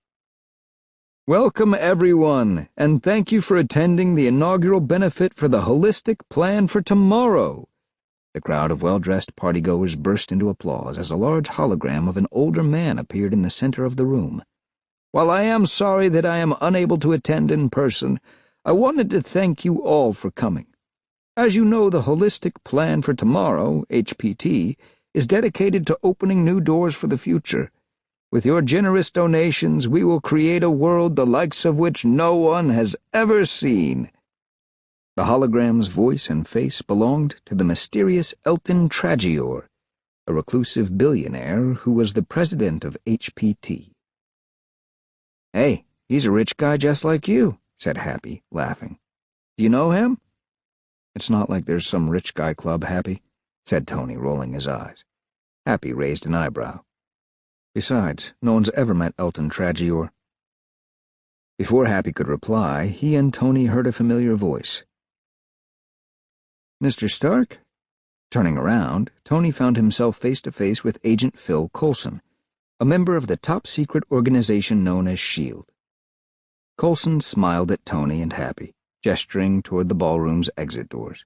"Welcome, everyone, and thank you for attending the inaugural benefit for the Holistic Plan for Tomorrow." The crowd of well-dressed partygoers burst into applause as a large hologram of an older man appeared in the center of the room. "While I am sorry that I am unable to attend in person, I wanted to thank you all for coming. As you know, the Holistic Plan for Tomorrow, HPT, is dedicated to opening new doors for the future. With your generous donations, we will create a world the likes of which no one has ever seen." The hologram's voice and face belonged to the mysterious Elton Tragior, a reclusive billionaire who was the president of HPT. "Hey, he's a rich guy just like you," said Happy, laughing. "Do you know him?" "It's not like there's some rich guy club, Happy," said Tony, rolling his eyes. Happy raised an eyebrow. "Besides, no one's ever met Elton Tragior." Before Happy could reply, he and Tony heard a familiar voice. "Mr. Stark?" Turning around, Tony found himself face-to-face with Agent Phil Coulson, a member of the top-secret organization known as S.H.I.E.L.D. Coulson smiled at Tony and Happy, gesturing toward the ballroom's exit doors.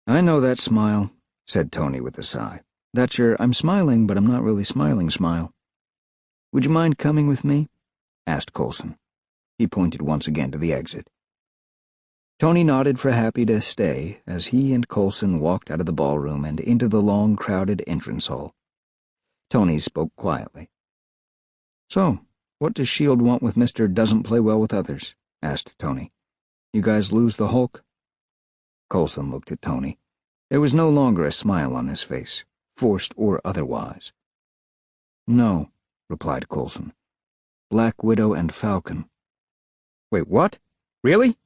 "I know that smile," said Tony with a sigh. "That's your I'm smiling, but I'm not really smiling smile. Would you mind coming with me? asked Coulson. He pointed once again to the exit. Tony nodded for Happy to stay as he and Coulson walked out of the ballroom and into the long, crowded entrance hall. Tony spoke quietly. "So, what does S.H.I.E.L.D. want with Mr. Doesn't Play Well with Others?" asked Tony. "You guys lose the Hulk?" Coulson looked at Tony. There was no longer a smile on his face, forced or otherwise. "No," replied Coulson. "Black Widow and Falcon." "Wait, what? Really?"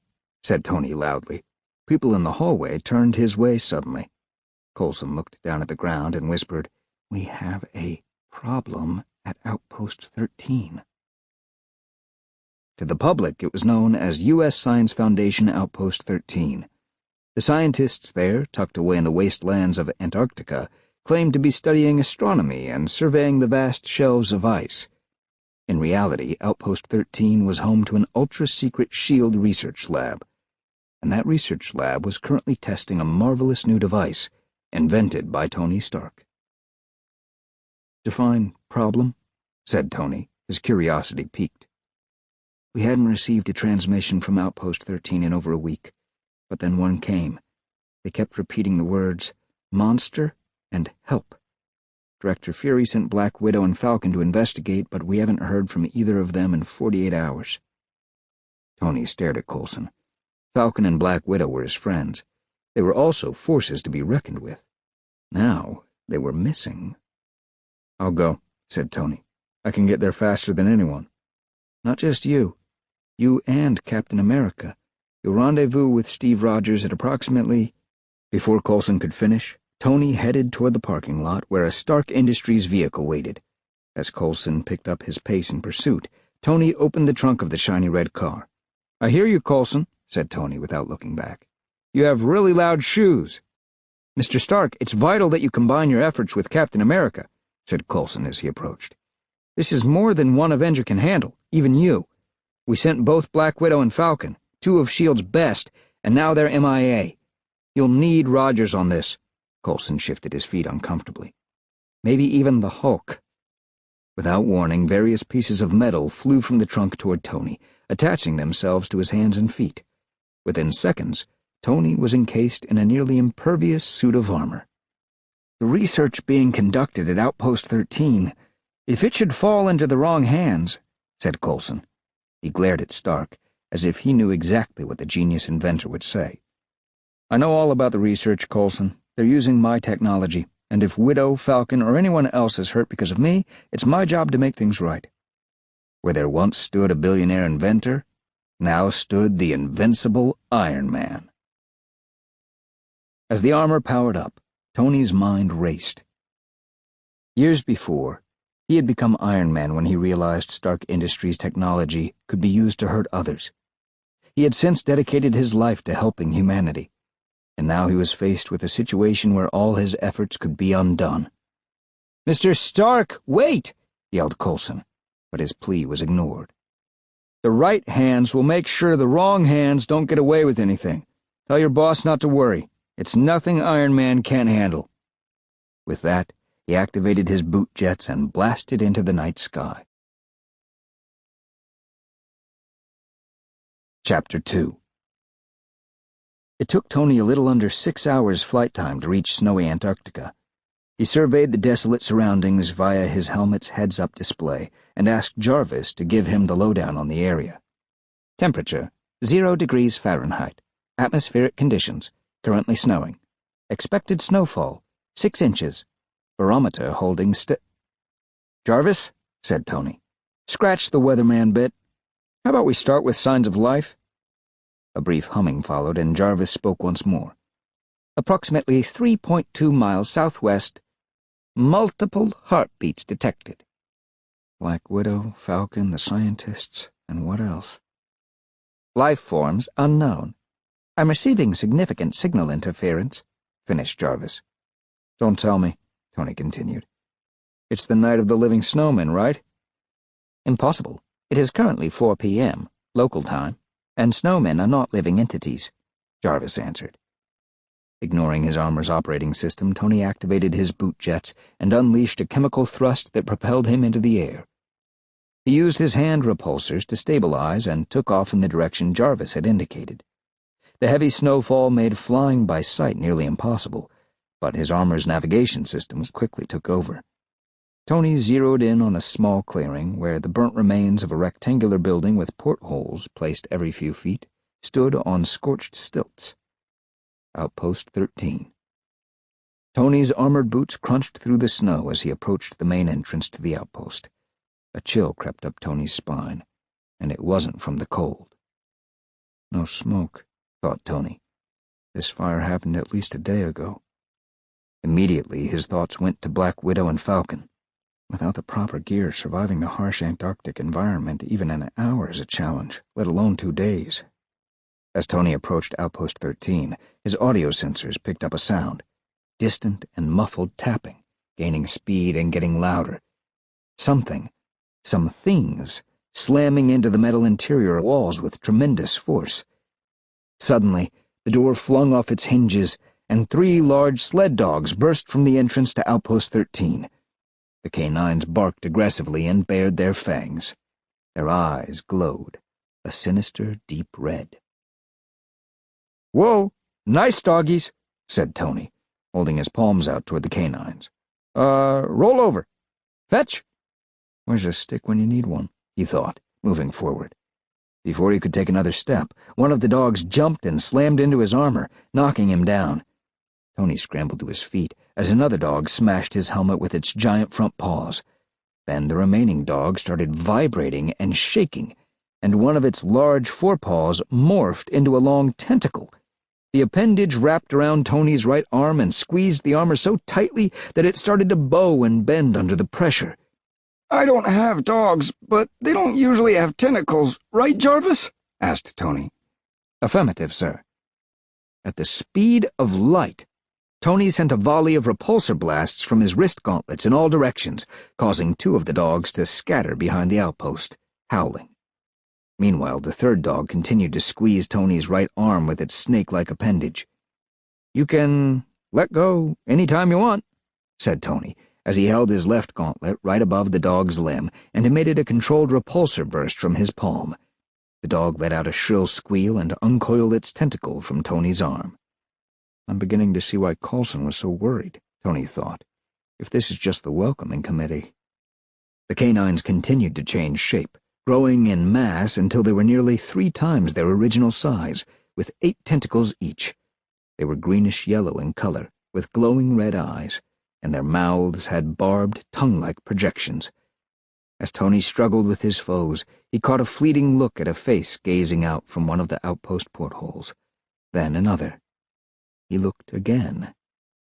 said Tony loudly. People in the hallway turned his way suddenly. Coulson looked down at the ground and whispered, "We have a problem at Outpost 13. To the public, it was known as U.S. Science Foundation Outpost 13. The scientists there, tucked away in the wastelands of Antarctica, claimed to be studying astronomy and surveying the vast shelves of ice. In reality, Outpost 13 was home to an ultra-secret S.H.I.E.L.D. research lab, and that research lab was currently testing a marvelous new device invented by Tony Stark. "Define problem," said Tony, his curiosity piqued. "We hadn't received a transmission from Outpost 13 in over a week, but then one came. They kept repeating the words, 'monster' and 'help.' Director Fury sent Black Widow and Falcon to investigate, but we haven't heard from either of them in 48 hours. Tony stared at Coulson. Falcon and Black Widow were his friends. They were also forces to be reckoned with. Now they were missing. "I'll go," said Tony. "I can get there faster than anyone." "Not just you. You and Captain America. You'll rendezvous with Steve Rogers at approximately—" Before Coulson could finish, Tony headed toward the parking lot where a Stark Industries vehicle waited. As Coulson picked up his pace in pursuit, Tony opened the trunk of the shiny red car. "I hear you, Coulson," said Tony without looking back. "You have really loud shoes." "Mr. Stark, it's vital that you combine your efforts with Captain America," said Coulson as he approached. "This is more than one Avenger can handle, even you. We sent both Black Widow and Falcon, two of S.H.I.E.L.D.'s best, and now they're MIA. You'll need Rogers on this." Coulson shifted his feet uncomfortably. "Maybe even the Hulk." Without warning, various pieces of metal flew from the trunk toward Tony, attaching themselves to his hands and feet. Within seconds, Tony was encased in a nearly impervious suit of armor. "The research being conducted at Outpost 13, if it should fall into the wrong hands," said Coulson. He glared at Stark, as if he knew exactly what the genius inventor would say. "I know all about the research, Coulson. They're using my technology, and if Widow, Falcon, or anyone else is hurt because of me, it's my job to make things right." Where there once stood a billionaire inventor, now stood the invincible Iron Man. As the armor powered up, Tony's mind raced. Years before, he had become Iron Man when he realized Stark Industries' technology could be used to hurt others. He had since dedicated his life to helping humanity, and now he was faced with a situation where all his efforts could be undone. "Mr. Stark, wait!" yelled Coulson, but his plea was ignored. "The right hands will make sure the wrong hands don't get away with anything. Tell your boss not to worry. It's nothing Iron Man can't handle." With that, he activated his boot jets and blasted into the night sky. Chapter 2. It took Tony a little under 6 hours flight time to reach snowy Antarctica. He surveyed the desolate surroundings via his helmet's heads-up display and asked Jarvis to give him the lowdown on the area. Temperature, 0 degrees Fahrenheit. Atmospheric conditions, currently snowing. Expected snowfall, 6 inches. Barometer holding "Jarvis," said Tony, "scratch the weatherman bit. How about we start with signs of life?" A brief humming followed, and Jarvis spoke once more. "Approximately 3.2 miles southwest. Multiple heartbeats detected." Black Widow, Falcon, the scientists, and what else? "Life forms unknown. I'm receiving significant signal interference," finished Jarvis. "Don't tell me," Tony continued. "It's the night of the living snowman, right?" "Impossible. It is currently 4 p.m., local time, and snowmen are not living entities," Jarvis answered. Ignoring his armor's operating system, Tony activated his boot jets and unleashed a chemical thrust that propelled him into the air. He used his hand repulsors to stabilize and took off in the direction Jarvis had indicated. The heavy snowfall made flying by sight nearly impossible, but his armor's navigation systems quickly took over. Tony zeroed in on a small clearing where the burnt remains of a rectangular building with portholes placed every few feet stood on scorched stilts. Outpost 13. Tony's armored boots crunched through the snow as he approached the main entrance to the outpost. A chill crept up Tony's spine, and it wasn't from the cold. No smoke, thought Tony. This fire happened at least a day ago. Immediately, his thoughts went to Black Widow and Falcon. Without the proper gear, surviving the harsh Antarctic environment even an hour is a challenge, let alone 2 days. As Tony approached Outpost 13, his audio sensors picked up a sound, distant and muffled tapping, gaining speed and getting louder. Some things, slamming into the metal interior walls with tremendous force. Suddenly, the door flung off its hinges, and 3 large sled dogs burst from the entrance to Outpost 13. The canines barked aggressively and bared their fangs. Their eyes glowed, a sinister deep red. "Whoa, nice doggies," said Tony, holding his palms out toward the canines. Roll over. Fetch." Where's a stick when you need one? He thought, moving forward. Before he could take another step, one of the dogs jumped and slammed into his armor, knocking him down. Tony scrambled to his feet as another dog smashed his helmet with its giant front paws. Then the remaining dog started vibrating and shaking, and one of its large forepaws morphed into a long tentacle. The appendage wrapped around Tony's right arm and squeezed the armor so tightly that it started to bow and bend under the pressure. "I don't have dogs, but they don't usually have tentacles, right, Jarvis?" asked Tony. "Affirmative, sir." At the speed of light, Tony sent a volley of repulsor blasts from his wrist gauntlets in all directions, causing 2 of the dogs to scatter behind the outpost, howling. Meanwhile, the 3rd dog continued to squeeze Tony's right arm with its snake-like appendage. "You can let go any time you want," said Tony, as he held his left gauntlet right above the dog's limb and emitted a controlled repulsor burst from his palm. The dog let out a shrill squeal and uncoiled its tentacle from Tony's arm. I'm beginning to see why Coulson was so worried, Tony thought, if this is just the welcoming committee. The canines continued to change shape, growing in mass until they were nearly 3 times their original size, with 8 tentacles each. They were greenish-yellow in color, with glowing red eyes, and their mouths had barbed, tongue-like projections. As Tony struggled with his foes, he caught a fleeting look at a face gazing out from one of the outpost portholes. Then another. He looked again,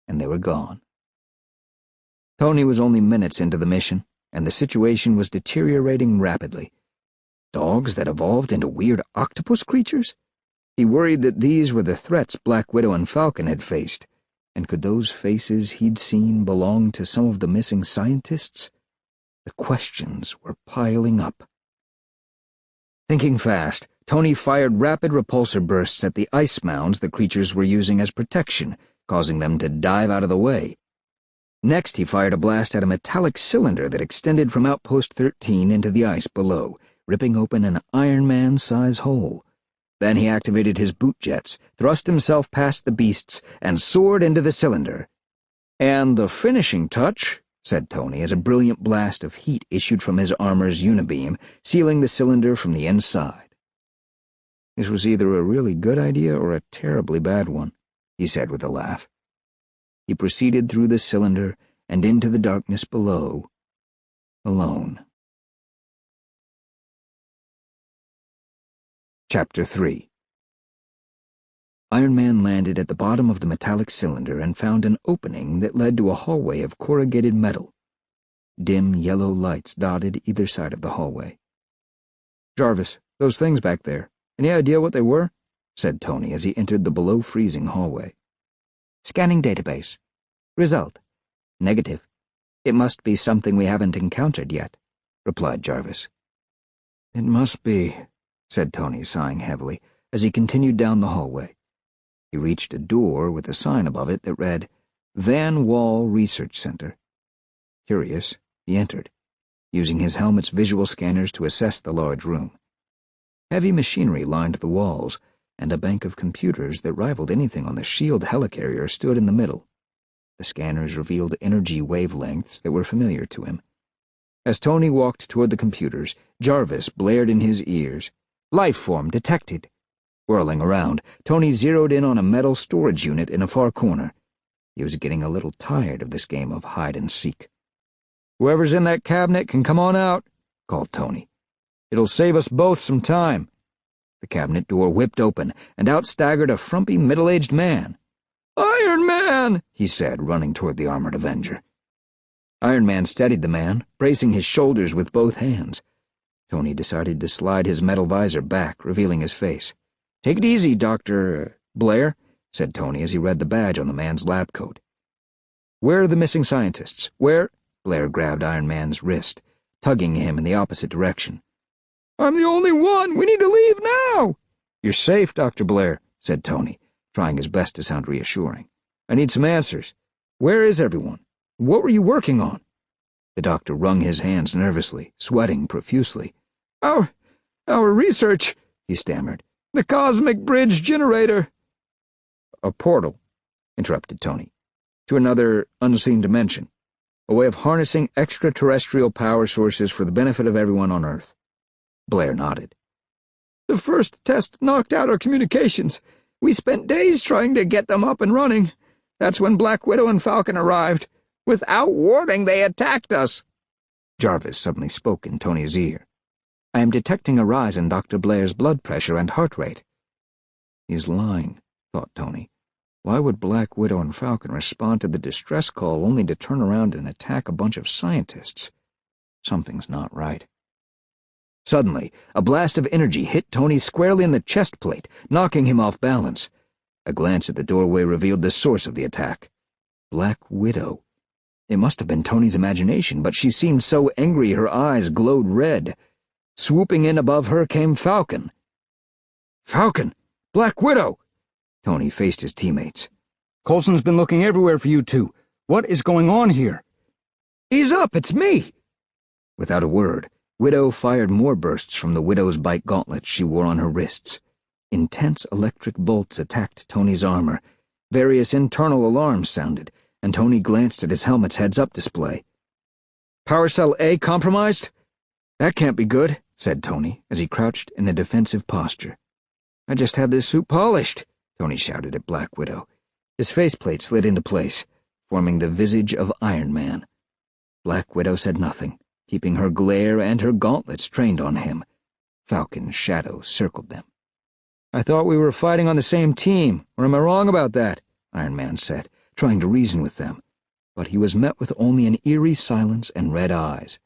and they were gone. Tony was only minutes into the mission, and the situation was deteriorating rapidly. Dogs that evolved into weird octopus creatures? He worried that these were the threats Black Widow and Falcon had faced, and could those faces he'd seen belong to some of the missing scientists? The questions were piling up. Thinking fast, Tony fired rapid repulsor bursts at the ice mounds the creatures were using as protection, causing them to dive out of the way. Next, he fired a blast at a metallic cylinder that extended from Outpost 13 into the ice below, ripping open an Iron Man-size hole. Then he activated his boot jets, thrust himself past the beasts, and soared into the cylinder. "And the finishing touch," said Tony, as a brilliant blast of heat issued from his armor's unibeam, sealing the cylinder from the inside. This was either a really good idea or a terribly bad one, he said with a laugh. He proceeded through the cylinder and into the darkness below, alone. Chapter 3. Iron Man landed at the bottom of the metallic cylinder and found an opening that led to a hallway of corrugated metal. Dim yellow lights dotted either side of the hallway. "Jarvis, those things back there, any idea what they were?" said Tony as he entered the below-freezing hallway. "Scanning database. Result: negative. It must be something we haven't encountered yet," replied Jarvis. "It must be," said Tony, sighing heavily, as he continued down the hallway. He reached a door with a sign above it that read, Van Wall Research Center. Curious, he entered. using his helmet's visual scanners to assess the large room. Heavy machinery lined the walls, and a bank of computers that rivaled anything on the SHIELD helicarrier stood in the middle. The scanners revealed energy wavelengths that were familiar to him. As Tony walked toward the computers, Jarvis blared in his ears. "Life form detected." Whirling around, Tony zeroed in on a metal storage unit in a far corner. He was getting a little tired of this game of hide-and-seek. "Whoever's in that cabinet can come on out," called Tony. "It'll save us both some time." The cabinet door whipped open, and out staggered a frumpy, middle-aged man. "Iron Man!" he said, running toward the armored Avenger. Iron Man steadied the man, bracing his shoulders with both hands. Tony decided to slide his metal visor back, revealing his face. "Take it easy, Dr. Blair," said Tony as he read the badge on the man's lab coat. "Where are the missing scientists? Where—" Blair grabbed Iron Man's wrist, tugging him in the opposite direction. "I'm the only one! We need to leave now!" "You're safe, Dr. Blair," said Tony, trying his best to sound reassuring. "I need some answers. Where is everyone? What were you working on?" The doctor wrung his hands nervously, sweating profusely. Our research," he stammered. "The cosmic bridge generator." "A portal," interrupted Tony, "to another unseen dimension. A way of harnessing extraterrestrial power sources for the benefit of everyone on Earth." Blair nodded. "The first test knocked out our communications. We spent days trying to get them up and running. That's when Black Widow and Falcon arrived. Without warning, they attacked us." Jarvis suddenly spoke in Tony's ear. "I am detecting a rise in Dr. Blair's blood pressure and heart rate." He's lying, thought Tony. Why would Black Widow and Falcon respond to the distress call only to turn around and attack a bunch of scientists? Something's not right. Suddenly, a blast of energy hit Tony squarely in the chest plate, knocking him off balance. A glance at the doorway revealed the source of the attack. Black Widow. It must have been Tony's imagination, but she seemed so angry her eyes glowed red. Swooping in above her came Falcon. "Falcon! Black Widow!" Tony faced his teammates. "Coulson's been looking everywhere for you two. What is going on here?" "Ease up, it's me!" Without a word, Widow fired more bursts from the Widow's bite gauntlets she wore on her wrists. Intense electric bolts attacked Tony's armor. Various internal alarms sounded, and Tony glanced at his helmet's heads-up display. "Power cell A compromised?" "That can't be good," said Tony, as he crouched in a defensive posture. "I just had this suit polished," Tony shouted at Black Widow. His faceplate slid into place, forming the visage of Iron Man. Black Widow said nothing, keeping her glare and her gauntlets trained on him. Falcon's shadow circled them. "I thought we were fighting on the same team, or am I wrong about that?" Iron Man said, trying to reason with them. But he was met with only an eerie silence and red eyes.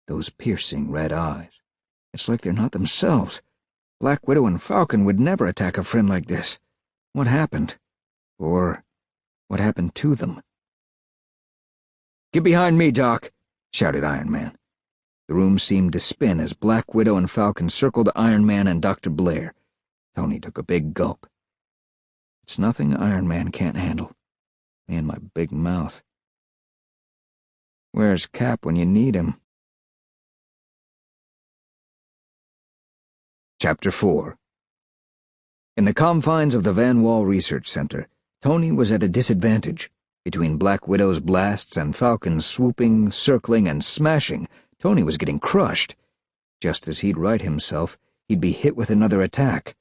Those piercing red eyes. It's like they're not themselves. Black Widow and Falcon would never attack a friend like this. What happened? Or what happened to them? "Get behind me, Doc," shouted Iron Man. The room seemed to spin as Black Widow and Falcon circled Iron Man and Dr. Blair. Tony took a big gulp. It's nothing Iron Man can't handle. Me and my big mouth. Where's Cap when you need him? Chapter 4. In the confines of the Van Wall Research Center, Tony was at a disadvantage. Between Black Widow's blasts and Falcon's swooping, circling, and smashing, Tony was getting crushed. Just as he'd right himself, he'd be hit with another attack.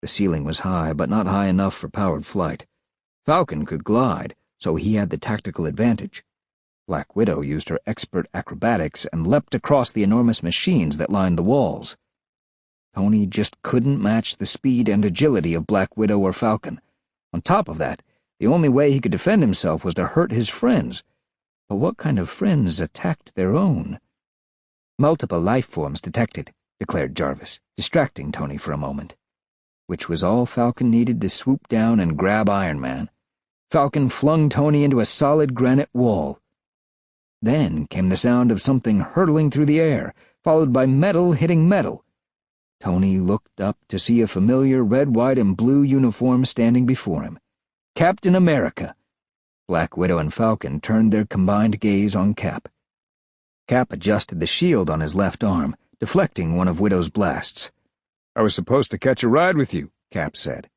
The ceiling was high, but not high enough for powered flight. Falcon could glide, so he had the tactical advantage. Black Widow used her expert acrobatics and leapt across the enormous machines that lined the walls. Tony just couldn't match the speed and agility of Black Widow or Falcon. On top of that, the only way he could defend himself was to hurt his friends. But what kind of friends attacked their own? "Multiple life forms detected," declared Jarvis, distracting Tony for a moment. Which was all Falcon needed to swoop down and grab Iron Man. Falcon flung Tony into a solid granite wall. Then came the sound of something hurtling through the air, followed by metal hitting metal. Tony looked up to see a familiar red, white, and blue uniform standing before him. Captain America. Black Widow and Falcon turned their combined gaze on Cap. Cap adjusted the shield on his left arm, deflecting one of Widow's blasts. "I was supposed to catch a ride with you," Cap said.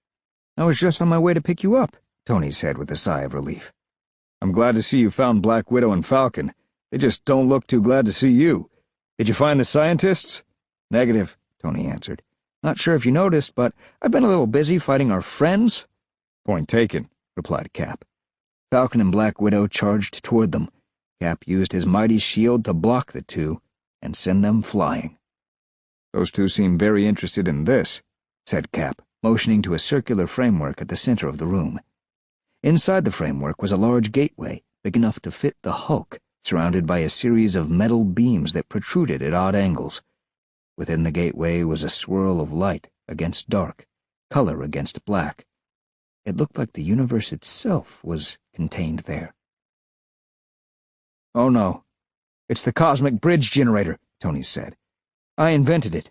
"I was just on my way to pick you up," Tony said with a sigh of relief. "I'm glad to see you found Black Widow and Falcon. They just don't look too glad to see you. Did you find the scientists?" "Negative," Tony answered. "Not sure if you noticed, but I've been a little busy fighting our friends." "Point taken," replied Cap. Falcon and Black Widow charged toward them. Cap used his mighty shield to block the two and send them flying. "Those two seem very interested in this," said Cap, motioning to a circular framework at the center of the room. Inside the framework was a large gateway, big enough to fit the Hulk, surrounded by a series of metal beams that protruded at odd angles. Within the gateway was a swirl of light against dark, color against black. It looked like the universe itself was contained there. "Oh no, it's the cosmic bridge generator," Tony said. "I invented it."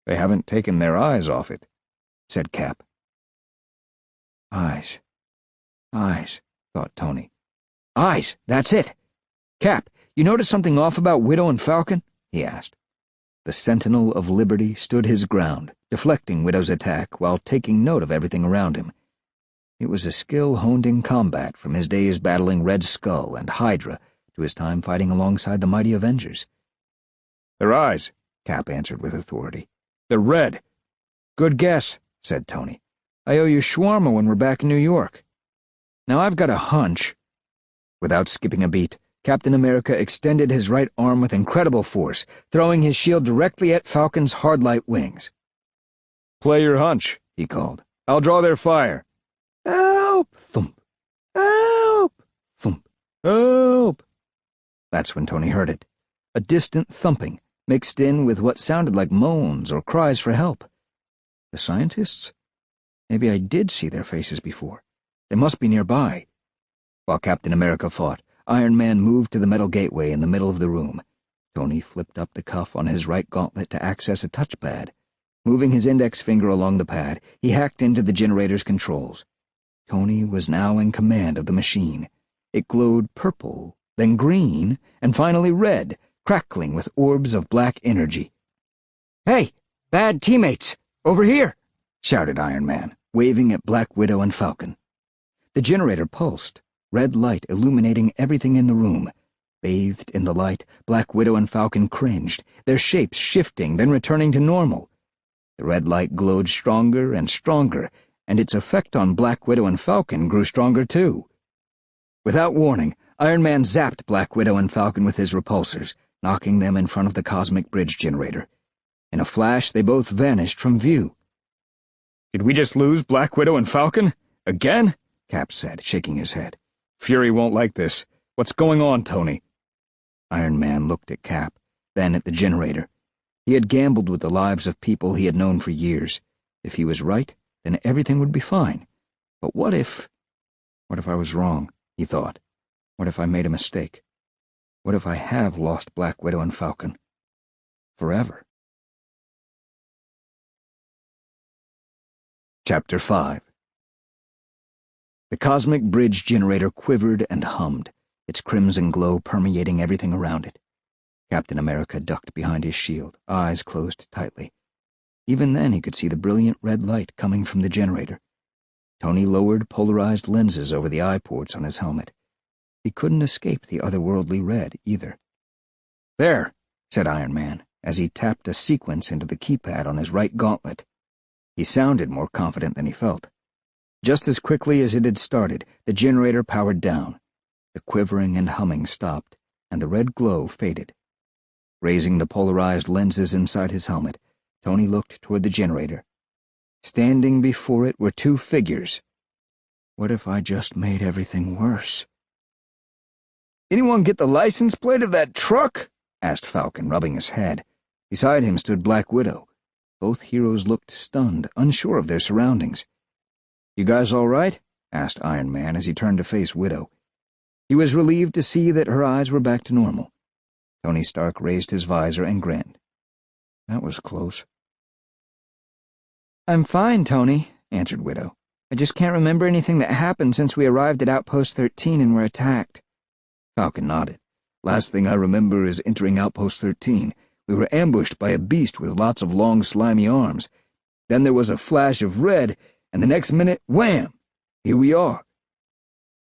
"They haven't taken their eyes off it," said Cap. Eyes, thought Tony. Eyes, that's it. Cap, you notice something off about Widow and Falcon? He asked. The Sentinel of Liberty stood his ground, deflecting Widow's attack while taking note of everything around him. It was a skill honed in combat from his days battling Red Skull and Hydra to his time fighting alongside the mighty Avengers. "Their eyes," Cap answered with authority. "They're red." "Good guess," said Tony. "I owe you shawarma when we're back in New York. Now I've got a hunch." Without skipping a beat, Captain America extended his right arm with incredible force, throwing his shield directly at Falcon's hard-light wings. "Play your hunch," he called. "I'll draw their fire." "Help!" Thump. "Help!" Thump. "Help!" That's when Tony heard it. A distant thumping, mixed in with what sounded like moans or cries for help. The scientists? Maybe I did see their faces before. They must be nearby. While Captain America fought, Iron Man moved to the metal gateway in the middle of the room. Tony flipped up the cuff on his right gauntlet to access a touchpad. Moving his index finger along the pad, he hacked into the generator's controls. Tony was now in command of the machine. It glowed purple, then green, and finally red, crackling with orbs of black energy. "Hey, bad teammates! Over here!" shouted Iron Man, waving at Black Widow and Falcon. The generator pulsed, red light illuminating everything in the room. Bathed in the light, Black Widow and Falcon cringed, their shapes shifting, then returning to normal. The red light glowed stronger and stronger, and its effect on Black Widow and Falcon grew stronger too. Without warning, Iron Man zapped Black Widow and Falcon with his repulsors, knocking them in front of the cosmic bridge generator. In a flash, they both vanished from view. "Did we just lose Black Widow and Falcon? Again?" Cap said, shaking his head. "Fury won't like this. What's going on, Tony?" Iron Man looked at Cap, then at the generator. He had gambled with the lives of people he had known for years. If he was right, then everything would be fine. But what if I was wrong, he thought. What if I made a mistake? What if I have lost Black Widow and Falcon? Forever. Chapter 5. The cosmic bridge generator quivered and hummed, its crimson glow permeating everything around it. Captain America ducked behind his shield, eyes closed tightly. Even then he could see the brilliant red light coming from the generator. Tony lowered polarized lenses over the eye ports on his helmet. He couldn't escape the otherworldly red, either. "There," said Iron Man, as he tapped a sequence into the keypad on his right gauntlet. He sounded more confident than he felt. Just as quickly as it had started, the generator powered down. The quivering and humming stopped, and the red glow faded. Raising the polarized lenses inside his helmet, Tony looked toward the generator. Standing before it were two figures. What if I just made everything worse? "Anyone get the license plate of that truck?" asked Falcon, rubbing his head. Beside him stood Black Widow. Both heroes looked stunned, unsure of their surroundings. "You guys all right?" asked Iron Man as he turned to face Widow. He was relieved to see that her eyes were back to normal. Tony Stark raised his visor and grinned. That was close. "I'm fine, Tony," answered Widow. "I just can't remember anything that happened since we arrived at Outpost 13 and were attacked." Falcon nodded. Last thing I remember is entering Outpost 13. We were ambushed by a beast with lots of long, slimy arms. Then there was a flash of red, and the next minute, wham! Here we are.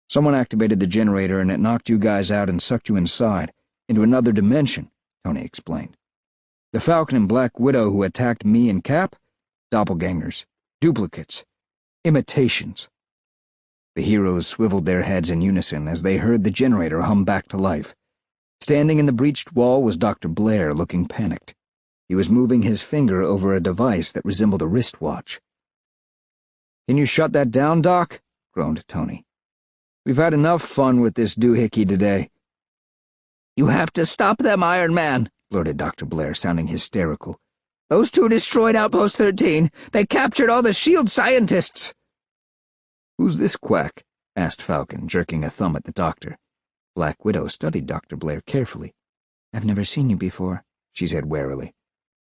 Someone activated the generator, and it knocked you guys out and sucked you inside, into another dimension, Tony explained. The Falcon and Black Widow who attacked me and Cap? Doppelgangers. Duplicates. Imitations. The heroes swiveled their heads in unison as they heard the generator hum back to life. Standing in the breached wall was Dr. Blair, looking panicked. He was moving his finger over a device that resembled a wristwatch. "Can you shut that down, Doc?" groaned Tony. "We've had enough fun with this doohickey today." "You have to stop them, Iron Man," blurted Dr. Blair, sounding hysterical. "Those two destroyed Outpost 13. They captured all the S.H.I.E.L.D. scientists." "Who's this quack?" asked Falcon, jerking a thumb at the doctor. Black Widow studied Dr. Blair carefully. "I've never seen you before," she said warily.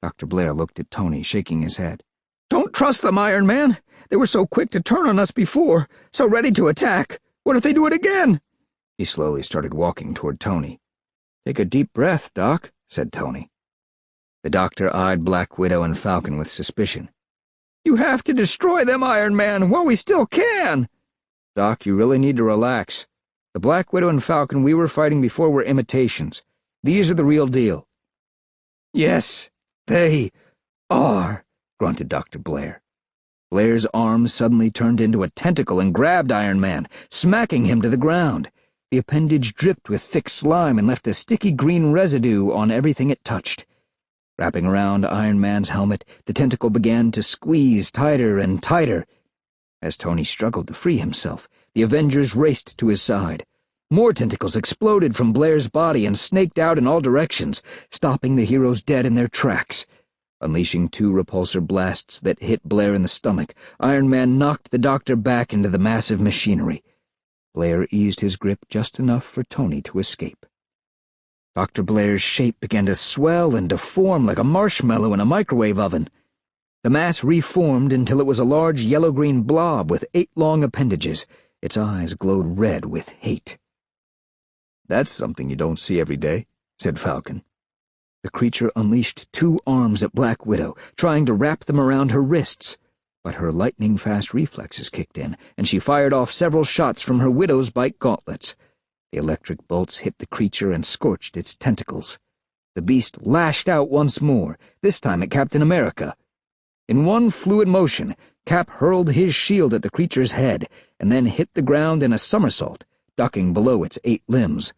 Dr. Blair looked at Tony, shaking his head. "Don't trust them, Iron Man. They were so quick to turn on us before, so ready to attack. What if they do it again?" He slowly started walking toward Tony. "Take a deep breath, Doc," said Tony. The doctor eyed Black Widow and Falcon with suspicion. "You have to destroy them, Iron Man, while we still can." "Doc, you really need to relax. The Black Widow and Falcon we were fighting before were imitations. These are the real deal." "Yes, they are," grunted Dr. Blair. Blair's arm suddenly turned into a tentacle and grabbed Iron Man, smacking him to the ground. The appendage dripped with thick slime and left a sticky green residue on everything it touched. Wrapping around Iron Man's helmet, the tentacle began to squeeze tighter and tighter. As Tony struggled to free himself, the Avengers raced to his side. More tentacles exploded from Blair's body and snaked out in all directions, stopping the heroes dead in their tracks. Unleashing two repulsor blasts that hit Blair in the stomach, Iron Man knocked the doctor back into the massive machinery. Blair eased his grip just enough for Tony to escape. Dr. Blair's shape began to swell and deform like a marshmallow in a microwave oven. The mass reformed until it was a large yellow-green blob with 8 long appendages. Its eyes glowed red with hate. "That's something you don't see every day," said Falcon. The creature unleashed 2 arms at Black Widow, trying to wrap them around her wrists. But her lightning-fast reflexes kicked in, and she fired off several shots from her Widow's bite gauntlets. The electric bolts hit the creature and scorched its tentacles. The beast lashed out once more, this time at Captain America. In one fluid motion, Cap hurled his shield at the creature's head, and then hit the ground in a somersault, ducking below its 8 limbs.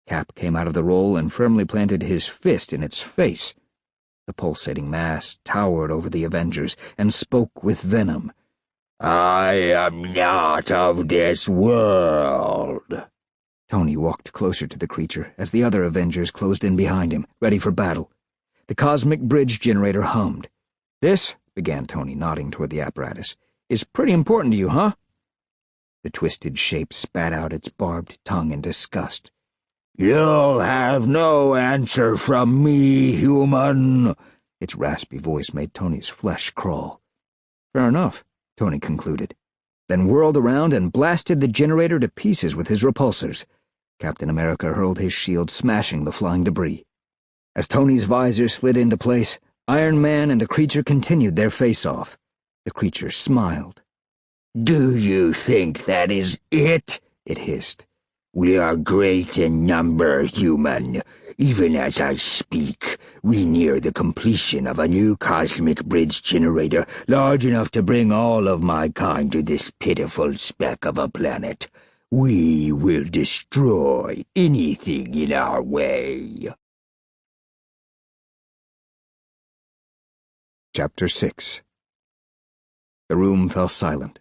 Cap came out of the roll and firmly planted his fist in its face. The pulsating mass towered over the Avengers and spoke with venom. "I am not of this world." Tony walked closer to the creature as the other Avengers closed in behind him, ready for battle. The cosmic bridge generator hummed. "This," began Tony, nodding toward the apparatus, "is pretty important to you, huh?" The twisted shape spat out its barbed tongue in disgust. "You'll have no answer from me, human." Its raspy voice made Tony's flesh crawl. "Fair enough," Tony concluded, then whirled around and blasted the generator to pieces with his repulsors. Captain America hurled his shield, smashing the flying debris. As Tony's visor slid into place, Iron Man and the creature continued their face-off. The creature smiled. "Do you think that is it?" it hissed. "We are great in number, human. Even as I speak, we near the completion of a new cosmic bridge generator large enough to bring all of my kind to this pitiful speck of a planet. We will destroy anything in our way." Chapter 6. The room fell silent.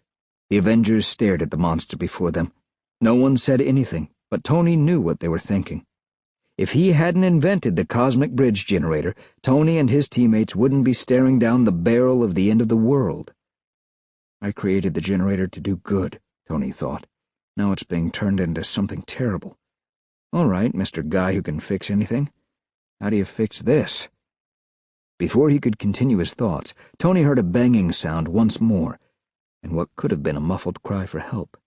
The Avengers stared at the monster before them. No one said anything, but Tony knew what they were thinking. If he hadn't invented the cosmic bridge generator, Tony and his teammates wouldn't be staring down the barrel of the end of the world. "I created the generator to do good," Tony thought. "Now it's being turned into something terrible. All right, Mr. Guy who can fix anything. How do you fix this?" Before he could continue his thoughts, Tony heard a banging sound once more, and what could have been a muffled cry for help.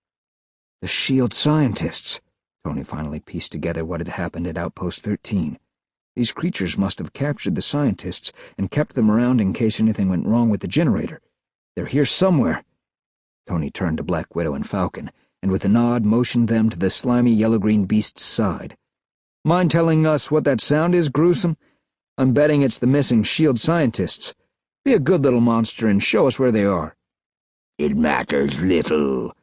"The S.H.I.E.L.D. scientists!" Tony finally pieced together what had happened at Outpost 13. These creatures must have captured the scientists and kept them around in case anything went wrong with the generator. They're here somewhere. Tony turned to Black Widow and Falcon, and with a nod motioned them to the slimy yellow-green beast's side. Mind telling us what that sound is, Gruesome? I'm betting it's the missing S.H.I.E.L.D. scientists. Be a good little monster and show us where they are. It matters little,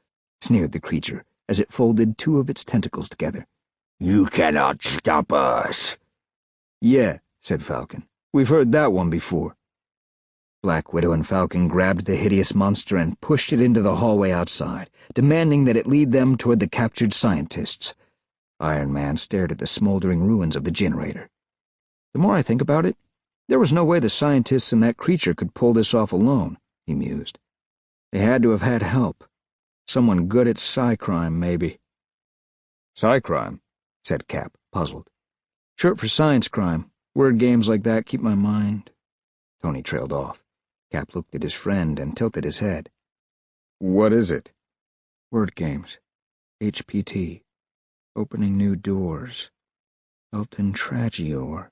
sneered the creature, as it folded two of its tentacles together. You cannot stop us. Yeah, said Falcon. We've heard that one before. Black Widow and Falcon grabbed the hideous monster and pushed it into the hallway outside, demanding that it lead them toward the captured scientists. Iron Man stared at the smoldering ruins of the generator. The more I think about it, there was no way the scientists and that creature could pull this off alone, he mused. They had to have had help. Someone good at psi-crime, maybe. Psi-crime, said Cap, puzzled. Short for science crime. Word games like that keep my mind. Tony trailed off. Cap looked at his friend and tilted his head. What is it? Word games. HPT. Opening new doors. Elton Tragior.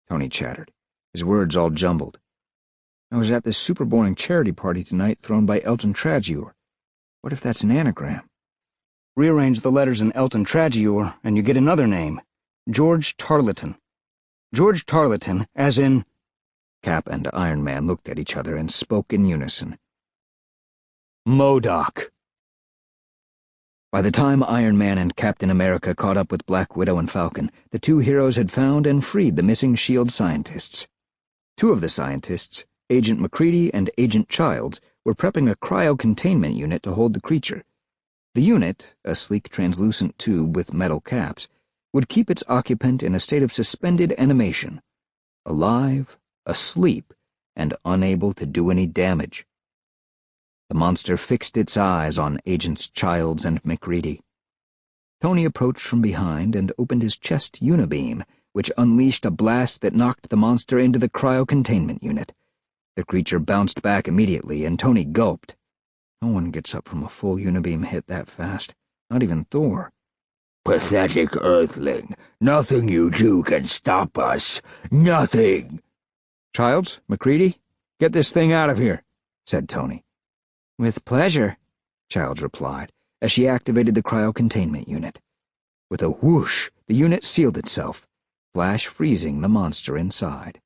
Tony chattered, his words all jumbled. I was at this super boring charity party tonight thrown by Elton Tragior. What if that's an anagram? Rearrange the letters in Elton Tragior, and you get another name. George Tarleton. George Tarleton, as in... Cap and Iron Man looked at each other and spoke in unison. MODOK. By the time Iron Man and Captain America caught up with Black Widow and Falcon, the two heroes had found and freed the missing S.H.I.E.L.D. scientists. Two of the scientists, Agent MacReady and Agent Childs, were prepping a cryo-containment unit to hold the creature. The unit, a sleek translucent tube with metal caps, would keep its occupant in a state of suspended animation, alive, asleep, and unable to do any damage. The monster fixed its eyes on Agents Childs and MacReady. Tony approached from behind and opened his chest unibeam, which unleashed a blast that knocked the monster into the cryo-containment unit. The creature bounced back immediately, and Tony gulped. No one gets up from a full unibeam hit that fast, not even Thor. Pathetic earthling. Nothing you do can stop us. Nothing. Childs, MacReady, get this thing out of here, said Tony. With pleasure, Childs replied, as she activated the cryo-containment unit. With a whoosh, the unit sealed itself, flash freezing the monster inside.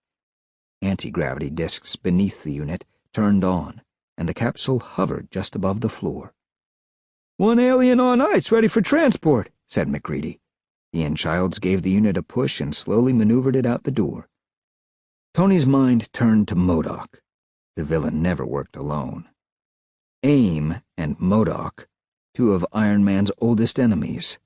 Anti-gravity discs beneath the unit turned on, and the capsule hovered just above the floor. One alien on ice ready for transport, said MacReady. He and Childs gave the unit a push and slowly maneuvered it out the door. Tony's mind turned to MODOK. The villain never worked alone. AIM and MODOK, two of Iron Man's oldest enemies.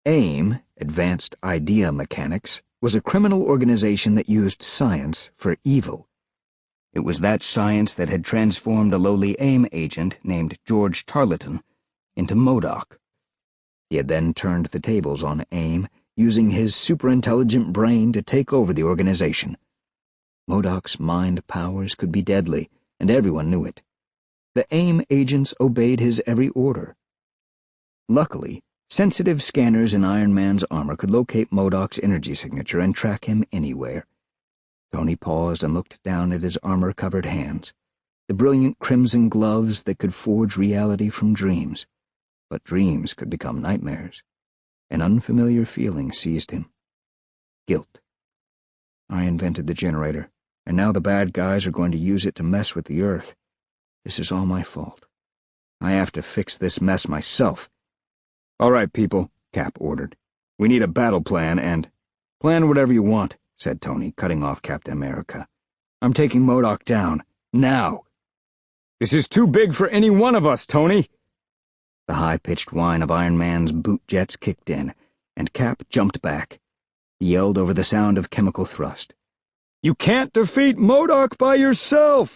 AIM, Advanced Idea Mechanics, was a criminal organization that used science for evil. It was that science that had transformed a lowly AIM agent named George Tarleton into MODOK. He had then turned the tables on AIM, using his superintelligent brain to take over the organization. MODOK's mind powers could be deadly, and everyone knew it. The AIM agents obeyed his every order. Luckily, sensitive scanners in Iron Man's armor could locate MODOK's energy signature and track him anywhere. Tony paused and looked down at his armor-covered hands, the brilliant crimson gloves that could forge reality from dreams. But dreams could become nightmares. An unfamiliar feeling seized him. Guilt. I invented the generator, and now the bad guys are going to use it to mess with the Earth. This is all my fault. I have to fix this mess myself. All right, people, Cap ordered. We need a battle plan and... Plan whatever you want, said Tony, cutting off Captain America. I'm taking MODOK down. Now. This is too big for any one of us, Tony. The high-pitched whine of Iron Man's boot jets kicked in, and Cap jumped back. He yelled over the sound of chemical thrust. You can't defeat MODOK by yourself!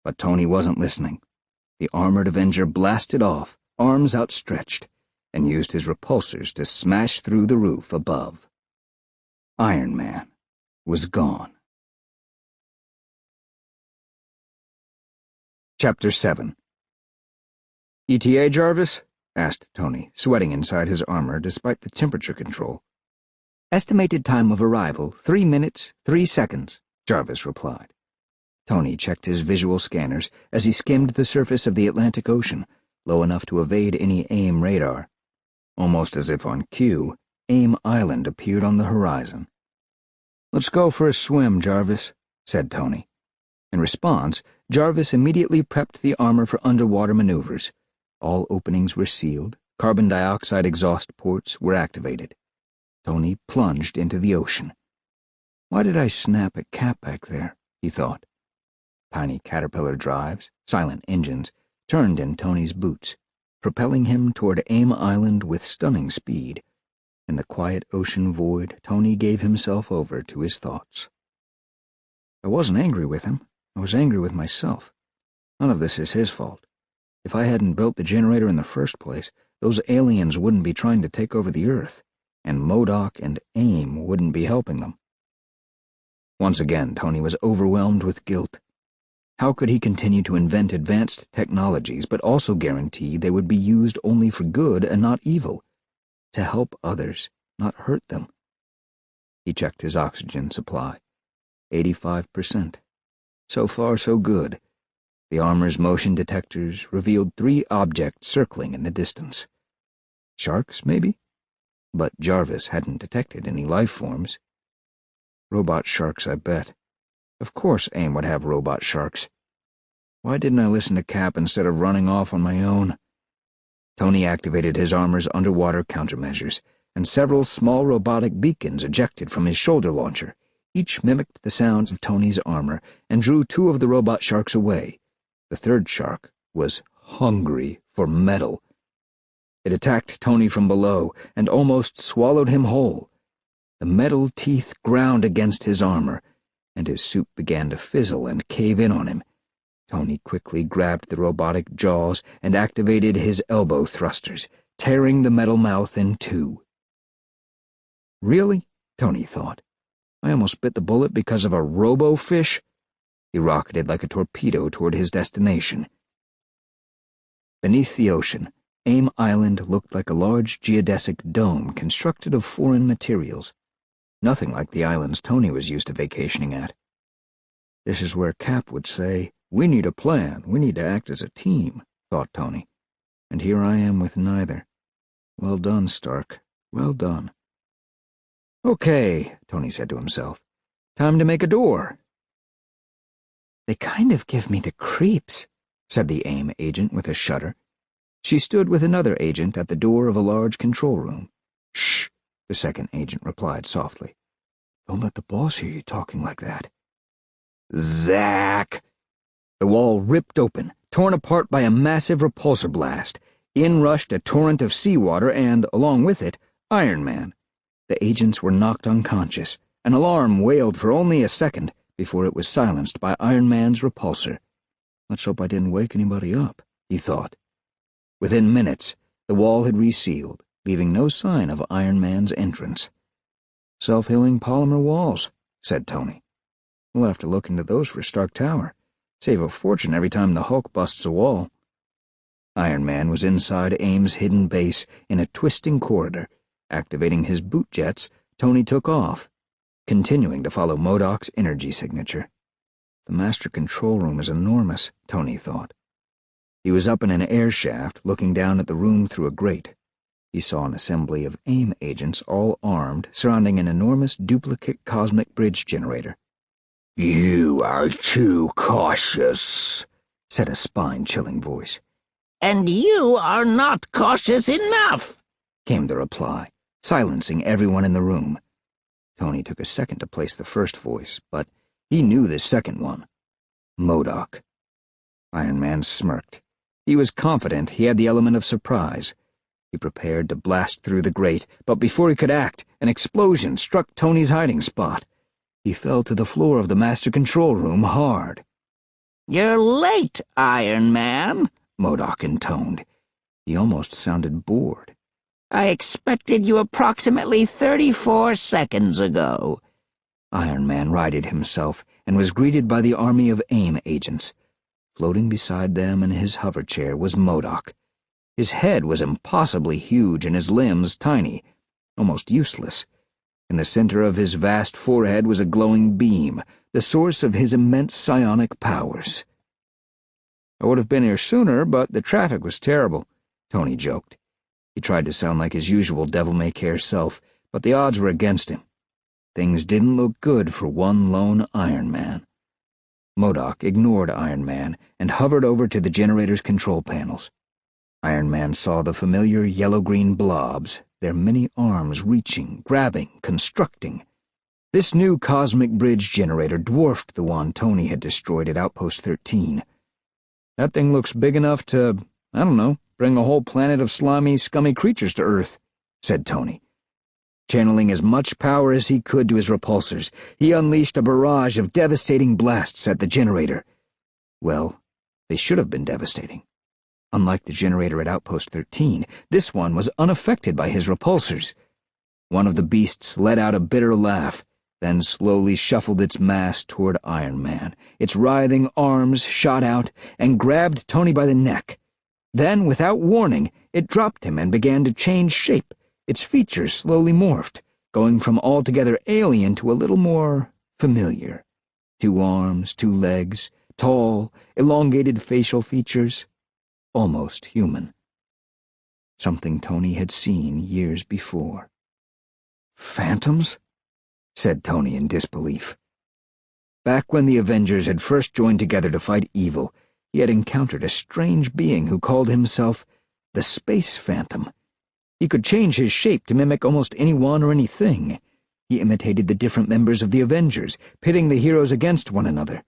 But Tony wasn't listening. The armored Avenger blasted off, arms outstretched, and used his repulsors to smash through the roof above. Iron Man was gone. Chapter 7. ETA, Jarvis? asked Tony, sweating inside his armor despite the temperature control. "Estimated time of arrival, 3 minutes, 3 seconds, Jarvis replied. Tony checked his visual scanners as he skimmed the surface of the Atlantic Ocean, low enough to evade any AIM radar. Almost as if on cue, AIM Island appeared on the horizon. "Let's go for a swim, Jarvis," said Tony. In response, Jarvis immediately prepped the armor for underwater maneuvers. All openings were sealed, carbon dioxide exhaust ports were activated. Tony plunged into the ocean. Why did I snap a cap back there, he thought. Tiny caterpillar drives, silent engines, turned in Tony's boots, propelling him toward AIM Island with stunning speed. In the quiet ocean void, Tony gave himself over to his thoughts. I wasn't angry with him. I was angry with myself. None of this is his fault. If I hadn't built the generator in the first place, those aliens wouldn't be trying to take over the Earth, and MODOK and AIM wouldn't be helping them. Once again, Tony was overwhelmed with guilt. How could he continue to invent advanced technologies, but also guarantee they would be used only for good and not evil? To help others, not hurt them. He checked his oxygen supply. 85%. So far, so good. The armor's motion detectors revealed 3 objects circling in the distance. Sharks, maybe? But Jarvis hadn't detected any life forms. Robot sharks, I bet. Of course AIM would have robot sharks. Why didn't I listen to Cap instead of running off on my own? Tony activated his armor's underwater countermeasures, and several small robotic beacons ejected from his shoulder launcher. Each mimicked the sounds of Tony's armor and drew 2 of the robot sharks away. The third shark was hungry for metal. It attacked Tony from below and almost swallowed him whole. The metal teeth ground against his armor, and his suit began to fizzle and cave in on him. Tony quickly grabbed the robotic jaws and activated his elbow thrusters, tearing the metal mouth in 2. Really? Tony thought. I almost bit the bullet because of a robo-fish? He rocketed like a torpedo toward his destination. Beneath the ocean, AIM Island looked like a large geodesic dome constructed of foreign materials. Nothing like the islands Tony was used to vacationing at. This is where Cap would say, "We need a plan, we need to act as a team," thought Tony. And here I am with neither. Well done, Stark. Well done. Okay, Tony said to himself. Time to make a door. They kind of give me the creeps, said the AIM agent with a shudder. She stood with another agent at the door of a large control room. Shh, the second agent replied softly. Don't let the boss hear you talking like that. Zack! The wall ripped open, torn apart by a massive repulsor blast. In rushed a torrent of seawater and, along with it, Iron Man. The agents were knocked unconscious. An alarm wailed for only a second before it was silenced by Iron Man's repulsor. Let's hope I didn't wake anybody up, he thought. Within minutes, the wall had resealed, leaving no sign of Iron Man's entrance. Self-healing polymer walls, said Tony. We'll have to look into those for Stark Tower. Save a fortune every time the Hulk busts a wall. Iron Man was inside AIM's hidden base in a twisting corridor. Activating his boot jets, Tony took off, continuing to follow MODOK's energy signature. The master control room is enormous, Tony thought. He was up in an air shaft, looking down at the room through a grate. He saw an assembly of AIM agents, all armed, surrounding an enormous duplicate cosmic bridge generator. "You are too cautious," said a spine-chilling voice. "And you are not cautious enough," came the reply, silencing everyone in the room. Tony took a second to place the first voice, but he knew the second one. MODOK. Iron Man smirked. He was confident he had the element of surprise. He prepared to blast through the grate, but before he could act, an explosion struck Tony's hiding spot. He fell to the floor of the master control room hard. "You're late, Iron Man," MODOK intoned. He almost sounded bored. "I expected you approximately 34 seconds ago." Iron Man righted himself and was greeted by the army of AIM agents. Floating beside them in his hover chair was MODOK. His head was impossibly huge and his limbs tiny, almost useless. In the center of his vast forehead was a glowing beam, the source of his immense psionic powers. "I would have been here sooner, but the traffic was terrible," Tony joked. He tried to sound like his usual devil-may-care self, but the odds were against him. Things didn't look good for one lone Iron Man. MODOK ignored Iron Man and hovered over to the generator's control panels. Iron Man saw the familiar yellow-green blobs, their many arms reaching, grabbing, constructing. This new cosmic bridge generator dwarfed the one Tony had destroyed at Outpost 13. "That thing looks big enough to, I don't know, bring a whole planet of slimy, scummy creatures to Earth," said Tony. Channeling as much power as he could to his repulsors, he unleashed a barrage of devastating blasts at the generator. Well, they should have been devastating. Unlike the generator at Outpost 13, this one was unaffected by his repulsors. One of the beasts let out a bitter laugh, then slowly shuffled its mass toward Iron Man. Its writhing arms shot out and grabbed Tony by the neck. Then, without warning, it dropped him and began to change shape. Its features slowly morphed, going from altogether alien to a little more familiar. 2 arms, 2 legs, tall, elongated facial features, almost human. Something Tony had seen years before. "Phantoms?" said Tony in disbelief. Back when the Avengers had first joined together to fight evil, he had encountered a strange being who called himself the Space Phantom. He could change his shape to mimic almost anyone or anything. He imitated the different members of the Avengers, pitting the heroes against one another.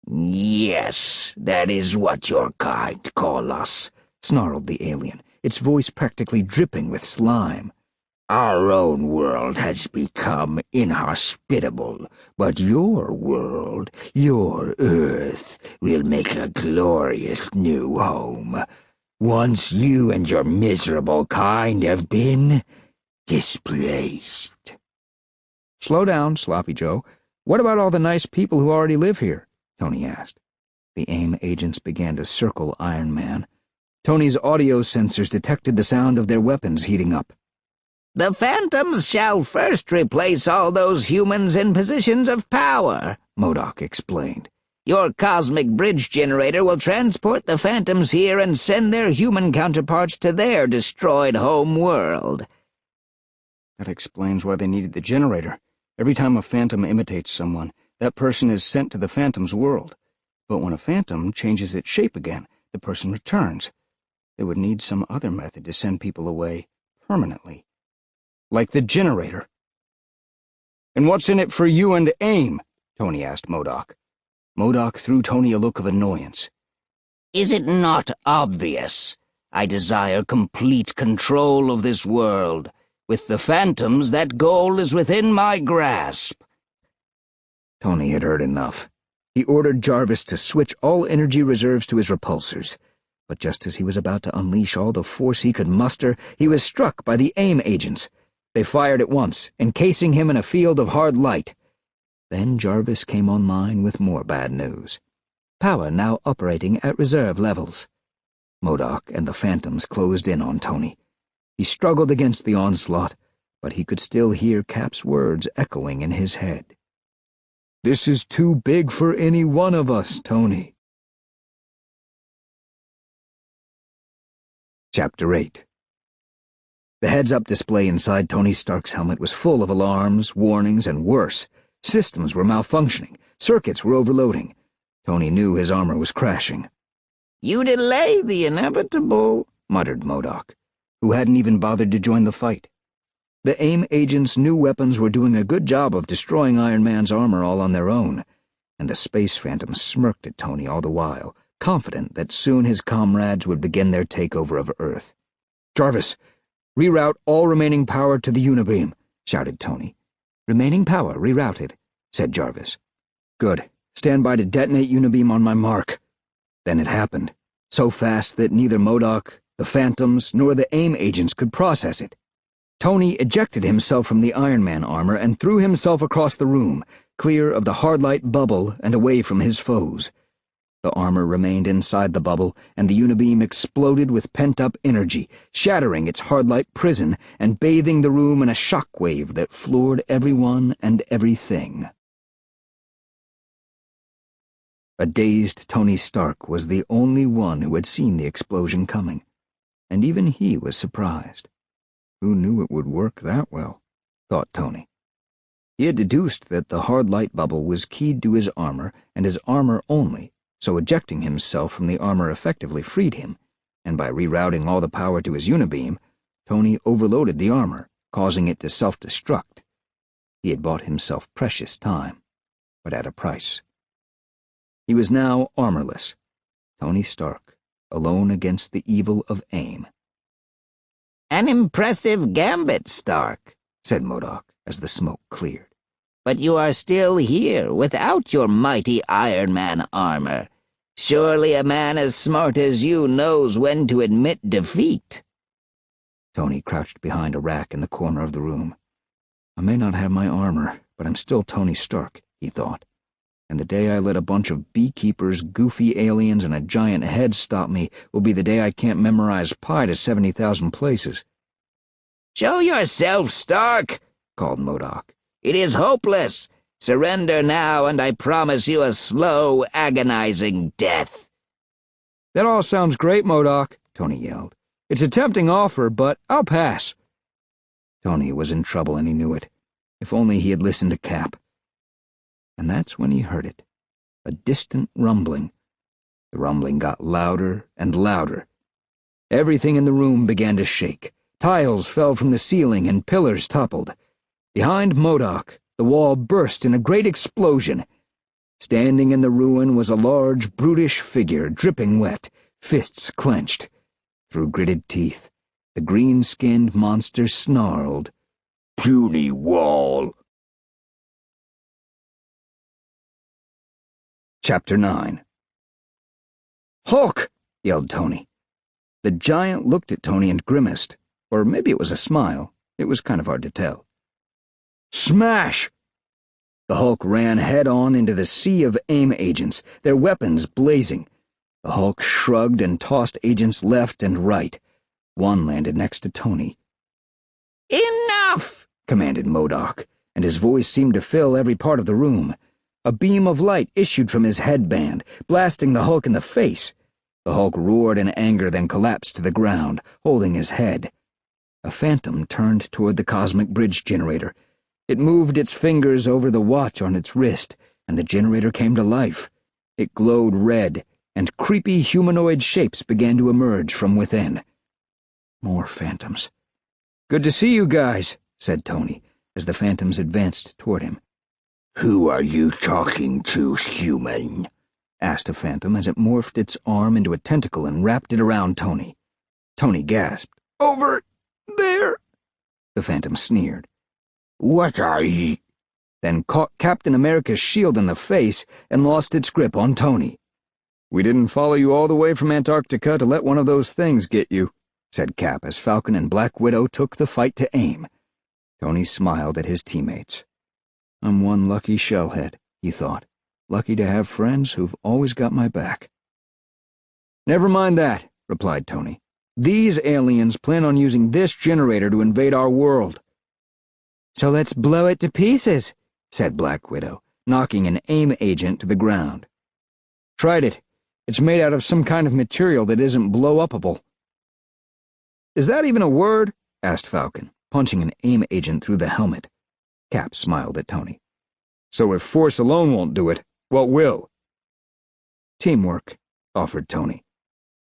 "Yes, that is what your kind call us," snarled the alien, its voice practically dripping with slime. "Our own world has become inhospitable, but your world, your Earth, will make a glorious new home, once you and your miserable kind have been displaced." "Slow down, Sloppy Joe. What about all the nice people who already live here?" Tony asked. The AIM agents began to circle Iron Man. Tony's audio sensors detected the sound of their weapons heating up. "The Phantoms shall first replace all those humans in positions of power," MODOK explained. "Your cosmic bridge generator will transport the Phantoms here and send their human counterparts to their destroyed home world." That explains why they needed the generator. Every time a Phantom imitates someone, that person is sent to the Phantom's world. But when a Phantom changes its shape again, the person returns. They would need some other method to send people away permanently. Like the generator. "And what's in it for you and AIM?" Tony asked MODOK. MODOK threw Tony a look of annoyance. "Is it not obvious? I desire complete control of this world. With the Phantoms, that goal is within my grasp." Tony had heard enough. He ordered Jarvis to switch all energy reserves to his repulsors. But just as he was about to unleash all the force he could muster, he was struck by the AIM agents. They fired at once, encasing him in a field of hard light. Then Jarvis came online with more bad news. Power now operating at reserve levels. MODOK and the Phantoms closed in on Tony. He struggled against the onslaught, but he could still hear Cap's words echoing in his head. "This is too big for any one of us, Tony." Chapter 8. The heads-up display inside Tony Stark's helmet was full of alarms, warnings, and worse. Systems were malfunctioning. Circuits were overloading. Tony knew his armor was crashing. "You delay the inevitable," muttered MODOK, who hadn't even bothered to join the fight. The AIM agents' new weapons were doing a good job of destroying Iron Man's armor all on their own, and the Space Phantom smirked at Tony all the while, confident that soon his comrades would begin their takeover of Earth. "Jarvis, reroute all remaining power to the Unibeam," shouted Tony. "Remaining power rerouted," said Jarvis. "Good. Stand by to detonate Unibeam on my mark." Then it happened, so fast that neither MODOK, the Phantoms, nor the AIM agents could process it. Tony ejected himself from the Iron Man armor and threw himself across the room, clear of the hard light bubble and away from his foes. The armor remained inside the bubble, and the unibeam exploded with pent-up energy, shattering its hard-light prison and bathing the room in a shockwave that floored everyone and everything. A dazed Tony Stark was the only one who had seen the explosion coming, and even he was surprised. Who knew it would work that well, thought Tony. He had deduced that the hard light bubble was keyed to his armor, and his armor only, so ejecting himself from the armor effectively freed him, and by rerouting all the power to his unibeam, Tony overloaded the armor, causing it to self-destruct. He had bought himself precious time, but at a price. He was now armorless, Tony Stark, alone against the evil of AIM. "An impressive gambit, Stark," said MODOK as the smoke cleared. "But you are still here without your mighty Iron Man armor. Surely a man as smart as you knows when to admit defeat." Tony crouched behind a rack in the corner of the room. I may not have my armor, but I'm still Tony Stark, he thought. And the day I let a bunch of beekeepers, goofy aliens, and a giant head stop me will be the day I can't memorize pi to 70,000 places. "Show yourself, Stark," called MODOK. "It is hopeless. Surrender now, and I promise you a slow, agonizing death." "That all sounds great, MODOK," Tony yelled. "It's a tempting offer, but I'll pass." Tony was in trouble, and he knew it. If only he had listened to Cap. And that's when he heard it. A distant rumbling. The rumbling got louder and louder. Everything in the room began to shake. Tiles fell from the ceiling and pillars toppled. Behind MODOK, the wall burst in a great explosion. Standing in the ruin was a large, brutish figure, dripping wet, fists clenched. Through gritted teeth, the green-skinned monster snarled, "Puny wall." Chapter 9. "Hulk!" yelled Tony. The giant looked at Tony and grimaced, or maybe it was a smile. It was kind of hard to tell. "Smash!" The Hulk ran head-on into the sea of AIM agents, their weapons blazing. The Hulk shrugged and tossed agents left and right. One landed next to Tony. "Enough!" commanded MODOK, and his voice seemed to fill every part of the room. A beam of light issued from his headband, blasting the Hulk in the face. The Hulk roared in anger, then collapsed to the ground, holding his head. A phantom turned toward the cosmic bridge generator. It moved its fingers over the watch on its wrist, and the generator came to life. It glowed red, and creepy humanoid shapes began to emerge from within. More phantoms. "Good to see you guys," said Tony, as the phantoms advanced toward him. "Who are you talking to, human?" asked a phantom as it morphed its arm into a tentacle and wrapped it around Tony. Tony gasped. "Over there," the phantom sneered. "What are ye?" Then caught Captain America's shield in the face and lost its grip on Tony. "We didn't follow you all the way from Antarctica to let one of those things get you," said Cap as Falcon and Black Widow took the fight to AIM. Tony smiled at his teammates. "I'm one lucky shellhead," he thought. "Lucky to have friends who've always got my back." "Never mind that," replied Tony. "These aliens plan on using this generator to invade our world." "So let's blow it to pieces," said Black Widow, knocking an AIM agent to the ground. "Tried it. It's made out of some kind of material that isn't blow-upable." "Is that even a word?" asked Falcon, punching an AIM agent through the helmet. Cap smiled at Tony. "So if force alone won't do it, what will?" "Teamwork," offered Tony.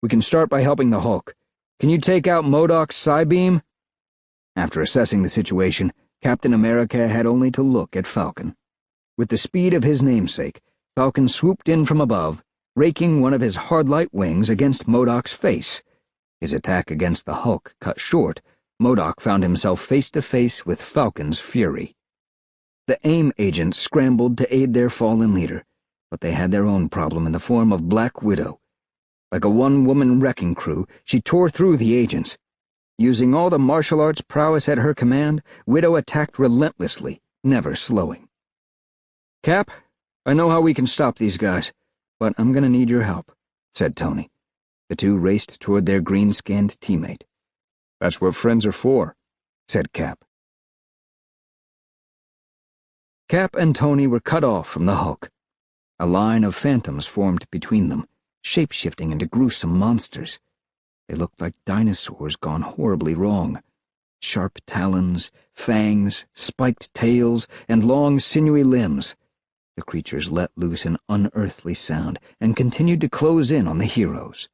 "We can start by helping the Hulk. Can you take out MODOK's Psybeam?" After assessing the situation, Captain America had only to look at Falcon. With the speed of his namesake, Falcon swooped in from above, raking one of his hard-light wings against MODOK's face. His attack against the Hulk cut short. MODOK found himself face-to-face with Falcon's fury. The AIM agents scrambled to aid their fallen leader, but they had their own problem in the form of Black Widow. Like a one-woman wrecking crew, she tore through the agents. Using all the martial arts prowess at her command, Widow attacked relentlessly, never slowing. "Cap, I know how we can stop these guys, but I'm going to need your help," said Tony. The two raced toward their green-skinned teammate. "That's what friends are for," said Cap. Cap and Tony were cut off from the Hulk. A line of phantoms formed between them, shape-shifting into gruesome monsters. They looked like dinosaurs gone horribly wrong. Sharp talons, fangs, spiked tails, and long, sinewy limbs. The creatures let loose an unearthly sound and continued to close in on the heroes.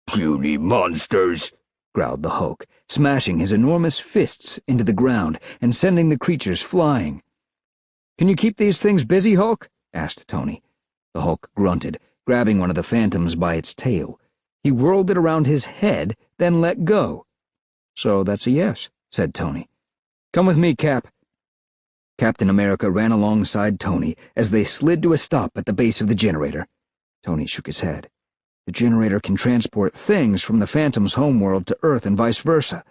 "Puny monsters!" growled the Hulk, smashing his enormous fists into the ground and sending the creatures flying. "Can you keep these things busy, Hulk?" asked Tony. The Hulk grunted, grabbing one of the phantoms by its tail. He whirled it around his head, then let go. "So that's a yes," said Tony. "Come with me, Cap." Captain America ran alongside Tony as they slid to a stop at the base of the generator. Tony shook his head. The generator can transport things from the Phantom's homeworld to Earth and vice versa.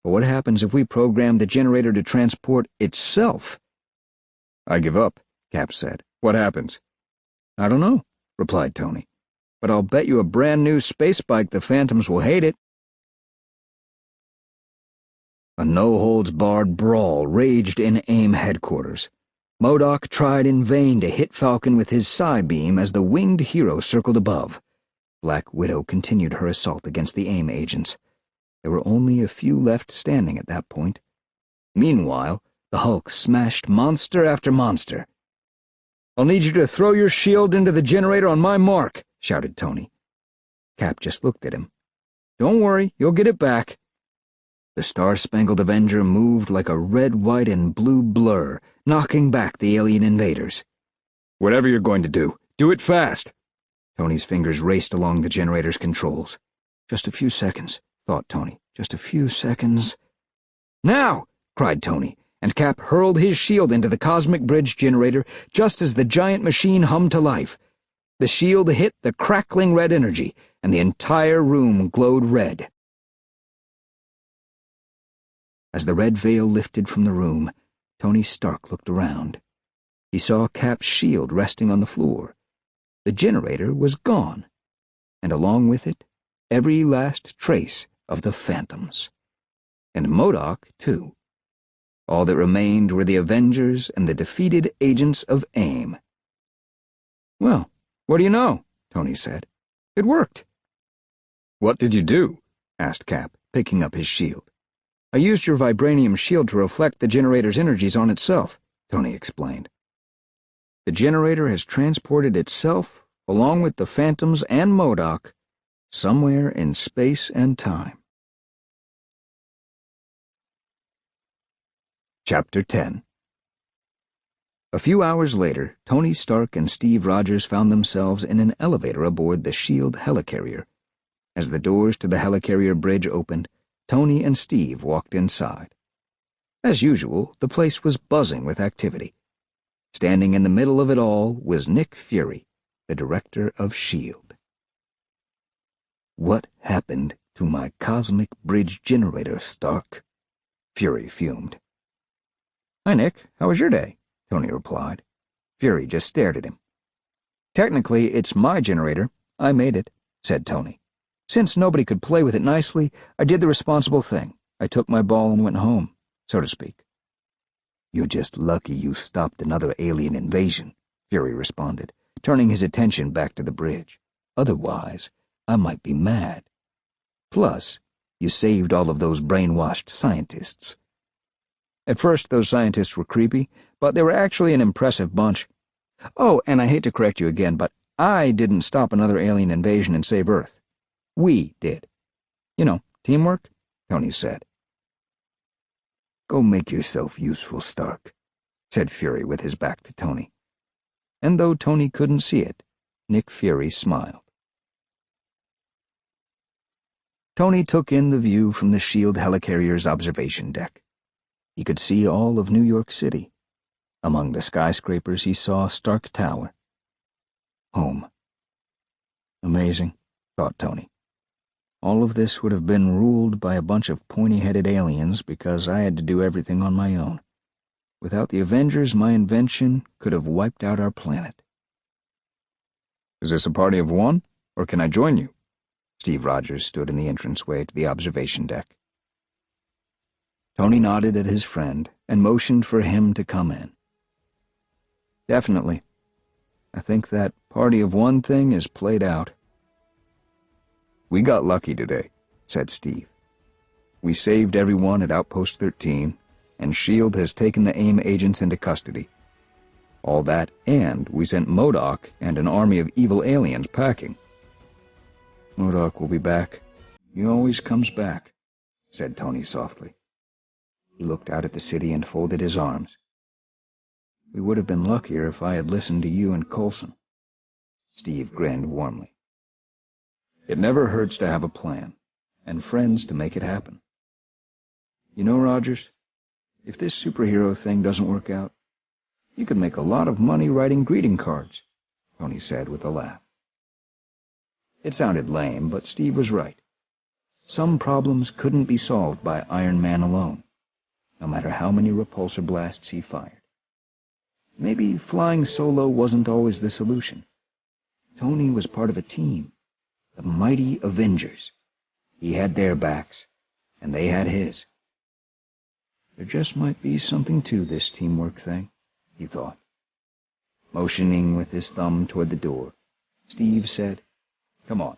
But what happens if we program the generator to transport itself? "I give up," Cap said. "What happens?" "I don't know," replied Tony. "But I'll bet you a brand new space bike the Phantoms will hate it." A no-holds-barred brawl raged in AIM headquarters. MODOK tried in vain to hit Falcon with his psi beam as the winged hero circled above. Black Widow continued her assault against the AIM agents. There were only a few left standing at that point. Meanwhile, the Hulk smashed monster after monster. "I'll need you to throw your shield into the generator on my mark," shouted Tony. Cap just looked at him. "Don't worry, you'll get it back." The Star-Spangled Avenger moved like a red, white, and blue blur, knocking back the alien invaders. "Whatever you're going to do it fast." Tony's fingers raced along the generator's controls. Just a few seconds, thought Tony. Just a few seconds. "Now!" cried Tony, and Cap hurled his shield into the cosmic bridge generator just as the giant machine hummed to life. The shield hit the crackling red energy, and the entire room glowed red. As the red veil lifted from the room, Tony Stark looked around. He saw Cap's shield resting on the floor. The generator was gone, and along with it, every last trace of the Phantoms. And MODOK, too. All that remained were the Avengers and the defeated agents of AIM. "Well, what do you know?" Tony said. "It worked." "What did you do?" asked Cap, picking up his shield. "I used your vibranium shield to reflect the generator's energies on itself," Tony explained. "The generator has transported itself, along with the Phantoms and MODOK, somewhere in space and time." Chapter 10. A few hours later, Tony Stark and Steve Rogers found themselves in an elevator aboard the SHIELD helicarrier. As the doors to the helicarrier bridge opened, Tony and Steve walked inside. As usual, the place was buzzing with activity. Standing in the middle of it all was Nick Fury, the director of SHIELD. "What happened to my cosmic bridge generator, Stark?" Fury fumed. "Hi, Nick. How was your day?" Tony replied. Fury just stared at him. "Technically, it's my generator. I made it," said Tony. "Since nobody could play with it nicely, I did the responsible thing. I took my ball and went home, so to speak." "You're just lucky you stopped another alien invasion," Fury responded, turning his attention back to the bridge. "Otherwise, I might be mad. Plus, you saved all of those brainwashed scientists." At first, those scientists were creepy, but they were actually an impressive bunch. Oh, and I hate to correct you again, but I didn't stop another alien invasion and save Earth. We did. You know, teamwork, Tony said. "Go make yourself useful, Stark," said Fury with his back to Tony. And though Tony couldn't see it, Nick Fury smiled. Tony took in the view from the SHIELD helicarrier's observation deck. He could see all of New York City. Among the skyscrapers he saw Stark Tower. Home. Amazing, thought Tony. All of this would have been ruled by a bunch of pointy-headed aliens because I had to do everything on my own. Without the Avengers, my invention could have wiped out our planet. Is this a party of one, or can I join you? Steve Rogers stood in the entranceway to the observation deck. Tony nodded at his friend and motioned for him to come in. Definitely. I think that party of one thing is played out. We got lucky today, said Steve. We saved everyone at Outpost 13, and S.H.I.E.L.D. has taken the AIM agents into custody. All that, and we sent MODOK and an army of evil aliens packing. MODOK will be back. He always comes back, said Tony softly. He looked out at the city and folded his arms. We would have been luckier if I had listened to you and Coulson. Steve grinned warmly. It never hurts to have a plan, and friends to make it happen. You know, Rogers, if this superhero thing doesn't work out, you could make a lot of money writing greeting cards, Tony said with a laugh. It sounded lame, but Steve was right. Some problems couldn't be solved by Iron Man alone, no matter how many repulsor blasts he fired. Maybe flying solo wasn't always the solution. Tony was part of a team, the mighty Avengers. He had their backs, and they had his. There just might be something to this teamwork thing, he thought. Motioning with his thumb toward the door, Steve said, Come on.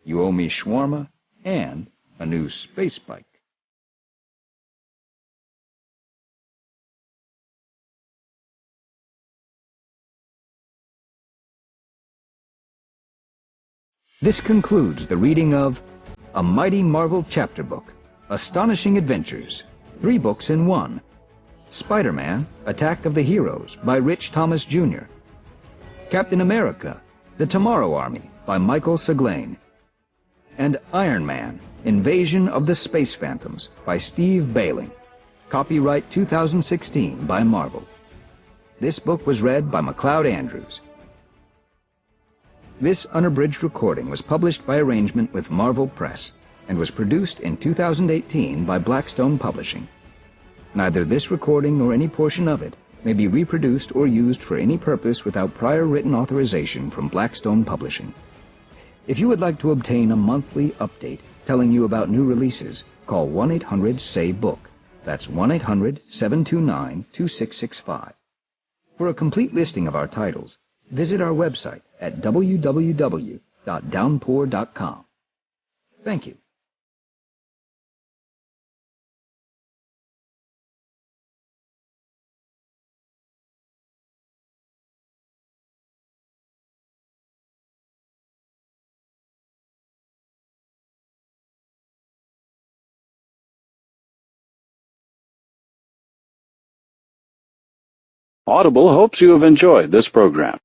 You owe me shawarma and a new space bike. This concludes the reading of A Mighty Marvel Chapter Book, Astonishing Adventures, 3 books in 1. Spider-Man, Attack of the Heroes, by Rich Thomas Jr. Captain America, The Tomorrow Army, by Michael Seglain. And Iron Man, Invasion of the Space Phantoms, by Steve Bailing. Copyright 2016 by Marvel. This book was read by MacLeod Andrews. This unabridged recording was published by arrangement with Marvel Press and was produced in 2018 by Blackstone Publishing. Neither this recording nor any portion of it may be reproduced or used for any purpose without prior written authorization from Blackstone Publishing. If you would like to obtain a monthly update telling you about new releases, call 1-800-SAY-BOOK. That's 1-800-729-2665. For a complete listing of our titles, visit our website at www.downpour.com. Thank you. Audible hopes you have enjoyed this program.